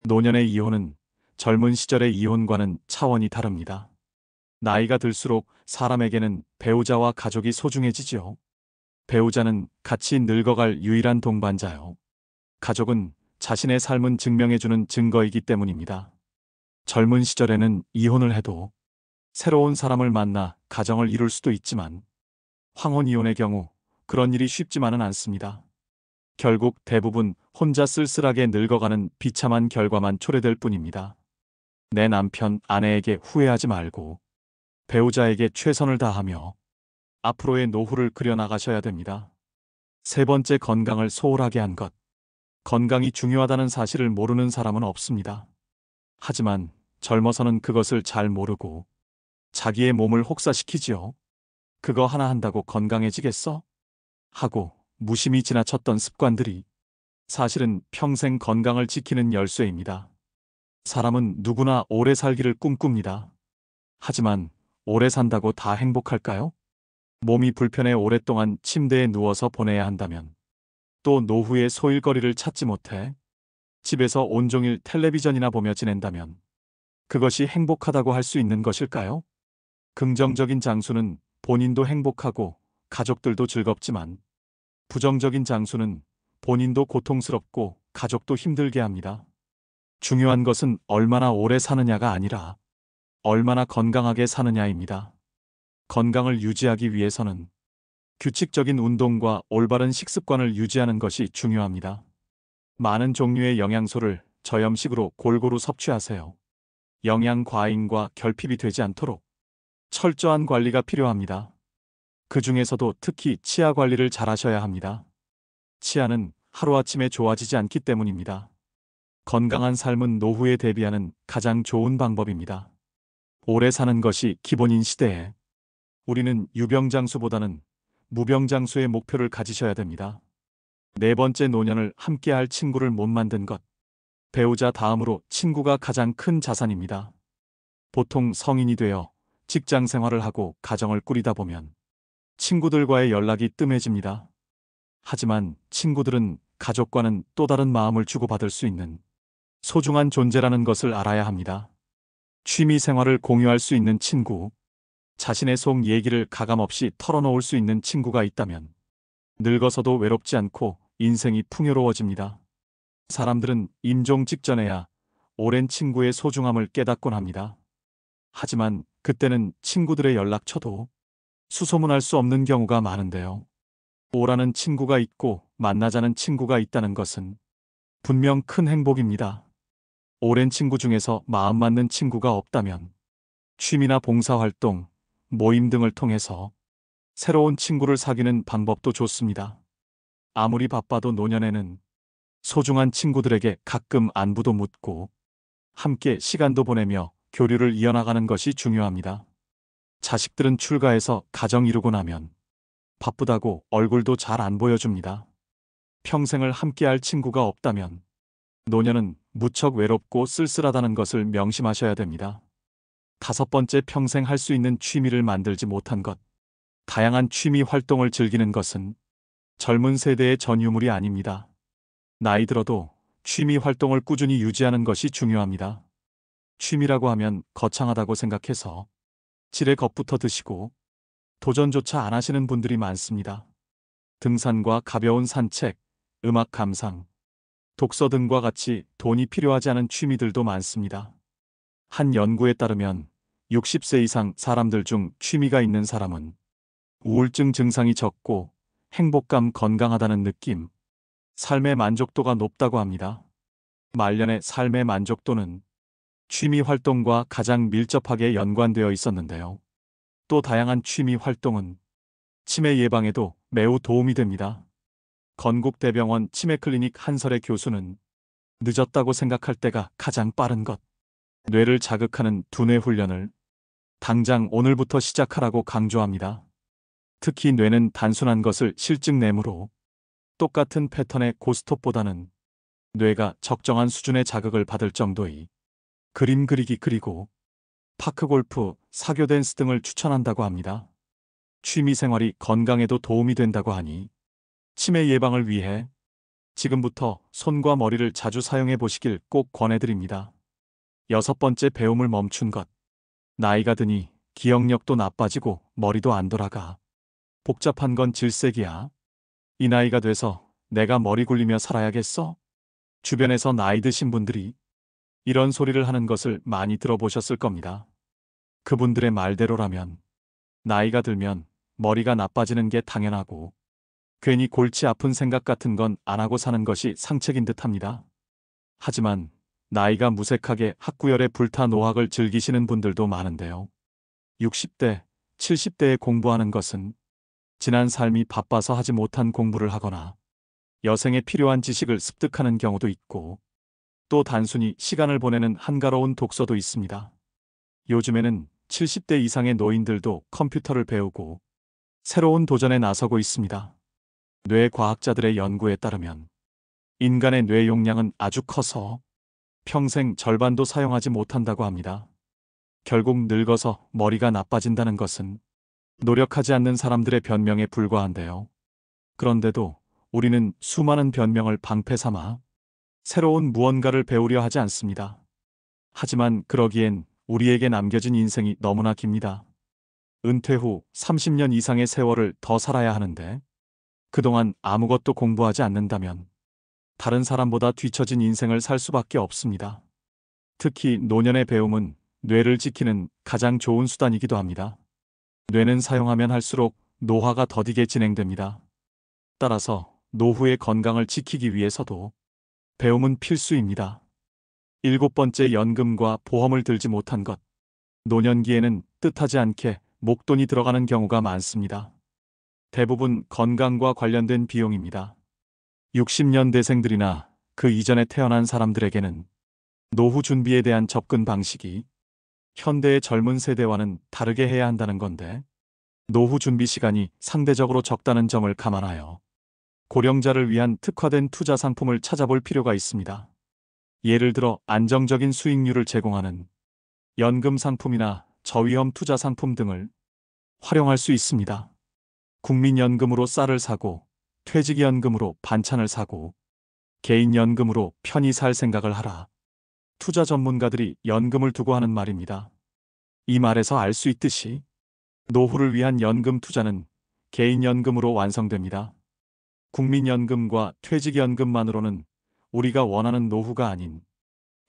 노년의 이혼은 젊은 시절의 이혼과는 차원이 다릅니다. 나이가 들수록 사람에게는 배우자와 가족이 소중해지지요. 배우자는 같이 늙어갈 유일한 동반자요. 가족은 자신의 삶은 증명해주는 증거이기 때문입니다. 젊은 시절에는 이혼을 해도 새로운 사람을 만나 가정을 이룰 수도 있지만 황혼이혼의 경우 그런 일이 쉽지만은 않습니다. 결국 대부분 혼자 쓸쓸하게 늙어가는 비참한 결과만 초래될 뿐입니다. 내 남편, 아내에게 후회하지 말고 배우자에게 최선을 다하며 앞으로의 노후를 그려나가셔야 됩니다. 세 번째, 건강을 소홀하게 한 것. 건강이 중요하다는 사실을 모르는 사람은 없습니다. 하지만 젊어서는 그것을 잘 모르고 자기의 몸을 혹사시키지요. 그거 하나 한다고 건강해지겠어? 하고 무심히 지나쳤던 습관들이 사실은 평생 건강을 지키는 열쇠입니다. 사람은 누구나 오래 살기를 꿈꿉니다. 하지만 오래 산다고 다 행복할까요? 몸이 불편해 오랫동안 침대에 누워서 보내야 한다면, 또 노후에 소일거리를 찾지 못해 집에서 온종일 텔레비전이나 보며 지낸다면 그것이 행복하다고 할 수 있는 것일까요? 긍정적인 장수는 본인도 행복하고 가족들도 즐겁지만, 부정적인 장수는 본인도 고통스럽고 가족도 힘들게 합니다. 중요한 것은 얼마나 오래 사느냐가 아니라 얼마나 건강하게 사느냐입니다. 건강을 유지하기 위해서는 규칙적인 운동과 올바른 식습관을 유지하는 것이 중요합니다. 많은 종류의 영양소를 저염식으로 골고루 섭취하세요. 영양 과잉과 결핍이 되지 않도록 철저한 관리가 필요합니다. 그 중에서도 특히 치아 관리를 잘 하셔야 합니다. 치아는 하루아침에 좋아지지 않기 때문입니다. 건강한 삶은 노후에 대비하는 가장 좋은 방법입니다. 오래 사는 것이 기본인 시대에 우리는 유병장수보다는 무병장수의 목표를 가지셔야 됩니다. 네 번째, 노년을 함께할 친구를 못 만든 것. 배우자 다음으로 친구가 가장 큰 자산입니다. 보통 성인이 되어 직장 생활을 하고 가정을 꾸리다 보면 친구들과의 연락이 뜸해집니다. 하지만 친구들은 가족과는 또 다른 마음을 주고받을 수 있는 소중한 존재라는 것을 알아야 합니다. 취미 생활을 공유할 수 있는 친구, 자신의 속 얘기를 가감없이 털어놓을 수 있는 친구가 있다면 늙어서도 외롭지 않고 인생이 풍요로워집니다. 사람들은 임종 직전에야 오랜 친구의 소중함을 깨닫곤 합니다. 하지만 그때는 친구들의 연락처도 수소문할 수 없는 경우가 많은데요. 오라는 친구가 있고 만나자는 친구가 있다는 것은 분명 큰 행복입니다. 오랜 친구 중에서 마음 맞는 친구가 없다면 취미나 봉사활동, 모임 등을 통해서 새로운 친구를 사귀는 방법도 좋습니다. 아무리 바빠도 노년에는 소중한 친구들에게 가끔 안부도 묻고 함께 시간도 보내며 교류를 이어나가는 것이 중요합니다. 자식들은 출가해서 가정 이루고 나면 바쁘다고 얼굴도 잘 안 보여줍니다. 평생을 함께할 친구가 없다면 노년은 무척 외롭고 쓸쓸하다는 것을 명심하셔야 됩니다. 다섯 번째, 평생 할 수 있는 취미를 만들지 못한 것. 다양한 취미 활동을 즐기는 것은 젊은 세대의 전유물이 아닙니다. 나이 들어도 취미 활동을 꾸준히 유지하는 것이 중요합니다. 취미라고 하면 거창하다고 생각해서 지레 겁부터 드시고 도전조차 안 하시는 분들이 많습니다. 등산과 가벼운 산책, 음악 감상, 독서 등과 같이 돈이 필요하지 않은 취미들도 많습니다. 한 연구에 따르면 60세 이상 사람들 중 취미가 있는 사람은 우울증 증상이 적고 행복감, 건강하다는 느낌, 삶의 만족도가 높다고 합니다. 말년의 삶의 만족도는 취미 활동과 가장 밀접하게 연관되어 있었는데요. 또 다양한 취미 활동은 치매 예방에도 매우 도움이 됩니다. 건국대병원 치매클리닉 한설의 교수는 늦었다고 생각할 때가 가장 빠른 것. 뇌를 자극하는 두뇌 훈련을 당장 오늘부터 시작하라고 강조합니다. 특히 뇌는 단순한 것을 실증내므로 똑같은 패턴의 고스톱보다는 뇌가 적정한 수준의 자극을 받을 정도의 그림 그리기, 그리고 파크골프, 사교 댄스 등을 추천한다고 합니다. 취미 생활이 건강에도 도움이 된다고 하니 치매 예방을 위해 지금부터 손과 머리를 자주 사용해 보시길 꼭 권해드립니다. 여섯 번째, 배움을 멈춘 것. 나이가 드니 기억력도 나빠지고 머리도 안 돌아가. 복잡한 건 질색이야. 이 나이가 돼서 내가 머리 굴리며 살아야겠어? 주변에서 나이 드신 분들이 이런 소리를 하는 것을 많이 들어보셨을 겁니다. 그분들의 말대로라면 나이가 들면 머리가 나빠지는 게 당연하고 괜히 골치 아픈 생각 같은 건 안 하고 사는 것이 상책인 듯합니다. 하지만 나이가 무색하게 학구열에 불타 노학을 즐기시는 분들도 많은데요. 60대, 70대에 공부하는 것은 지난 삶이 바빠서 하지 못한 공부를 하거나 여생에 필요한 지식을 습득하는 경우도 있고 또 단순히 시간을 보내는 한가로운 독서도 있습니다. 요즘에는 70대 이상의 노인들도 컴퓨터를 배우고 새로운 도전에 나서고 있습니다. 뇌과학자들의 연구에 따르면 인간의 뇌 용량은 아주 커서 평생 절반도 사용하지 못한다고 합니다. 결국 늙어서 머리가 나빠진다는 것은 노력하지 않는 사람들의 변명에 불과한데요. 그런데도 우리는 수많은 변명을 방패 삼아 새로운 무언가를 배우려 하지 않습니다. 하지만 그러기엔 우리에게 남겨진 인생이 너무나 깁니다. 은퇴 후 30년 이상의 세월을 더 살아야 하는데 그동안 아무것도 공부하지 않는다면 다른 사람보다 뒤처진 인생을 살 수밖에 없습니다. 특히 노년의 배움은 뇌를 지키는 가장 좋은 수단이기도 합니다. 뇌는 사용하면 할수록 노화가 더디게 진행됩니다. 따라서 노후의 건강을 지키기 위해서도 배움은 필수입니다. 7번째, 연금과 보험을 들지 못한 것. 노년기에는 뜻하지 않게 목돈이 들어가는 경우가 많습니다. 대부분 건강과 관련된 비용입니다. 60년대생들이나 그 이전에 태어난 사람들에게는 노후 준비에 대한 접근 방식이 현대의 젊은 세대와는 다르게 해야 한다는 건데, 노후 준비 시간이 상대적으로 적다는 점을 감안하여 고령자를 위한 특화된 투자 상품을 찾아볼 필요가 있습니다. 예를 들어 안정적인 수익률을 제공하는 연금 상품이나 저위험 투자 상품 등을 활용할 수 있습니다. 국민연금으로 쌀을 사고, 퇴직연금으로 반찬을 사고, 개인연금으로 편히 살 생각을 하라. 투자 전문가들이 연금을 두고 하는 말입니다. 이 말에서 알 수 있듯이 노후를 위한 연금 투자는 개인연금으로 완성됩니다. 국민연금과 퇴직연금만으로는 우리가 원하는 노후가 아닌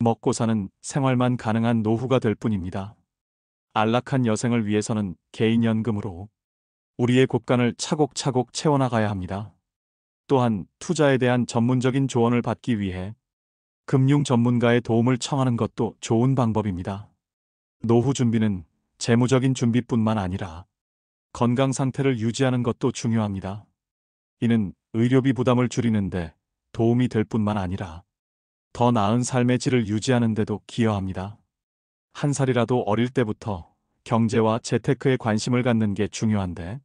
먹고 사는 생활만 가능한 노후가 될 뿐입니다. 안락한 여생을 위해서는 개인연금으로 우리의 곳간을 차곡차곡 채워나가야 합니다. 또한 투자에 대한 전문적인 조언을 받기 위해 금융 전문가의 도움을 청하는 것도 좋은 방법입니다. 노후 준비는 재무적인 준비뿐만 아니라 건강 상태를 유지하는 것도 중요합니다. 이는 의료비 부담을 줄이는데 도움이 될 뿐만 아니라 더 나은 삶의 질을 유지하는 데도 기여합니다. 한 살이라도 어릴 때부터 경제와 재테크에 관심을 갖는 게 중요한데,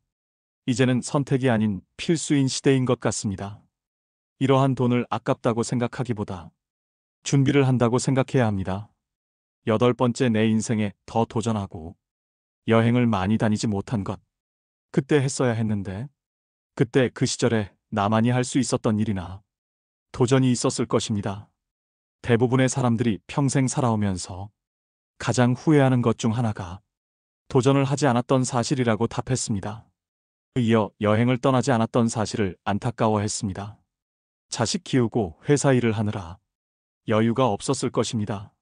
이제는 선택이 아닌 필수인 시대인 것 같습니다. 이러한 돈을 아깝다고 생각하기보다 준비를 한다고 생각해야 합니다. 8번째, 내 인생에 더 도전하고 여행을 많이 다니지 못한 것. 그때 했어야 했는데, 그때 그 시절에 나만이 할 수 있었던 일이나 도전이 있었을 것입니다. 대부분의 사람들이 평생 살아오면서 가장 후회하는 것 중 하나가 도전을 하지 않았던 사실이라고 답했습니다. 이어 여행을 떠나지 않았던 사실을 안타까워했습니다. 자식 키우고 회사 일을 하느라 여유가 없었을 것입니다.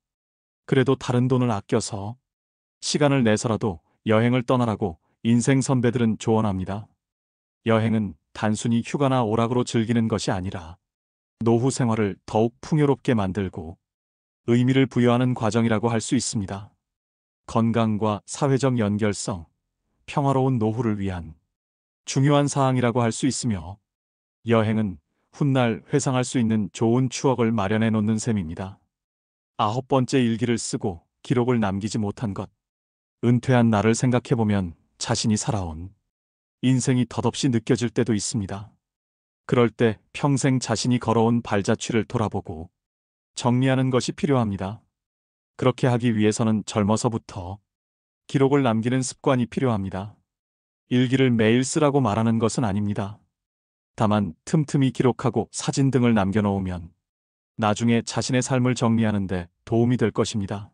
그래도 다른 돈을 아껴서 시간을 내서라도 여행을 떠나라고 인생 선배들은 조언합니다. 여행은 단순히 휴가나 오락으로 즐기는 것이 아니라 노후 생활을 더욱 풍요롭게 만들고 의미를 부여하는 과정이라고 할 수 있습니다. 건강과 사회적 연결성, 평화로운 노후를 위한 중요한 사항이라고 할 수 있으며, 여행은 훗날 회상할 수 있는 좋은 추억을 마련해 놓는 셈입니다. 9번째, 일기를 쓰고 기록을 남기지 못한 것. 은퇴한 나를 생각해보면 자신이 살아온 인생이 덧없이 느껴질 때도 있습니다. 그럴 때 평생 자신이 걸어온 발자취를 돌아보고 정리하는 것이 필요합니다. 그렇게 하기 위해서는 젊어서부터 기록을 남기는 습관이 필요합니다. 일기를 매일 쓰라고 말하는 것은 아닙니다. 다만 틈틈이 기록하고 사진 등을 남겨놓으면 나중에 자신의 삶을 정리하는 데 도움이 될 것입니다.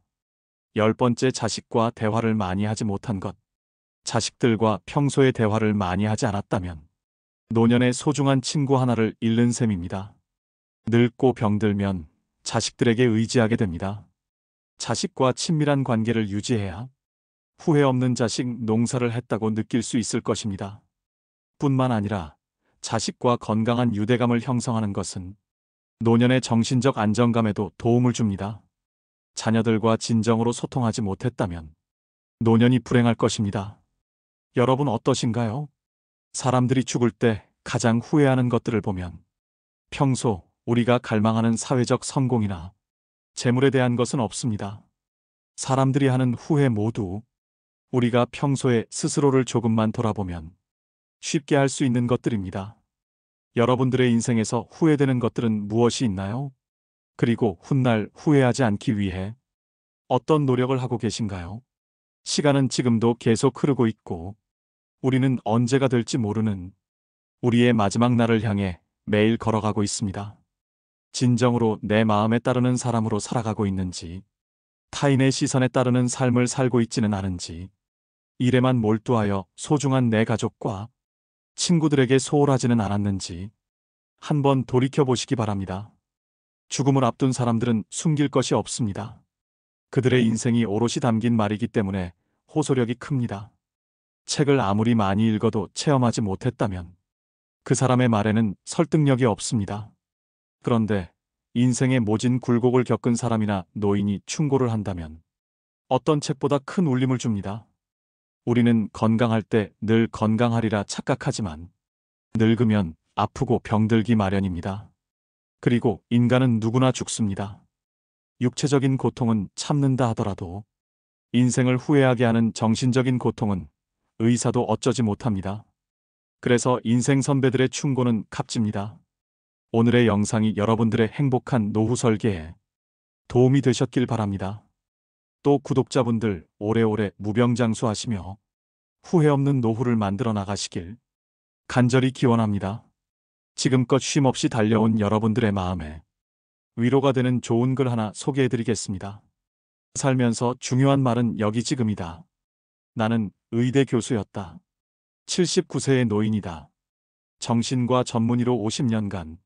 10번째, 자식과 대화를 많이 하지 못한 것. 자식들과 평소에 대화를 많이 하지 않았다면 노년의 소중한 친구 하나를 잃는 셈입니다. 늙고 병들면 자식들에게 의지하게 됩니다. 자식과 친밀한 관계를 유지해야 후회 없는 자식 농사를 했다고 느낄 수 있을 것입니다. 뿐만 아니라 자식과 건강한 유대감을 형성하는 것은 노년의 정신적 안정감에도 도움을 줍니다. 자녀들과 진정으로 소통하지 못했다면 노년이 불행할 것입니다. 여러분 어떠신가요? 사람들이 죽을 때 가장 후회하는 것들을 보면 평소 우리가 갈망하는 사회적 성공이나 재물에 대한 것은 없습니다. 사람들이 하는 후회 모두 우리가 평소에 스스로를 조금만 돌아보면 쉽게 할 수 있는 것들입니다. 여러분들의 인생에서 후회되는 것들은 무엇이 있나요? 그리고 훗날 후회하지 않기 위해 어떤 노력을 하고 계신가요? 시간은 지금도 계속 흐르고 있고 우리는 언제가 될지 모르는 우리의 마지막 날을 향해 매일 걸어가고 있습니다. 진정으로 내 마음에 따르는 사람으로 살아가고 있는지, 타인의 시선에 따르는 삶을 살고 있지는 않은지, 일에만 몰두하여 소중한 내 가족과 친구들에게 소홀하지는 않았는지 한번 돌이켜 보시기 바랍니다. 죽음을 앞둔 사람들은 숨길 것이 없습니다. 그들의 인생이 오롯이 담긴 말이기 때문에 호소력이 큽니다. 책을 아무리 많이 읽어도 체험하지 못했다면 그 사람의 말에는 설득력이 없습니다. 그런데 인생의 모진 굴곡을 겪은 사람이나 노인이 충고를 한다면 어떤 책보다 큰 울림을 줍니다. 우리는 건강할 때 늘 건강하리라 착각하지만 늙으면 아프고 병들기 마련입니다. 그리고 인간은 누구나 죽습니다. 육체적인 고통은 참는다 하더라도 인생을 후회하게 하는 정신적인 고통은 의사도 어쩌지 못합니다. 그래서 인생 선배들의 충고는 값집니다. 오늘의 영상이 여러분들의 행복한 노후 설계에 도움이 되셨길 바랍니다. 또 구독자분들 오래오래 무병장수하시며 후회 없는 노후를 만들어 나가시길 간절히 기원합니다. 지금껏 쉼없이 달려온 여러분들의 마음에 위로가 되는 좋은 글 하나 소개해드리겠습니다. 살면서 중요한 말은 여기 지금이다. 나는 의대 교수였다. 79세의 노인이다. 정신과 전문의로 50년간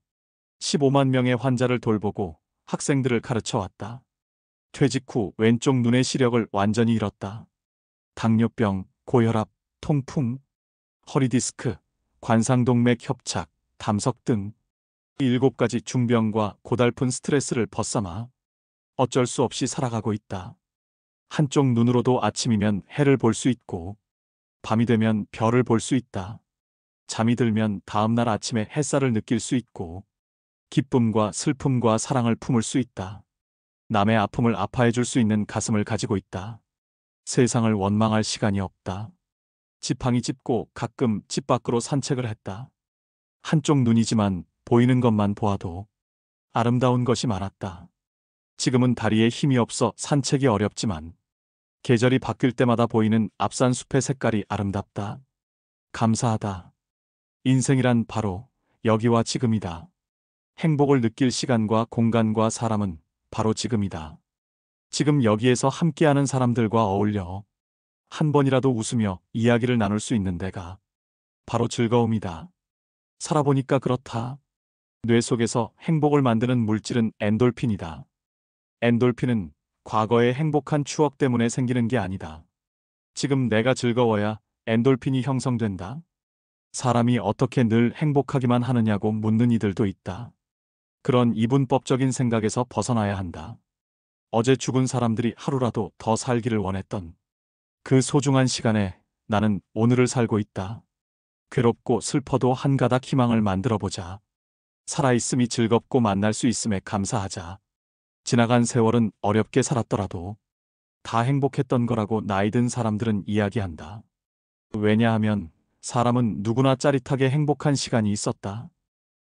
15만 명의 환자를 돌보고 학생들을 가르쳐왔다. 퇴직 후 왼쪽 눈의 시력을 완전히 잃었다. 당뇨병, 고혈압, 통풍, 허리디스크, 관상동맥 협착, 담석 등 7가지 중병과 고달픈 스트레스를 벗삼아 어쩔 수 없이 살아가고 있다. 한쪽 눈으로도 아침이면 해를 볼 수 있고 밤이 되면 별을 볼 수 있다. 잠이 들면 다음날 아침에 햇살을 느낄 수 있고 기쁨과 슬픔과 사랑을 품을 수 있다. 남의 아픔을 아파해 줄 수 있는 가슴을 가지고 있다. 세상을 원망할 시간이 없다. 지팡이 짚고 가끔 집 밖으로 산책을 했다. 한쪽 눈이지만 보이는 것만 보아도 아름다운 것이 많았다. 지금은 다리에 힘이 없어 산책이 어렵지만 계절이 바뀔 때마다 보이는 앞산 숲의 색깔이 아름답다. 감사하다. 인생이란 바로 여기와 지금이다. 행복을 느낄 시간과 공간과 사람은 바로 지금이다. 지금 여기에서 함께하는 사람들과 어울려 한 번이라도 웃으며 이야기를 나눌 수 있는 데가 바로 즐거움이다. 살아보니까 그렇다. 뇌 속에서 행복을 만드는 물질은 엔돌핀이다. 엔돌핀은 과거의 행복한 추억 때문에 생기는 게 아니다. 지금 내가 즐거워야 엔돌핀이 형성된다. 사람이 어떻게 늘 행복하기만 하느냐고 묻는 이들도 있다. 그런 이분법적인 생각에서 벗어나야 한다. 어제 죽은 사람들이 하루라도 더 살기를 원했던 그 소중한 시간에 나는 오늘을 살고 있다. 괴롭고 슬퍼도 한 가닥 희망을 만들어보자. 살아있음이 즐겁고 만날 수 있음에 감사하자. 지나간 세월은 어렵게 살았더라도 다 행복했던 거라고 나이든 사람들은 이야기한다. 왜냐하면 사람은 누구나 짜릿하게 행복한 시간이 있었다.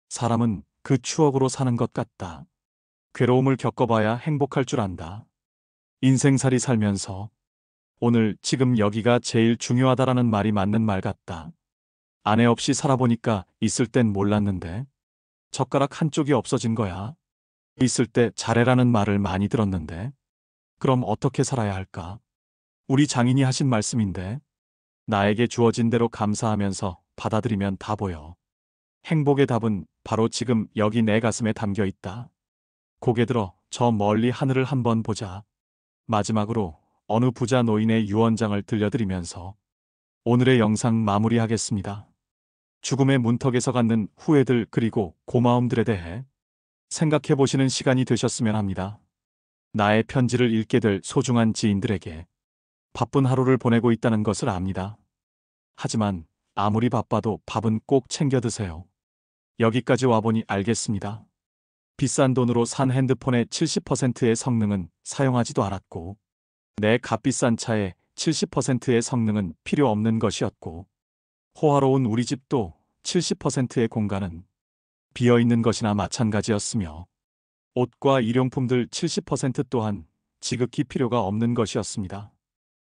사람은 그 추억으로 사는 것 같다. 괴로움을 겪어봐야 행복할 줄 안다. 인생살이 살면서 오늘 지금 여기가 제일 중요하다라는 말이 맞는 말 같다. 아내 없이 살아보니까 있을 땐 몰랐는데 젓가락 한쪽이 없어진 거야. 있을 때 잘해라는 말을 많이 들었는데 그럼 어떻게 살아야 할까? 우리 장인이 하신 말씀인데 나에게 주어진 대로 감사하면서 받아들이면 다 보여. 행복의 답은 바로 지금 여기 내 가슴에 담겨 있다. 고개 들어 저 멀리 하늘을 한번 보자. 마지막으로 어느 부자 노인의 유언장을 들려드리면서 오늘의 영상 마무리하겠습니다. 죽음의 문턱에서 갖는 후회들 그리고 고마움들에 대해 생각해 보시는 시간이 되셨으면 합니다. 나의 편지를 읽게 될 소중한 지인들에게 바쁜 하루를 보내고 있다는 것을 압니다. 하지만 아무리 바빠도 밥은 꼭 챙겨 드세요. 여기까지 와보니 알겠습니다. 비싼 돈으로 산 핸드폰의 70%의 성능은 사용하지도 않았고 내 값비싼 차의 70%의 성능은 필요 없는 것이었고 호화로운 우리 집도 70%의 공간은 비어있는 것이나 마찬가지였으며 옷과 일용품들 70% 또한 지극히 필요가 없는 것이었습니다.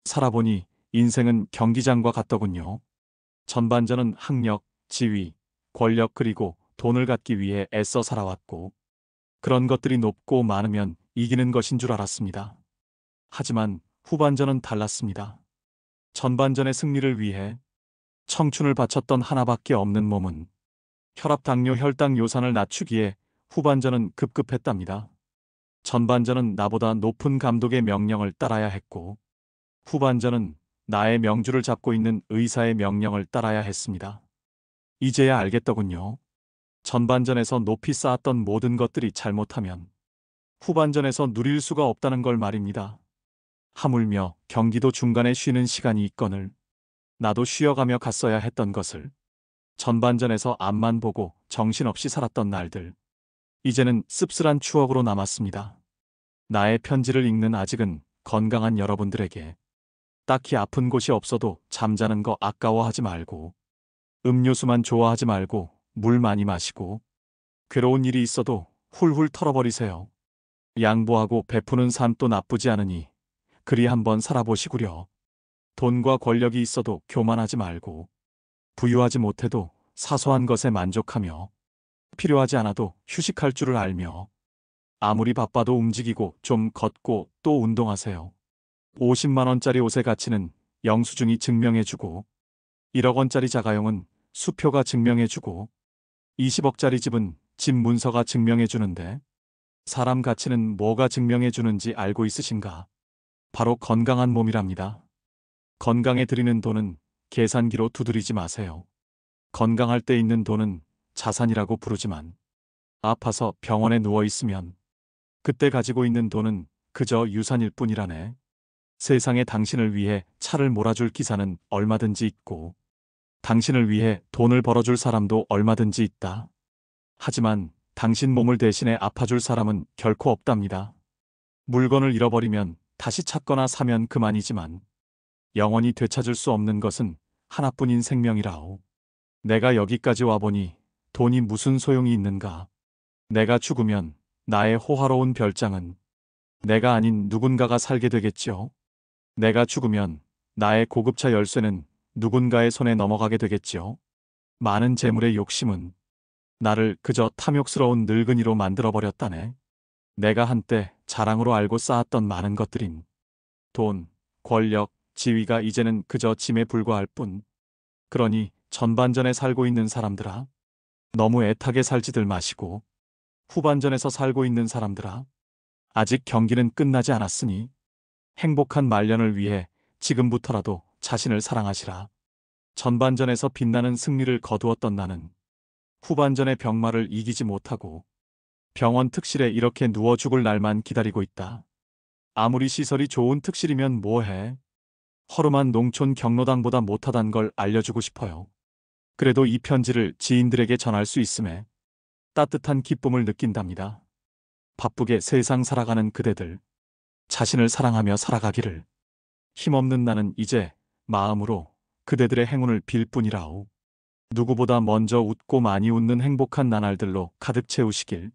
살아보니 인생은 경기장과 같더군요. 전반전은 학력, 지위, 권력 그리고 돈을 갖기 위해 애써 살아왔고 그런 것들이 높고 많으면 이기는 것인 줄 알았습니다. 하지만 후반전은 달랐습니다. 전반전의 승리를 위해 청춘을 바쳤던 하나밖에 없는 몸은 혈압, 당뇨, 혈당 요산을 낮추기에 후반전은 급급했답니다. 전반전은 나보다 높은 감독의 명령을 따라야 했고, 후반전은 나의 명주를 잡고 있는 의사의 명령을 따라야 했습니다. 이제야 알겠더군요. 전반전에서 높이 쌓았던 모든 것들이 잘못하면 후반전에서 누릴 수가 없다는 걸 말입니다. 하물며 경기도 중간에 쉬는 시간이 있거늘 나도 쉬어가며 갔어야 했던 것을 전반전에서 앞만 보고 정신없이 살았던 날들. 이제는 씁쓸한 추억으로 남았습니다. 나의 편지를 읽는 아직은 건강한 여러분들에게 딱히 아픈 곳이 없어도 잠자는 거 아까워하지 말고, 음료수만 좋아하지 말고 물 많이 마시고, 괴로운 일이 있어도 훌훌 털어버리세요. 양보하고 베푸는 삶도 나쁘지 않으니 그리 한번 살아보시구려. 돈과 권력이 있어도 교만하지 말고, 부유하지 못해도 사소한 것에 만족하며, 필요하지 않아도 휴식할 줄을 알며, 아무리 바빠도 움직이고 좀 걷고 또 운동하세요. 50만 원짜리 옷의 가치는 영수증이 증명해주고, 1억 원짜리 자가용은 수표가 증명해주고, 20억짜리 집은 집 문서가 증명해주는데, 사람 가치는 뭐가 증명해주는지 알고 있으신가? 바로 건강한 몸이랍니다. 건강에 들이는 돈은 계산기로 두드리지 마세요. 건강할 때 있는 돈은 자산이라고 부르지만, 아파서 병원에 누워 있으면 그때 가지고 있는 돈은 그저 유산일 뿐이라네. 세상에 당신을 위해 차를 몰아줄 기사는 얼마든지 있고, 당신을 위해 돈을 벌어줄 사람도 얼마든지 있다. 하지만 당신 몸을 대신해 아파줄 사람은 결코 없답니다. 물건을 잃어버리면 다시 찾거나 사면 그만이지만, 영원히 되찾을 수 없는 것은 하나뿐인 생명이라오. 내가 여기까지 와보니 돈이 무슨 소용이 있는가? 내가 죽으면 나의 호화로운 별장은 내가 아닌 누군가가 살게 되겠지요. 내가 죽으면 나의 고급차 열쇠는 누군가의 손에 넘어가게 되겠지요. 많은 재물의 욕심은 나를 그저 탐욕스러운 늙은이로 만들어버렸다네. 내가 한때 자랑으로 알고 쌓았던 많은 것들인 돈, 권력, 지위가 이제는 그저 짐에 불과할 뿐. 그러니 전반전에 살고 있는 사람들아, 너무 애타게 살지들 마시고, 후반전에서 살고 있는 사람들아, 아직 경기는 끝나지 않았으니 행복한 말년을 위해 지금부터라도 자신을 사랑하시라. 전반전에서 빛나는 승리를 거두었던 나는 후반전의 병마를 이기지 못하고 병원 특실에 이렇게 누워 죽을 날만 기다리고 있다. 아무리 시설이 좋은 특실이면 뭐해? 허름한 농촌 경로당보다 못하단 걸 알려주고 싶어요. 그래도 이 편지를 지인들에게 전할 수 있음에 따뜻한 기쁨을 느낀답니다. 바쁘게 세상 살아가는 그대들, 자신을 사랑하며 살아가기를. 힘없는 나는 이제 마음으로 그대들의 행운을 빌 뿐이라오. 누구보다 먼저 웃고 많이 웃는 행복한 나날들로 가득 채우시길.